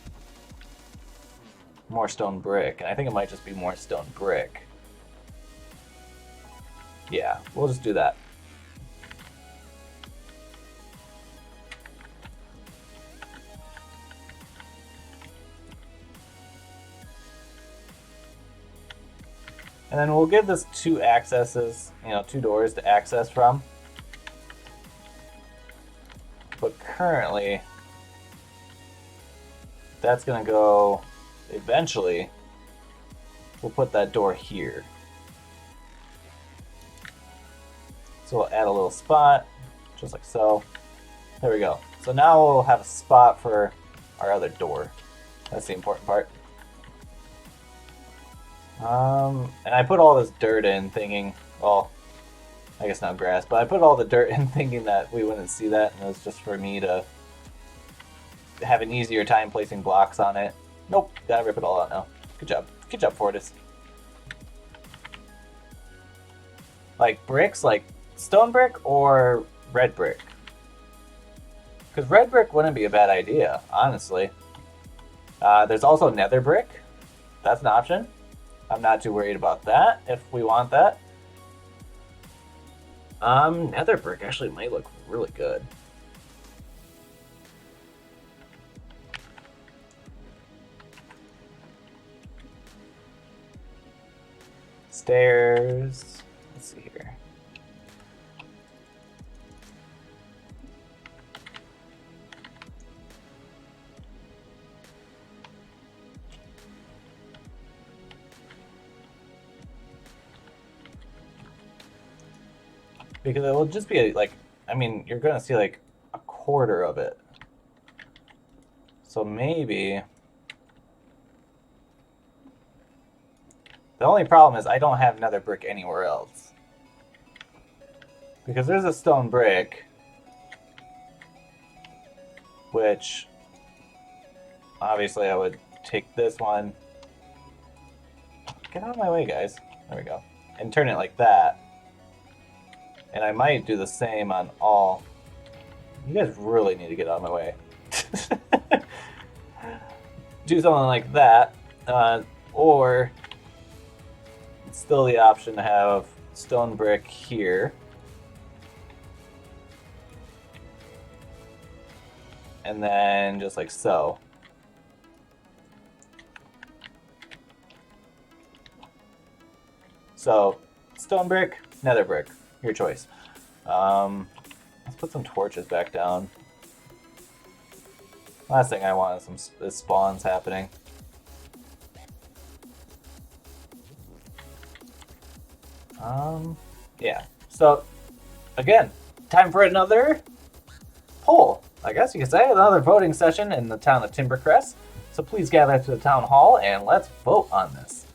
more stone brick, and I think it might just be more stone brick. Yeah, we'll just do that. And then we'll give this 2 accesses, 2 doors to access from. But currently, that's gonna go, eventually, we'll put that door here. So we'll add a little spot, just like so. There we go. So now we'll have a spot for our other door. That's the important part. And I put all this dirt in thinking, well, I guess not grass, but I put all the dirt in thinking that we wouldn't see that, and it was just for me to have an easier time placing blocks on it. Nope, gotta rip it all out now. Good job. Good job, Fortis. Like bricks, like stone brick or red brick? Because red brick wouldn't be a bad idea, honestly. There's also nether brick. That's an option. I'm not too worried about that if we want that. Nether brick actually might look really good. Stairs. Let's see here. Because it will just be like, I mean, you're gonna see like a quarter of it. So maybe. The only problem is I don't have nether brick anywhere else. Because there's a stone brick, which obviously I would take this one. Get out of my way, guys. There we go. And turn it like that. And I might do the same on all. You guys really need to get out of my way. Do something like that. Or it's still the option to have stone brick here. And then just like so. So, stone brick, nether brick. Your choice. Let's put some torches back down. Last thing I want is spawns happening. Yeah. So, again, time for another poll. I guess you could say another voting session in the town of TimberKress. So please gather to the town hall and let's vote on this.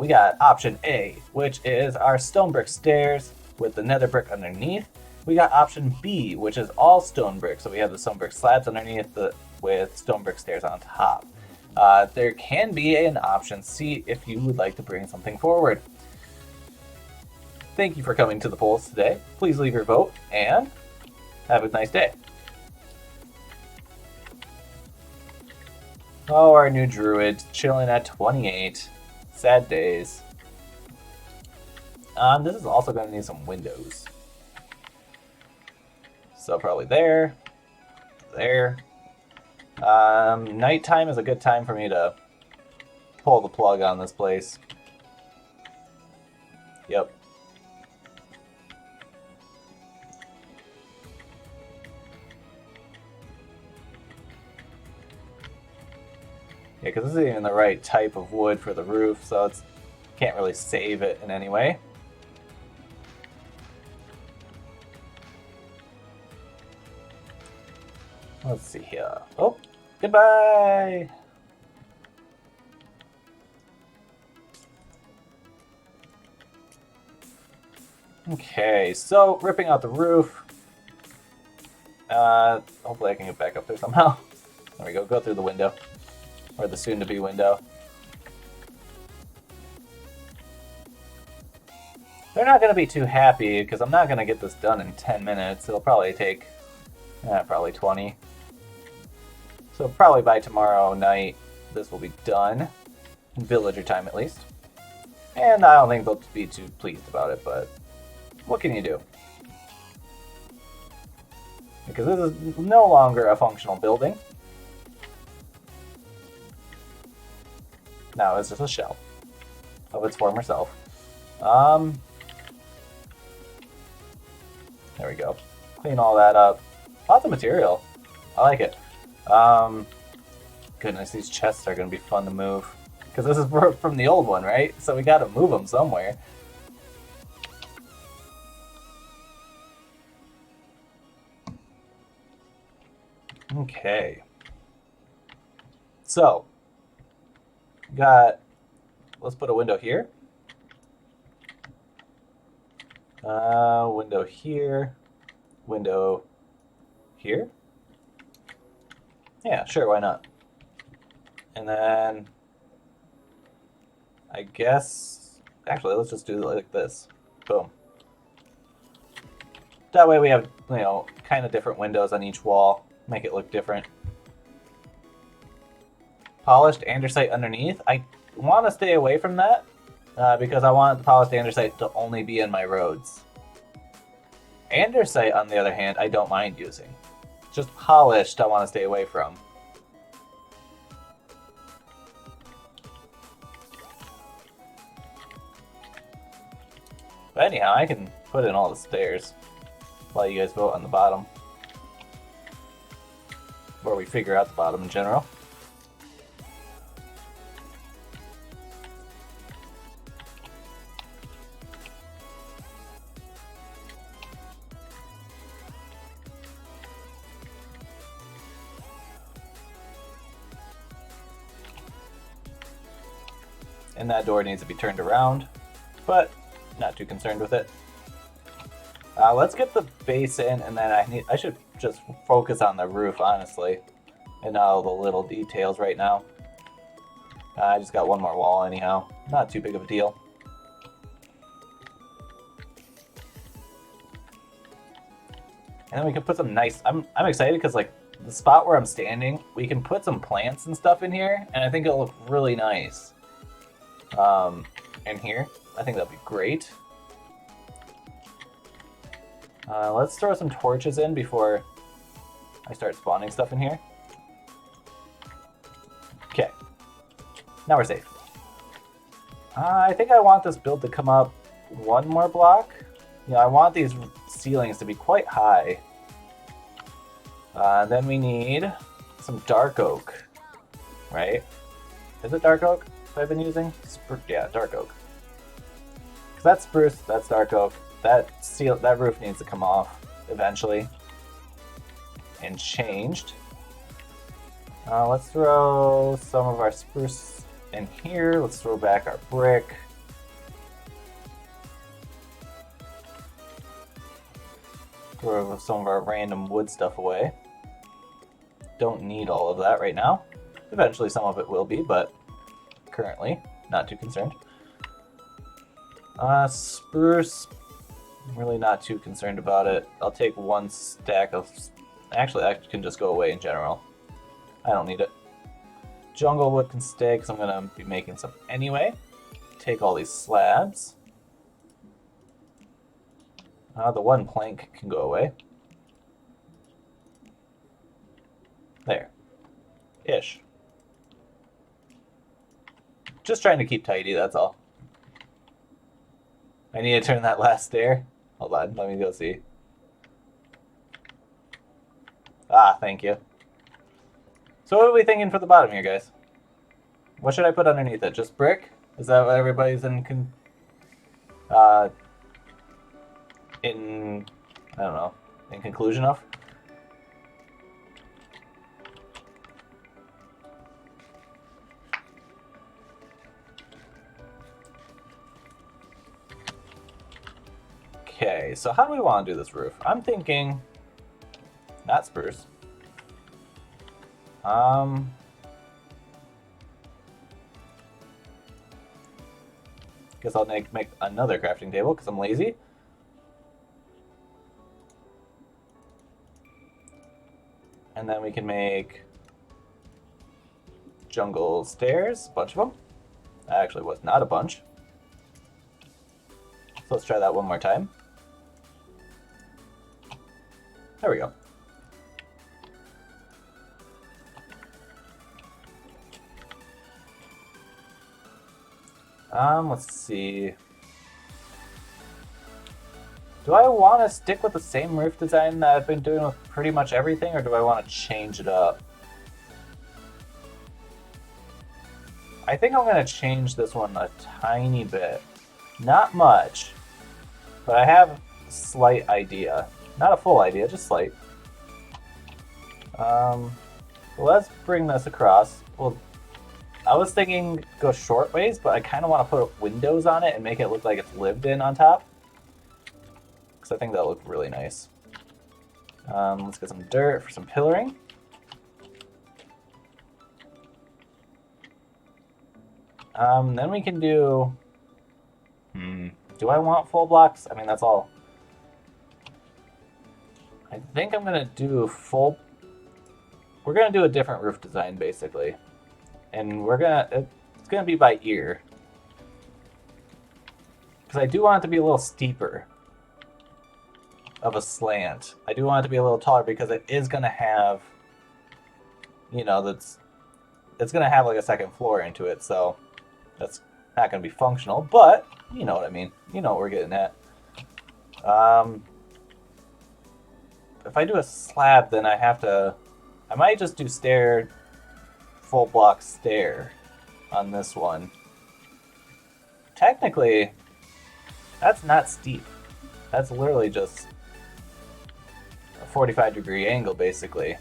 We got option A, which is our stone brick stairs with the nether brick underneath. We got option B, which is all stone brick. So we have the stone brick slabs underneath with stone brick stairs on top. There can be an option C if you would like to bring something forward. Thank you for coming to the polls today. Please leave your vote and have a nice day. Oh, our new druid chilling at 28. Sad days. This is also going to need some windows. So probably there. Nighttime is a good time for me to pull the plug on this place. Yep. Yeah, because this isn't even the right type of wood for the roof, so it's can't really save it in any way. Let's see here. Oh, goodbye! Okay, so ripping out the roof. Hopefully I can get back up there somehow. There we go, go through the window. Or the soon-to-be window. They're not going to be too happy, because I'm not going to get this done in 10 minutes. It'll probably take, probably 20. So probably by tomorrow night, this will be done. villager time at least. And I don't think they'll be too pleased about it, but what can you do? Because this is no longer a functional building. Now it's just a shell of its former self. There we go. Clean all that up. Lots of material. I like it. Goodness, these chests are going to be fun to move. Because this is from the old one, right? So we got to move them somewhere. Okay. So, let's put a window here. Window here. Window here. Yeah, sure, why not? And then, I guess, actually, let's just do it like this. Boom. That way we have, kind of different windows on each wall. Make it look different. Polished andesite underneath. I want to stay away from that because I want the polished andesite to only be in my roads. Andesite, on the other hand, I don't mind using. Just polished, I want to stay away from. But anyhow, I can put in all the stairs while you guys vote on the bottom. Or we figure out the bottom in general. And that door needs to be turned around, but not too concerned with it. Let's get the base in, and then I should just focus on the roof, honestly, and all the little details right now. I just got one more wall anyhow. Not too big of a deal. And then we can put some nice... I'm excited because, like, the spot where I'm standing, we can put some plants and stuff in here, and I think it'll look really nice. In here, I think that'd be great. Let's throw some torches in before I start spawning stuff in here. Okay. Now we're safe. I think I want this build to come up one more block. I want these ceilings to be quite high. Then we need some dark oak, right? Is it dark oak that I've been using? Yeah, dark oak. Because that's spruce, that's dark oak. That roof needs to come off eventually and changed. Let's throw some of our spruce in here. Let's throw back our brick. Throw some of our random wood stuff away. Don't need all of that right now. Eventually some of it will be, but currently not too concerned. Spruce, I'm really not too concerned about it. I'll take one stack of... Actually, that can just go away in general. I don't need it. Jungle wood can stay because I'm going to be making some anyway. Take all these slabs. The one plank can go away. There. Ish. Just trying to keep tidy, that's all. I need to turn that last stair. Hold on, let me go see. Thank you. So what are we thinking for the bottom here, guys? What should I put underneath it? Just brick? Is that what everybody's I don't know, in conclusion of? Okay, so how do we want to do this roof? I'm thinking not spruce. Guess I'll make another crafting table because I'm lazy. And then we can make jungle stairs, a bunch of them. That actually was not a bunch. So let's try that one more time. There we go. Let's see. Do I want to stick with the same roof design that I've been doing with pretty much everything, or do I want to change it up? I think I'm going to change this one a tiny bit. Not much, but I have a slight idea. Not a full idea, just slight. Let's bring this across. Well, I was thinking go short ways, but I kind of want to put windows on it and make it look like it's lived in on top. Because I think that'll look really nice. Let's get some dirt for some pillaring. Then we can do... do I want full blocks? I mean, that's all. I think I'm going to do full... We're going to do a different roof design, basically. And we're going to... It's going to be by ear. Because I do want it to be a little steeper of a slant. I do want it to be a little taller because it is going to have... You know, it's going to have like a second floor into it, so... That's not going to be functional, but you know what I mean. You know what we're getting at. If I do a slab, then I have to... I might just do stair, full block stair on this one. Technically, that's not steep. That's literally just a 45-degree angle, basically.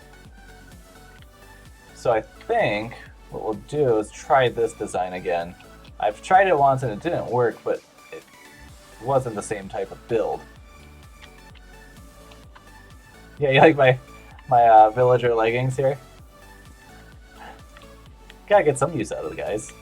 So I think what we'll do is try this design again. I've tried it once and it didn't work, but it wasn't the same type of build. Yeah, you like my villager leggings here? Gotta get some use out of the guys.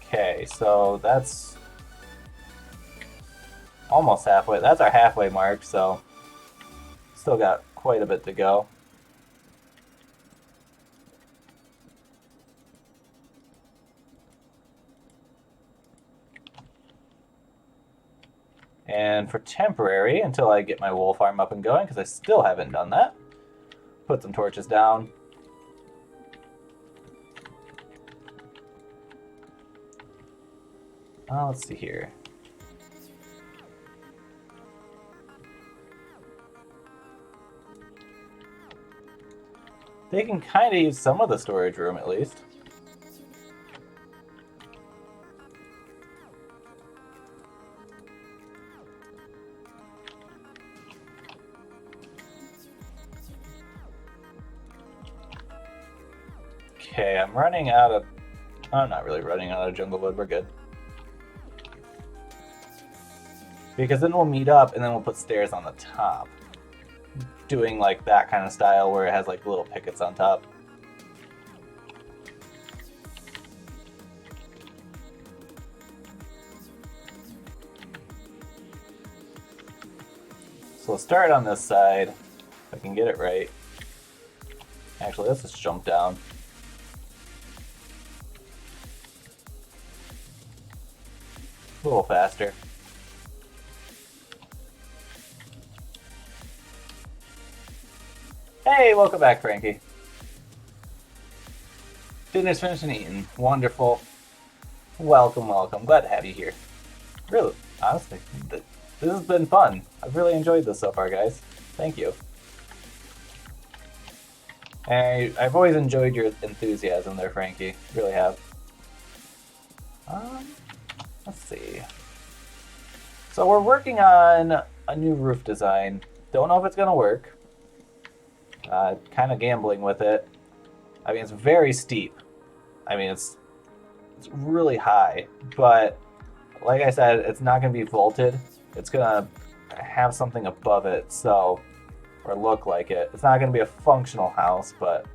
Okay, so that's almost halfway. That's our halfway mark, so still got quite a bit to go. And for temporary, until I get my wool farm up and going, because I still haven't done that, put some torches down. Let's see here. They can kind of use some of the storage room, at least. Okay, I'm running out of... I'm not really running out of jungle wood, we're good. Because then we'll meet up and then we'll put stairs on the top. Doing like that kind of style where it has like little pickets on top. So we'll start on this side, if I can get it right. Actually, let's just jump down. A little faster. Hey, welcome back, Frankie. Dinner's finished and eaten. Wonderful. Welcome, welcome. Glad to have you here. Really, honestly, this has been fun. I've really enjoyed this so far, guys. Thank you. I've always enjoyed your enthusiasm there, Frankie. Really have. Let's see. So we're working on a new roof design. Don't know if it's gonna work. Kind of gambling with it. I mean, it's very steep. I mean, it's really high, but like I said, it's not going to be vaulted. It's going to have something above it, so, or look like it. It's not going to be a functional house, but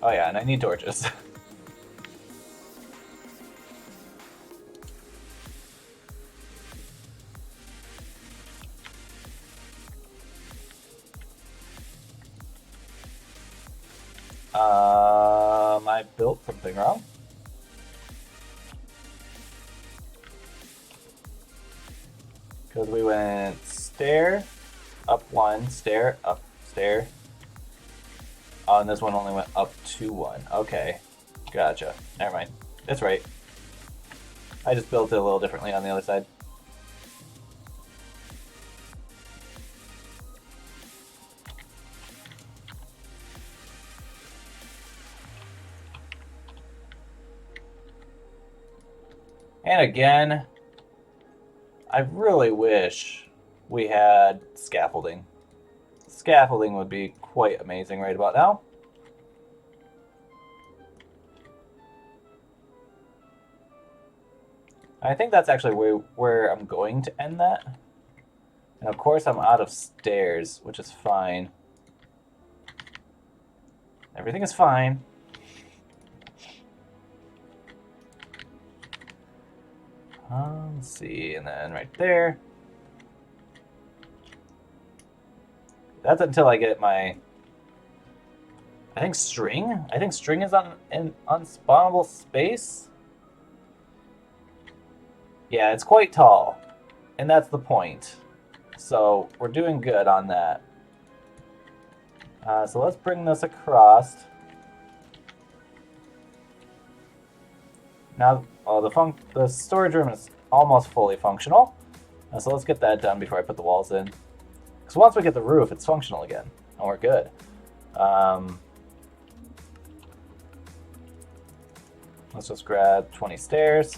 Oh yeah, and I need torches. I built something wrong. Because we went stair, up one, stair, up, stair. Oh, and this one only went up to one. Okay, gotcha. Never mind. That's right. I just built it a little differently on the other side. And again, I really wish we had scaffolding. Scaffolding would be quite amazing right about now. I think that's actually where I'm going to end that. And of course I'm out of stairs, which is fine. Everything is fine. Let's see, and then right there. That's until I get my... I think string? I think string is on an unspawnable space? Yeah, it's quite tall. And that's the point. So we're doing good on that. So let's bring this across. Now, the storage room is almost fully functional. So let's get that done before I put the walls in. Because once we get the roof, it's functional again. And we're good. Let's just grab 20 stairs.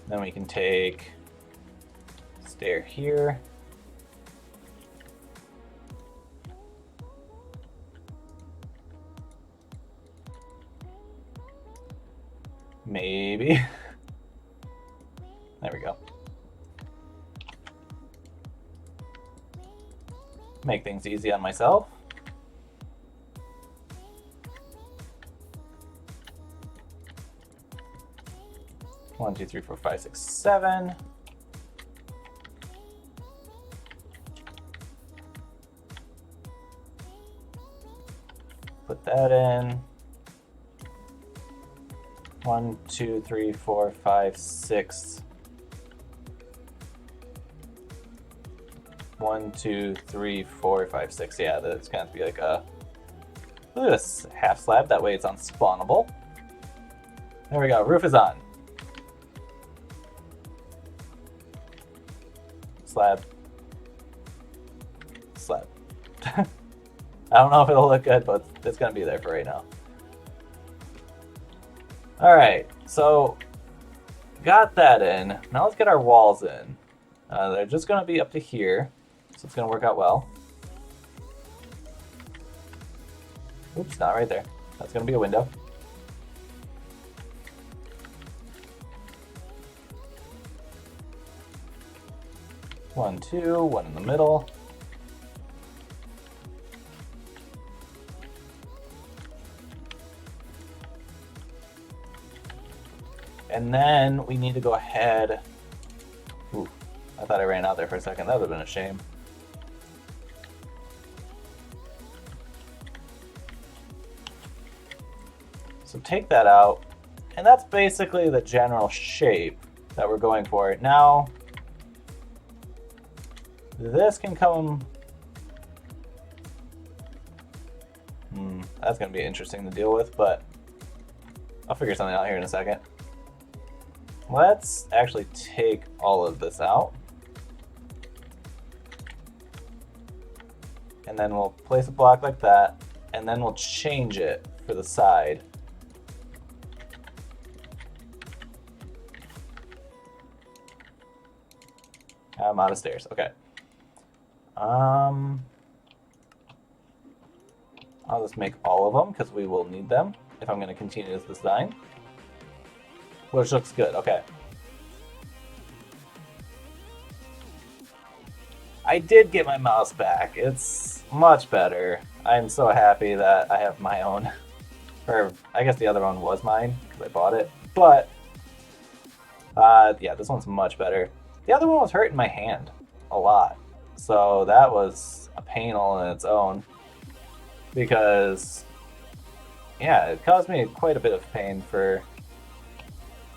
Then we can take stair here. Maybe. There we go. Make things easy on myself. One, two, three, four, five, six, seven. Put that in. 1, 2, 3, 4, 5, 6. 1, 2, 3, 4, 5, 6. Yeah, that's going to be like a half slab. That way it's unspawnable. There we go. Roof is on. Slab. Slab. I don't know if it'll look good, but it's going to be there for right now. Alright, so got that in. Now let's get our walls in. They're just going to be up to here, so it's going to work out well. Oops, not right there. That's going to be a window. One, two, one in the middle. And then we need to go ahead. Ooh, I thought I ran out there for a second. That would have been a shame. So take that out. And that's basically the general shape that we're going for. Now, this can come... that's going to be interesting to deal with, but I'll figure something out here in a second. Let's actually take all of this out. And then we'll place a block like that, and then we'll change it for the side. I'm out of stairs. Okay. I'll just make all of them because we will need them. if I'm going to continue this design. Which looks good, okay. I did get my mouse back. It's much better. I'm so happy that I have my own. Or, I guess the other one was mine, because I bought it. But, yeah, this one's much better. The other one was hurting my hand a lot. So that was a pain all in its own. Because, yeah, it caused me quite a bit of pain for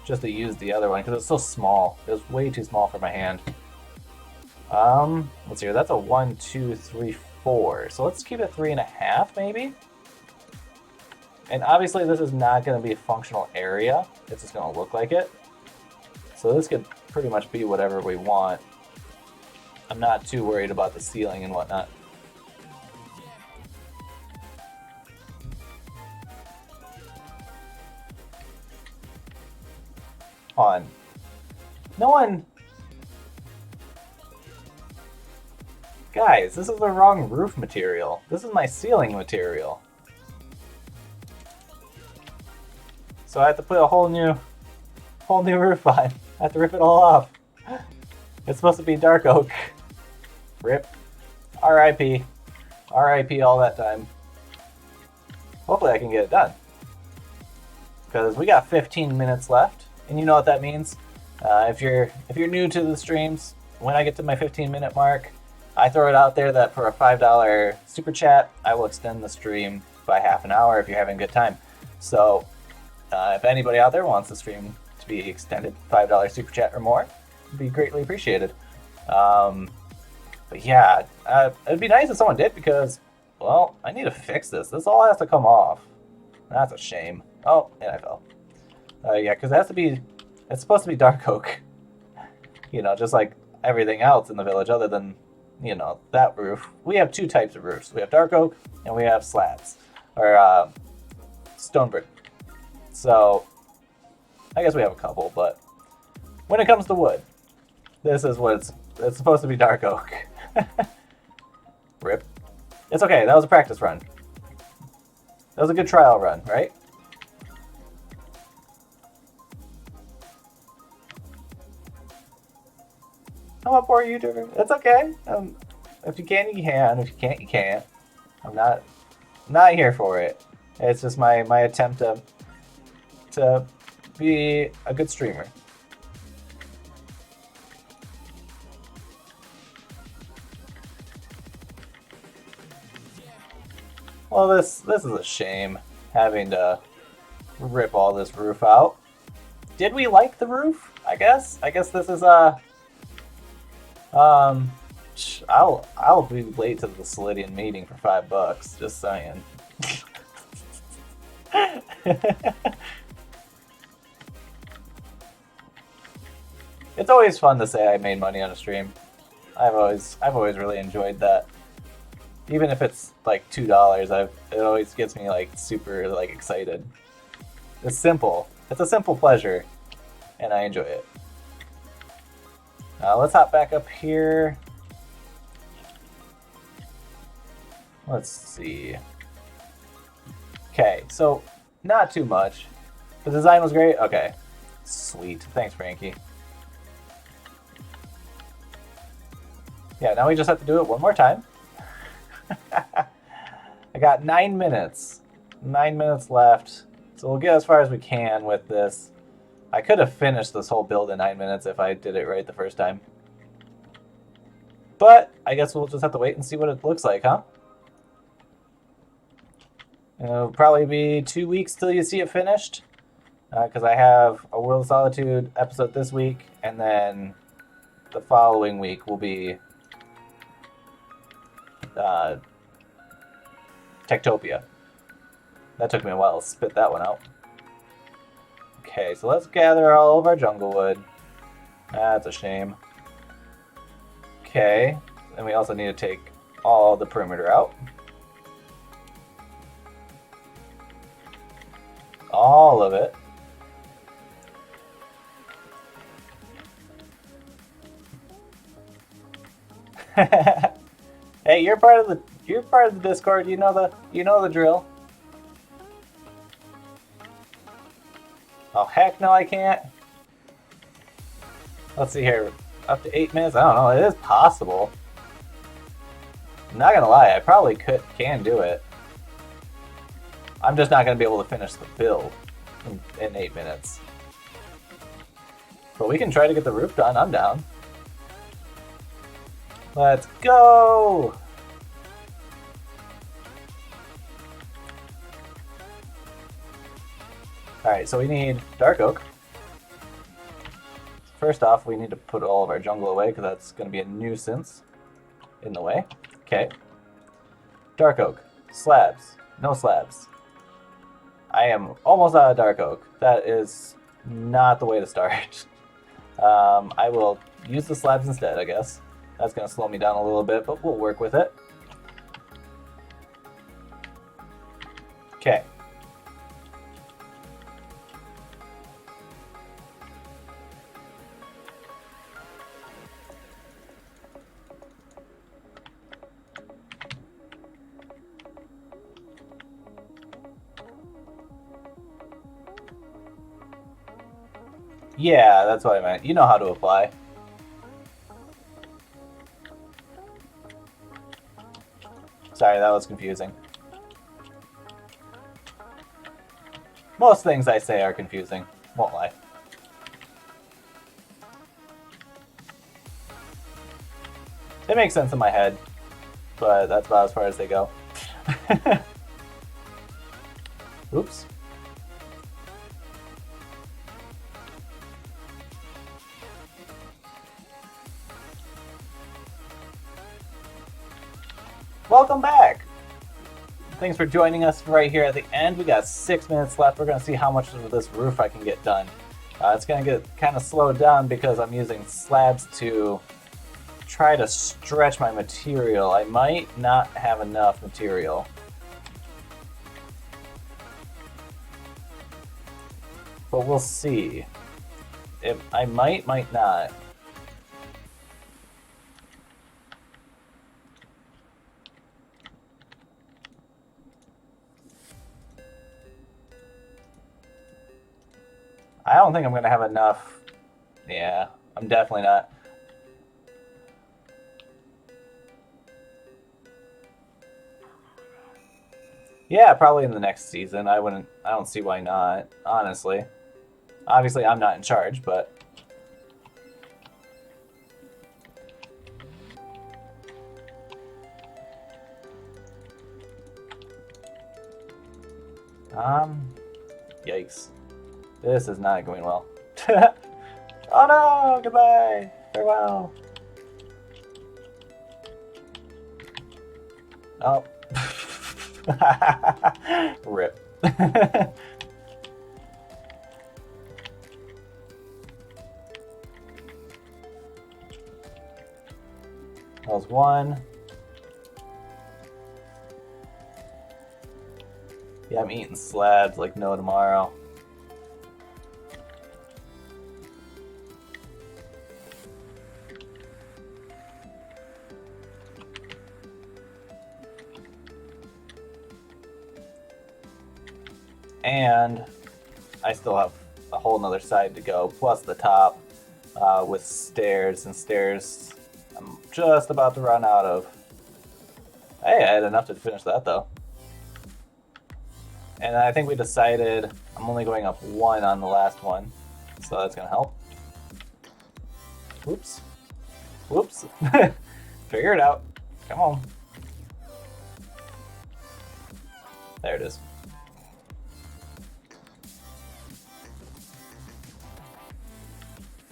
just to use the other one, because it's so small. It was way too small for my hand. Let's see here. That's a 1, 2, 3, 4. So let's keep it 3.5, maybe? And obviously this is not going to be a functional area. It's just going to look like it. So this could pretty much be whatever we want. I'm not too worried about the ceiling and whatnot. On. No one... Guys, this is the wrong roof material. This is my ceiling material. So I have to put a whole new roof on. I have to rip it all off. It's supposed to be dark oak. Rip. R.I.P. R.I.P. all that time. Hopefully I can get it done. Because we got 15 minutes left, and you know what that means. If you're new to the streams, when I get to my 15-minute mark, I throw it out there that for a $5 super chat, I will extend the stream by half an hour if you're having a good time. So, if anybody out there wants the stream to be extended $5 super chat or more, it'd be greatly appreciated. But yeah, it'd be nice if someone did because, well, I need to fix this. This all has to come off. That's a shame. Oh, and I fell. Yeah, because it's supposed to be dark oak. You know, just like everything else in the village other than, you know, that roof. We have two types of roofs. We have dark oak and we have slats, or stone brick. So, I guess we have a couple, but when it comes to wood, this is what it's supposed to be dark oak. Rip. It's okay, that was a practice run. That was a good trial run, right? I'm a poor YouTuber. It's okay. If you can, you can. If you can't, you can't. I'm not here for it. It's just my attempt to be a good streamer. Well, this is a shame, having to rip all this roof out. Did we like the roof? I guess this is I'll be late to the Solidian meeting for $5. Just saying. It's always fun to say I made money on a stream. I've always really enjoyed that. Even if it's like $2, it always gets me like super like excited. It's simple. It's a simple pleasure, and I enjoy it. Let's hop back up here. Let's see. Okay, so not too much. The design was great? Okay. Sweet. Thanks, Frankie. Yeah, now we just have to do it one more time. I got 9 minutes. 9 minutes left. So we'll get as far as we can with this. I could have finished this whole build in 9 minutes if I did it right the first time. But I guess we'll just have to wait and see what it looks like, huh? It'll probably be 2 weeks till you see it finished. Because I have a World of Solitude episode this week, and then the following week will be TekTopia. That took me a while to spit that one out. Okay, so let's gather all of our jungle wood. That's a shame. Okay, and we also need to take all the perimeter out. All of it. Hey, you're part of the Discord. You know the drill. Oh, heck no, I can't. Let's see here. Up to 8 minutes? I don't know. It is possible. I'm not gonna lie, I probably can do it. I'm just not gonna be able to finish the build in 8 minutes. But we can try to get the roof done. I'm down. Let's go! Alright, so we need dark oak. First off, we need to put all of our jungle away because that's going to be a nuisance in the way. Okay. Dark oak. Slabs. No slabs. I am almost out of dark oak. That is not the way to start. I will use the slabs instead, I guess. That's going to slow me down a little bit, but we'll work with it. Okay. Yeah, that's what I meant. You know how to apply. Sorry, that was confusing. Most things I say are confusing. Won't lie. It makes sense in my head, but that's about as far as they go. Oops. Welcome back! Thanks for joining us right here at the end. We got 6 minutes left. We're going to see how much of this roof I can get done. It's going to get kind of slowed down because I'm using slabs to try to stretch my material. I might not have enough material. But we'll see. If I might not. I don't think I'm going to have enough. Yeah, I'm definitely not. Yeah, probably in the next season. I don't see why not, honestly. Obviously, I'm not in charge, but... Yikes. This is not going well. Oh no! Goodbye! Farewell! Oh. Rip. That was one. Yeah, I'm eating slabs like no tomorrow. And I still have a whole nother side to go, plus the top with stairs, and stairs I'm just about to run out of. Hey, I had enough to finish that though. And I think we decided I'm only going up one on the last one, so that's gonna help. Whoops. Whoops. Figure it out. Come on. There it is.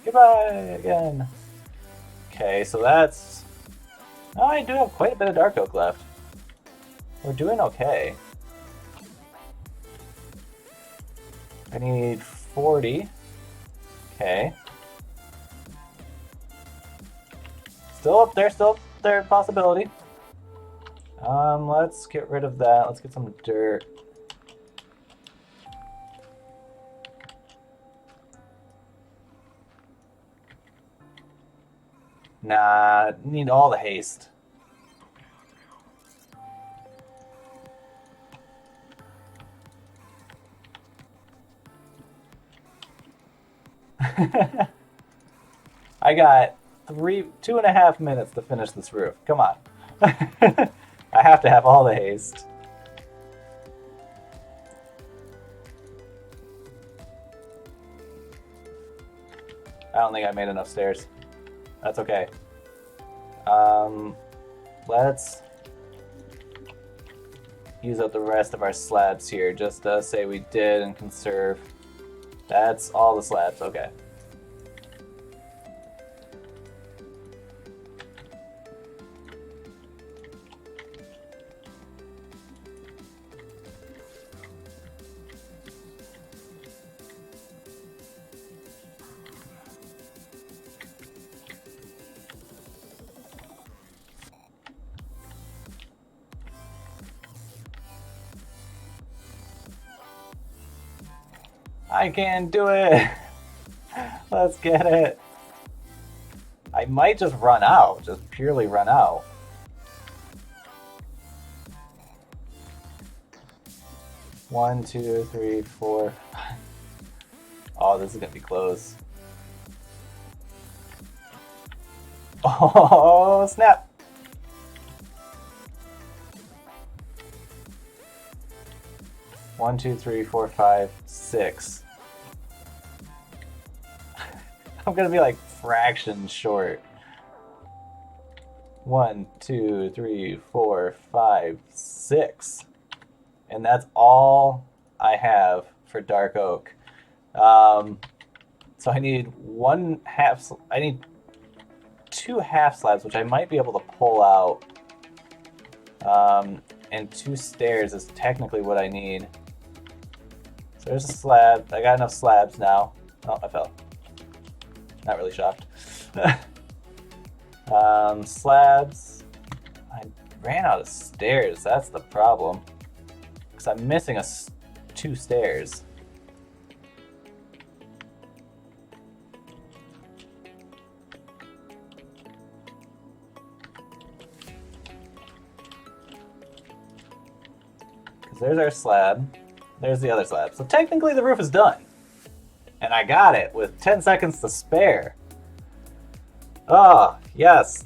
Goodbye again. Okay, so that's... Oh, I do have quite a bit of dark oak left. We're doing okay. I need 40. Okay. Still up there, possibility. Let's get rid of that. Let's get some dirt. Nah, need all the haste. I got 2.5 minutes to finish this roof. Come on. I have to have all the haste. I don't think I made enough stairs. That's okay. Let's use up the rest of our slabs here, just to say we did and conserve. That's all the slabs, okay. I can do it! Let's get it! I might just run out, just purely run out. One, two, three, four. Oh, this is gonna be close. Oh, snap! One, two, three, four, five, six. I'm gonna be like fractions short. 1, 2, 3, 4, 5, 6. And that's all I have for dark oak. So I need I need 2 half slabs, which I might be able to pull out. And 2 stairs is technically what I need. So there's a slab. I got enough slabs now. Oh, I fell. Not really shocked. Slabs. I ran out of stairs. That's the problem. Because I'm missing 2 stairs. Because there's our slab. There's the other slab. So technically the roof is done. And I got it with 10 seconds to spare. Oh, yes.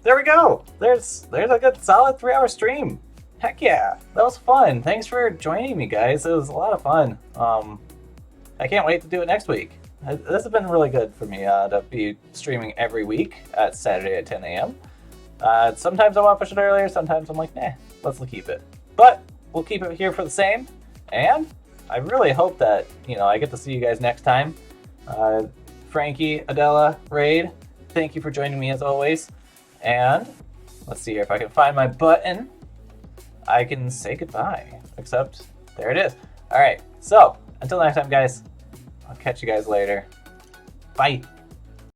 There we go. There's a good solid 3-hour stream. Heck yeah. That was fun. Thanks for joining me, guys. It was a lot of fun. I can't wait to do it next week. This has been really good for me to be streaming every week at Saturday at 10 a.m. Sometimes I want to push it earlier. Sometimes I'm like, nah, let's keep it. But we'll keep it here for the same. And I really hope that, I get to see you guys next time. Frankie, Adela, Raid, thank you for joining me as always. And let's see here, if I can find my button, I can say goodbye. Except, there it is. All right, so until next time, guys, I'll catch you guys later. Bye.